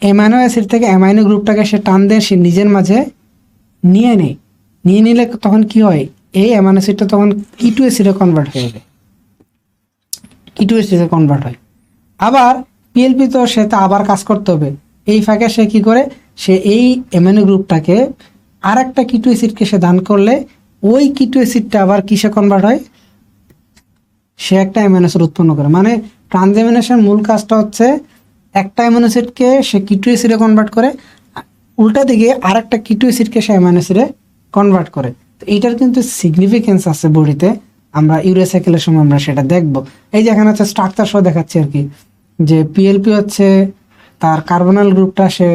অ্যামাইনো অ্যাসিড থেকে অ্যামাইনো গ্রুপটাকে সে টান দেয়, সে নিজের মাঝে নিয়ে নেয়। নিয়ে নিলে তখন কি হয়, এই অ্যামাইনো অ্যাসিডটা তখন কিটো অ্যাসিডে কনভার্ট হয়ে যায়, কিটো অ্যাসিডে কনভার্ট হয়। আবার পিএলপি তো সে তো আবার কাজ করতে হবে, এই ফাঁকে সে কি করে, সে এই অ্যামাইনো গ্রুপটাকে আর একটা কিটো অ্যাসিডকে সে দান করলে ওই কিটো অ্যাসিডটা আবার কিসে কনভার্ট হয়, সে একটা অ্যামাইনো অ্যাসিড উৎপন্ন করে। মানে ট্রানজামিনেশন মূল কাজটা হচ্ছে একটা অ্যামাইনো অ্যাসিডকে সে কিটো অ্যাসিডে কনভার্ট করে, উল্টা দিকে আর একটা কিটো অ্যাসিডকে সে অ্যামাইনো অ্যাসিডে কনভার্ট করে। তো এইটার কিন্তু সিগনিফিকেন্স আছে বডিতে, আমরা ইউরিয়া সাইকেলের সময় আমরা সেটা দেখব। এই যে এখানে হচ্ছে স্ট্রাকচার সহ দেখাচ্ছি আর কি, যে পিএলপি হচ্ছে তার কার্বনাল গ্রুপটা সে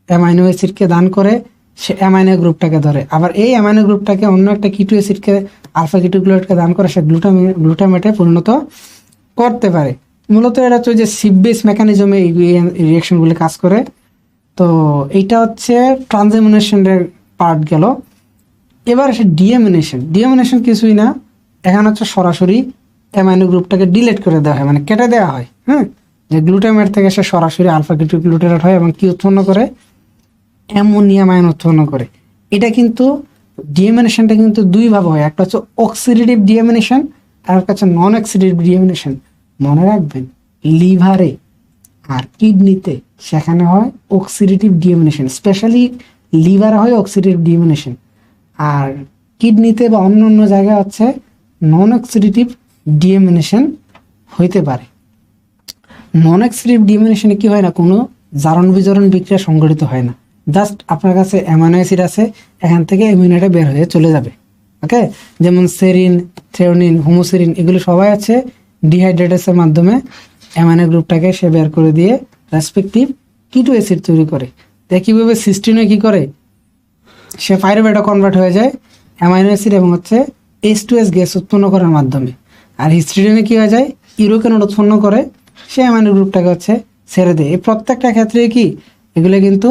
অ্যামাইনো অ্যাসিডকে দান করে, সে অ্যামাইনো গ্রুপটাকে ধরে, আবার এই অ্যামাইনো গ্রুপটাকে অন্য একটা কিটো অ্যাসিডকে আলফা কিটোগ্লুটারকে দান করে সে গ্লুটামেটে পরিণত করতে পারে। মূলত এটা হচ্ছে যে সিপ বেস মেকানিজমে এই রিয়াকশনগুলি কাজ করে। তো এইটা হচ্ছে ট্রানজামিনেশনের পার্ট গেল। এবার আসে ডিএমিনেশন। ডিএমিনেশন কিছুই না, এখানে হচ্ছে সরাসরি অ্যামাইনো গ্রুপটাকে ডিলিট করে দেওয়া হয়, মানে কেটে দেওয়া হয়। যে গ্লুটামেট থেকে সে সরাসরি আলফা কিটোগ্লুটারেট হয় এবং কি উৎপন্ন করে, অ্যামোনিয়াম আয়ন উৎপন্ন করে। এটা কিন্তু ডিএমিনেশনটা কিন্তু দুই ভাবে হয়, একটা হচ্ছে অক্সিডেটিভ ডিএমিনেশন আর একটা হচ্ছে নন অক্সিডেটিভ ডিএমিনেশন। মনে রাখবেন, লিভারে আর কিডনিতে সেখানে হয় অক্সিডেটিভ ডিএমিনেশন, স্পেশালি লিভারে হয় অক্সিডেটিভ ডিএমিনেশন, আর কিডনিতে বা অন্য অন্য জায়গায় হচ্ছে নন অক্সিডেটিভ ডিএমিনেশন হইতে পারে। নন অক্সিডেটিভ ডিএমিনেশনে কি হয় না, কোনো জারণ বিজারণ বিক্রিয়া সংঘটিত হয় না, জাস্ট আপনার কাছে অ্যামাইনো অ্যাসিড আছে, এখান থেকে অ্যামিনোটা বের হয়ে চলে যাবে। ওকে, যেমন সেরিন, থ্রেওনিন, হোমোসেরিন এগুলো সবাই আছে ডিহাইড্রেটাসের মাধ্যমে অ্যামাইনো গ্রুপটাকে সে বের করে দিয়ে রেসপেক্টিভ কিটো অ্যাসিড তৈরি করে। একইভাবে সিস্টিনে কি করে, সে পাইরুভেটে কনভার্ট হয়ে যায় অ্যামাইনো অ্যাসিড এবং হচ্ছে H2S গ্যাস উৎপন্ন করার মাধ্যমে। আর হিস্টিডিনে কি হয়ে যায়, ইউরোকেনন উৎপন্ন করে, সে অ্যামাইনো গ্রুপটাকে হচ্ছে ছেড়ে দেয়। এই প্রত্যেকটা ক্ষেত্রে কি, এগুলো কিন্তু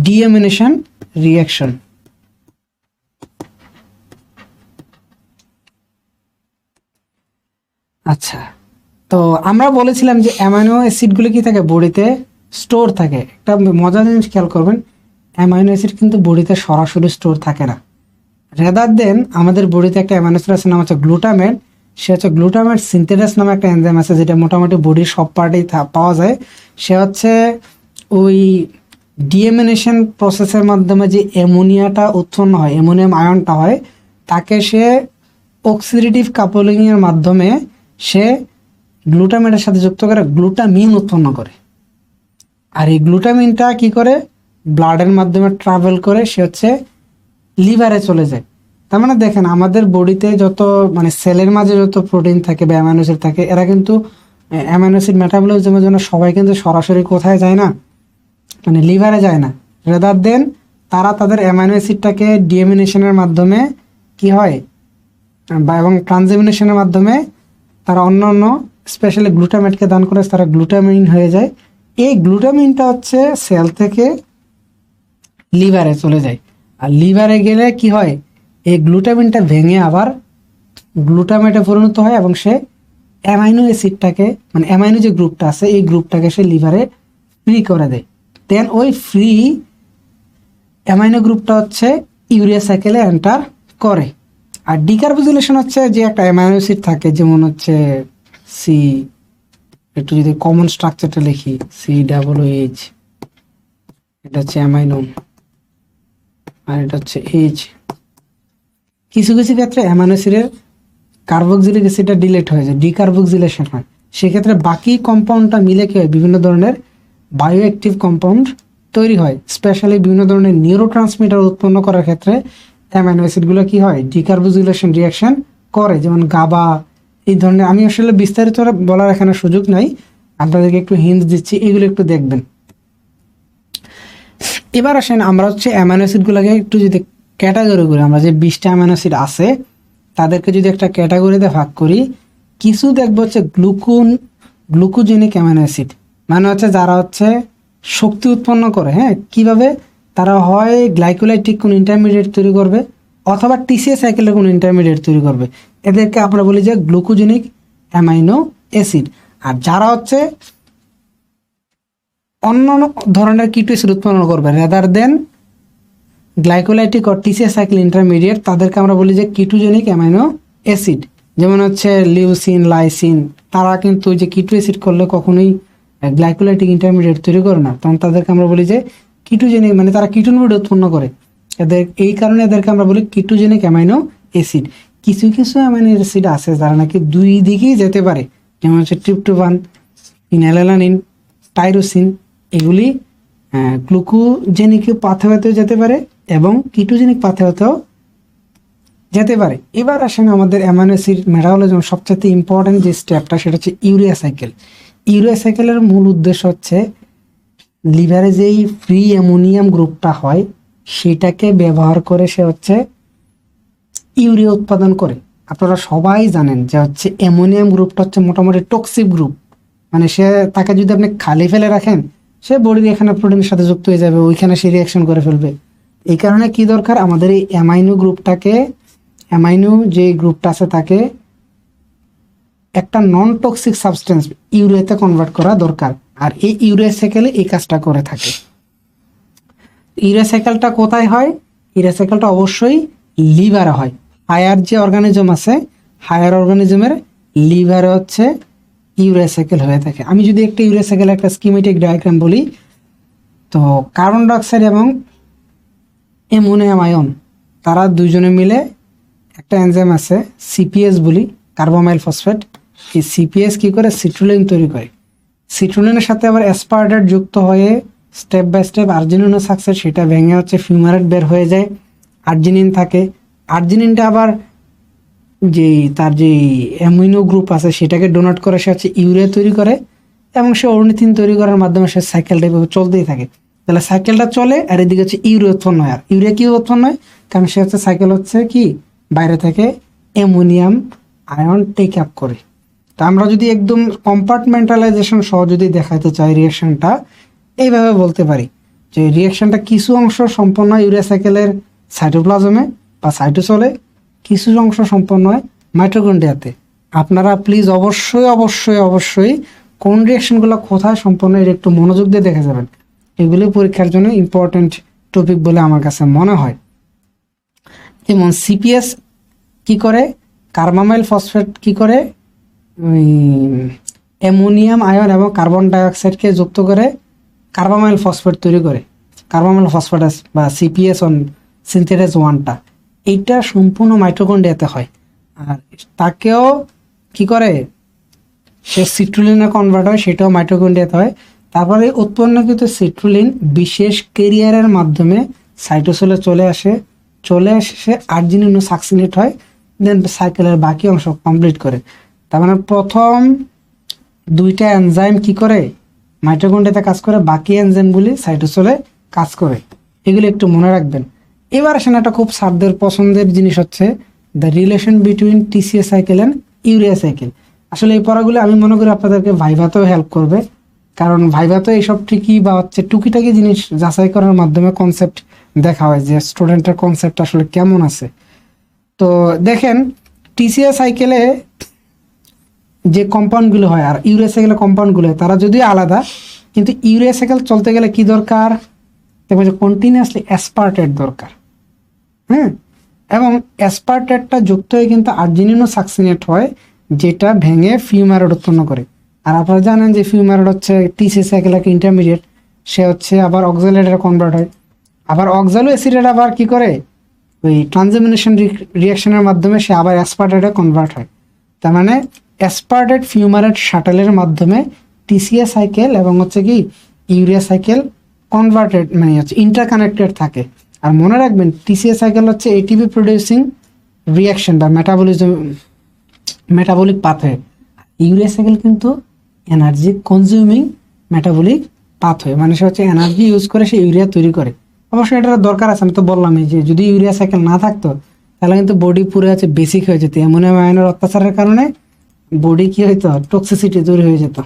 ডিএমিনেশন রিঅ্যাকশন। আচ্ছা, তো আমরা বলেছিলাম যে অ্যামাইনো অ্যাসিডগুলো কি থাকে, বডিতে স্টোর থাকে। একটা মজার জিনিস খেয়াল করবেন, অ্যামাইনো অ্যাসিড কিন্তু বডিতে সরাসরি স্টোর থাকে না। রেদার দেন আমাদের বডিতে একটা অ্যামাইনো অ্যাসিড আছে, নাম হচ্ছে গ্লুটামেট। সে হচ্ছে গ্লুটামেট সিনথেটাস নামে একটা এনজাইম আছে, যেটা মোটামুটি বডির সব পার্টেই পাওয়া যায়। সে হচ্ছে ওই ডিএমিনেশন প্রসেসের মাধ্যমে যে অ্যামোনিয়াটা উৎপন্ন হয়, অ্যামোনিয়াম আয়নটা হয়, তাকে সে অক্সিডেটিভ কাপলিংয়ের মাধ্যমে সে গ্লুটামেটের সাথে যুক্ত করে গ্লুটামিন উৎপন্ন করে। আর এই গ্লুটামিনটা কি করে, ব্লাডের মাধ্যমে ট্রাভেল করে সে হচ্ছে লিভারে চলে যায়। তার মানে দেখেন, আমাদের বডিতে যত মানে সেলের মাঝে যত প্রোটিন থাকে বা অ্যামাইনো অ্যাসিড থাকে, এরা কিন্তু অ্যামাইনো অ্যাসিড মেটাবলিজমের জন্য সবাই কিন্তু সরাসরি কোথায় যায় না, মানে লিভারে যায় না। রেদার দেন তারা তাদের অ্যামাইনো অ্যাসিডটাকে ডিএমিনেশনের মাধ্যমে কি হয়, বা এবং ট্রানজিমিনেশনের মাধ্যমে তারা অন্য অন্য স্পেশালি গ্লুটামেটকে দান করে, তারা গ্লুটামিন হয়ে যায়। এই গ্লুটামিনটা হচ্ছে সেল থেকে লিভারে চলে যায়। আর লিভারে গেলে কি হয়, এই গ্লুটামিনটা ভেঙে আবার গ্লুটামেটে পরিণত হয় এবং সে অ্যামাইনো অ্যাসিডটাকে, মানে অ্যামাইনো যে গ্রুপটা আছে, এই গ্রুপটাকে সে লিভারে ফ্রি করে দেয়। দেন ওই ফ্রি অ্যামাইনো গ্রুপটা হচ্ছে ইউরিয়া সাইকেলে এন্টার করে। আর ডিকার্বোজিলেশন হচ্ছে যে একটা অ্যামাইনো অ্যাসিড থাকে, যেমন হচ্ছে সি, একটু যদি কমন স্ট্রাকচারটা লিখি, COOH, এটা হচ্ছে অ্যামাইনো, আর এটা হচ্ছে H। কিছু কিছু ক্ষেত্রে অ্যামাইনো অ্যাসিডের কার্বক্সিলিক অ্যাসিডটা ডিলেট হয়ে যায়, ডিকার্বক্সিলেশন হয়। সেক্ষেত্রে বাকি কম্পাউন্ডটা মিলে কি হয়, বিভিন্ন ধরনের বায়ো অ্যাক্টিভ কম্পাউন্ড তৈরি হয়। স্পেশালি বিভিন্ন ধরনের নিউরো ট্রান্সমিটার উৎপন্ন করার ক্ষেত্রে অ্যামাইনো অ্যাসিডগুলো কি হয়, ডিকার্বক্সিলেশন রিয়াকশন করে, যেমন গাবা এই ধরনের। আমি আসলে বিস্তারিত বলার এখানে সুযোগ নাই, আপনাদেরকে একটু হিন্টস দিচ্ছি, এগুলো একটু দেখবেন। এবার আসেন আমরা হচ্ছে অ্যামাইনো অ্যাসিডগুলোকে একটু যদি ক্যাটাগরি করি, আমরা যে 20টা অ্যামাইনো অ্যাসিড আছে তাদেরকে যদি একটা ক্যাটাগরিতে ভাগ করি, কিছু দেখবো হচ্ছে গ্লুকোজেনিক অ্যামাইনো অ্যাসিড, মানে হচ্ছে যারা হচ্ছে শক্তি উৎপন্ন করে। হ্যাঁ, কিভাবে, তারা হয় গ্লাইকোলাইটিক কোনো ইন্টারমিডিয়েট তৈরি করবে, অথবা টিসিএ সাইকেলের কোনো ইন্টারমিডিয়েট তৈরি করবে। এদেরকে আমরা বলি যে গ্লুকোজেনিক অ্যামাইনো অ্যাসিড। আর যারা হচ্ছে অন্য ধরনের কিটো অ্যাসিড উৎপন্ন করবে রেদার দেন গ্লাইকোলাইটিক ও টিসিএ সাইকেল ইন্টারমিডিয়েট, তাদেরকে আমরা বলি যে কিটোজেনিক অ্যামাইনো অ্যাসিড। যেমন হচ্ছে লিউসিন, লাইসিন, তারা কিন্তু যে কিটো অ্যাসিড করলে কখনোই গ্লাইকোলাইটিক ইন্টারমিডিয়েট তৈরি করে না, তখন তাদেরকে আমরা বলি যে কিটোজেনিক, মানে তারা কিটোনমিড উৎপন্ন করে। এই কারণে এদেরকে আমরা বলি কিটোজেনিক অ্যামাইনো অ্যাসিড। কিছু কিছু অ্যামাইনো অ্যাসিড আছে যারা নাকি দুই দিকেই যেতে পারে, যেমন হচ্ছে ট্রিপ্টোফান, ফিনাইলালানিন, টাইরোসিন, এগুলি গ্লুকোজেনিক পাথওয়েতেও যেতে পারে এবং কিটোজেনিক পাথওয়েতেও যেতে পারে। এবার আসেন আমাদের অ্যামাইনো অ্যাসিড মেটাবলিজম সবচেয়ে ইম্পর্টেন্ট যে স্টেপটা, সেটা হচ্ছে ইউরিয়া সাইকেল। ইউরিয়া সাইকেলের মূল উদ্দেশ্য হচ্ছে লিভারে যেই ফ্রি অ্যামোনিয়াম গ্রুপটা হয় সেটাকে ব্যবহার করে সে হচ্ছে ইউরিয়া উৎপাদন করে। আপনারা সবাই জানেন যে হচ্ছে অ্যামোনিয়াম গ্রুপটা হচ্ছে মোটামুটি টক্সিক গ্রুপ, মানে তাকে যদি আপনি খালি ফেলে রাখেন, সে বডির এখানে প্রোটিনের সাথে যুক্ত হয়ে যাবে, ওইখানে সে রিয়াকশন করে ফেলবে। এই কারণে কি দরকার, আমাদের এই অ্যামাইনো গ্রুপটাকে, অ্যামাইনো যে গ্রুপটা আছে তাকে একটা নন টক্সিক সাবস্টেন্স ইউরিয়াতে কনভার্ট করা দরকার। আর এই ইউরিয়া সাইকেলে এই কাজটা করে থাকে। ইউরিয়া সাইকেলটা কোথায় হয়, ইউরিয়া সাইকেলটা অবশ্যই লিভারে হয়। হায়ার যে অর্গানিজম আছে, হায়ার অর্গানিজমের লিভারে হচ্ছে ইউরিয়া সাইকেল হয়ে থাকে। আমি যদি একটা ইউরিয়া সাইকেল একটা স্কিমেটিক ডায়াগ্রাম বলি, তো কার্বন ডাইঅক্সাইড এবং অ্যামোনিয়াম আয়ন, তারা দুইজনে মিলে একটা এনজাইম আছে সিপিএস বলি, কার্বোমাইল ফসফেট। এই সিপিএস কি করে, সিট্রুলিন তৈরি করে। সিট্রুলিনের সাথে আবার অ্যাসপার্টেট যুক্ত হয়ে স্টেপ বাই স্টেপ আর্জিনিনও সাকসেস, সেটা ভেঙে হচ্ছে ফিউমারেট বের হয়ে যায়, আর্জিনিন থাকে। আর্জিনিনটা আবার তার যে অ্যামিনো গ্রুপ আছে সেটাকে ডোনেট করে সে হচ্ছে ইউরিয়া তৈরি করে, এবং সে অর্নিথিন তৈরি করার মাধ্যমে সে সাইকেলটা এভাবে চলতেই থাকে। তাহলে সাইকেলটা চলে আর এদিকে হচ্ছে ইউরিয়া উৎপন্ন হয়। আর ইউরিয়া কি উৎপন্ন হয়, কারণ সে হচ্ছে সাইকেল হচ্ছে কি বাইরে থেকে অ্যামোনিয়াম আয়ন টেক আপ করে। তা আমরা যদি একদম কম্পার্টমেন্টালাইজেশন সহ যদি দেখাতে চাই রিয়াকশনটা, এইভাবে বলতে পারি যে রিয়াকশনটা কিছু অংশ সম্পন্ন হয় ইউরিয়া সাইকেলের সাইটোপ্লাজমে বা সাইটোসলে, কিছু অংশ সম্পন্ন হয় মাইটোকন্ড্রিয়াতে। আপনারা প্লিজ অবশ্যই অবশ্যই অবশ্যই কোন রিয়াকশনগুলো কোথায় সম্পন্ন এর একটু মনোযোগ দিয়ে দেখে যাবেন। এগুলি পরীক্ষার জন্য ইম্পর্টেন্ট টপিক বলে আমার কাছে মনে হয়। যেমন সিপিএস কি করে, কার্বামাইল ফসফেট কি করে, অ্যামোনিয়াম আয়ন এবং কার্বন ডাইঅক্সাইডকে যুক্ত করে কার্বামাইল ফসফেট তৈরি করে, কার্বামাইল ফসফেটাস বা সিপিএস অন সিনথেটাস 1টা, এইটা সম্পূর্ণ মাইটোকন্ড্রিয়াতে হয়। আর তাকেও কি করে, সে সিট্রুলিনে কনভার্ট হয়, সেটাও মাইটোকন্ড্রিয়াতে হয়। তারপরে উৎপন্নকৃত সিট্রুলিন বিশেষ ক্যারিয়ারের মাধ্যমে সাইটোসলে চলে এসে আর্জিনিন ও সাকসিনেট হয়, দেন সাইকেলের বাকি অংশ কমপ্লিট করে। তার মানে প্রথম দুইটা এনজাইম কি করে, মাইটোকন্ড্রিয়াতে কাজ করে, বাকি এনজাইমগুলি সাইটোসলে কাজ করে। এগুলি একটু মনে রাখবেন। এবার আসেন একটা খুব সারদের পছন্দের জিনিস হচ্ছে the relation between TCA cycle and urea cycle. আসলে এই পড়াগুলো আমি মনে করি আপনাদেরকে ভাইভাতেও হেল্প করবে, কারণ ভাইভাতে এইসব ট্রিকি বা হচ্ছে টুকিটাকি জিনিস যাচাই করার মাধ্যমে কনসেপ্ট দেখা হয় যে স্টুডেন্টের কনসেপ্ট আসলে কেমন আছে। তো দেখেন টিসিএ সাইকেলে যে কম্পাউন্ডগুলো হয় আর ইউরিয়া সাইকেলে কম্পাউন্ডগুলো হয় তারা যদিও আলাদা, কিন্তু ইউরিয়া সাইকেল চলতে গেলে কি দরকার, দেখবেন যে কন্টিনিউয়াসলি অ্যাসপার্টেট দরকার। হ্যাঁ, এবং অ্যাসপার্টেটটা যুক্ত হয়ে কিন্তু আর্জিনিন ও সাকসিনেট হয়, যেটা ভেঙে ফিউমারেট উৎপন্ন করে। আর আপনারা জানেন যে ফিউমারেট হচ্ছে টিসি সাইকেল একটা ইন্টারমিডিয়েট, সে হচ্ছে আবার অক্সালেটে কনভার্ট হয়। আবার অক্সালো অ্যাসিডেট আবার কি করে, ওই ট্রানজামিনেশন রিয়াকশনের মাধ্যমে সে আবার অ্যাসপার্টেটে কনভার্ট হয়। তার মানে অ্যাসপার্টেট ফিউমারেট শাটেলের মাধ্যমে টিসিএ সাইকেল এবং হচ্ছে কি ইউরিয়া সাইকেল কনভার্টেড মানে হচ্ছে ইন্টারকানেক্টেড থাকে। আর মনে রাখবেন টিসিএ সাইকেল হচ্ছে এটিপি প্রডিউসিং রিয়াকশন বা মেটাবলিক পাথওয়ে। ইউরিয়া সাইকেল কিন্তু এনার্জি কনজিউমিং মেটাবলিক পাথওয়ে, মানে সে হচ্ছে এনার্জি ইউজ করে সে ইউরিয়া তৈরি করে। অবশ্যই এটার দরকার আছে, আমি তো বললামই যে যদি ইউরিয়া সাইকেল না থাকতো তাহলে কিন্তু বডি পুরো হচ্ছে বেসিক হয়ে যেত। অ্যামোনিয়াম আয়নের অত্যাচারের কারণে বডি কি হইতো, টক্সিসিটি তৈরি হয়ে যেত।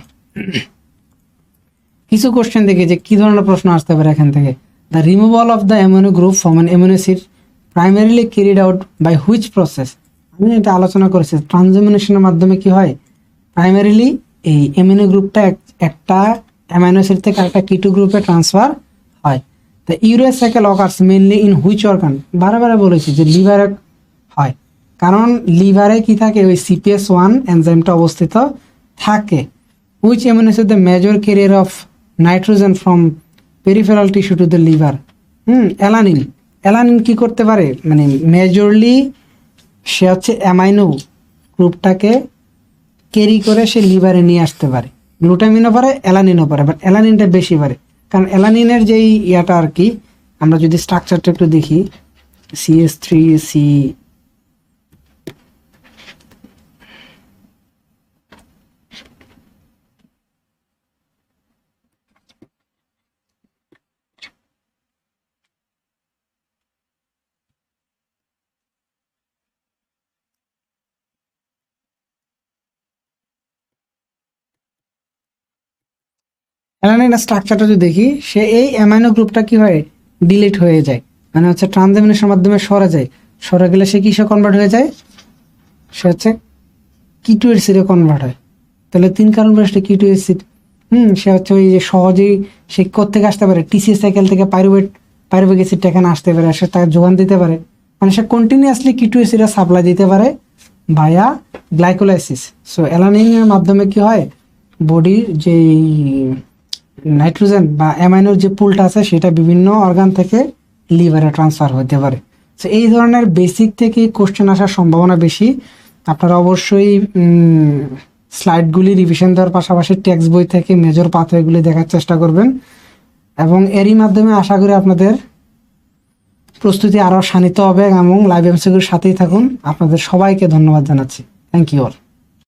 কিছু কোশ্চেন দেখি যে কি ধরনের প্রশ্ন আসতে পারে এখান থেকে। The removal of the amino group from an amino acid primarily carried out by which process. আমি এটা আলোচনা করেছি, ট্রানজামিনেশনের মাধ্যমে কি হয়, প্রাইমারিলি এই অ্যামিনো গ্রুপটা একটা অ্যামাইনো অ্যাসিড থেকে একটা কিটো গ্রুপে ট্রান্সফার হয়। The urea cycle occurs mainly in which organ, বারে বলেছি যে লিভারে হয়, কারণ লিভারে কি থাকে, ওই CPS1 এনজাইমটা অবস্থিত থাকে। Which amino acid the major career of nitrogen from peripheral tissue to the liver. Alanine কি করতে পারে, মানে মেজরলি সে হচ্ছে অ্যামাইনো গ্রুপটাকে ক্যারি করে সে লিভারে নিয়ে আসতে পারে। গ্লুটামিনও পারে, অ্যালানিনও পারে, বাট অ্যালানিনটা বেশি পারে, কারণ অ্যালানিনের যেই ইয়াটা আর কি, আমরা যদি স্ট্রাকচারটা একটু দেখি, CH3C অ্যালানিনের স্ট্রাকচারটা যদি দেখি, সে এই অ্যামাইনো গ্রুপটা কি হয়, ডিলিট হয়ে যায়, মানে হচ্ছে ট্রানজামিনেশনের মাধ্যমে সরে গেলে সে কিসে কনভার্ট হয়ে যায়, সে হচ্ছে কিটো অ্যাসিডে কনভার্ট হয়। তাহলে 3 কার্বন বেসড কিটো অ্যাসিড, সে হচ্ছে ওই যে সহজেই সে কোত্থেকে আসতে পারে, টিসি সাইকেল থেকে পাইরুভিক অ্যাসিডটা এখানে আসতে পারে, সে তাকে যোগান দিতে পারে, মানে সে কন্টিনিউয়াসলি কিটো অ্যাসিডের সাপ্লাই দিতে পারে ভায়া গ্লাইকোলাইসিস। সো অ্যালানিনের মাধ্যমে কি হয়, বডির যেই নাইট্রোজেন বা অ্যামাইনোর যে পুলটা আছে সেটা বিভিন্ন অর্গান থেকে লিভারে ট্রান্সফার হতে পারে। সো এই ধরনের বেসিক থেকে কোশ্চেন আসার সম্ভাবনা বেশি। আপনারা অবশ্যই স্লাইডগুলি রিভিশন দেওয়ার পাশাপাশি টেক্সট বই থেকে মেজর পাথওয়েগুলি দেখার চেষ্টা করবেন, এবং এরই মাধ্যমে আশা করি আপনাদের প্রস্তুতি আরও শানিত হবে। এবং লাইভ এমসিকিউর সাথেই থাকুন। আপনাদের সবাইকে ধন্যবাদ জানাচ্ছি। Thank you all.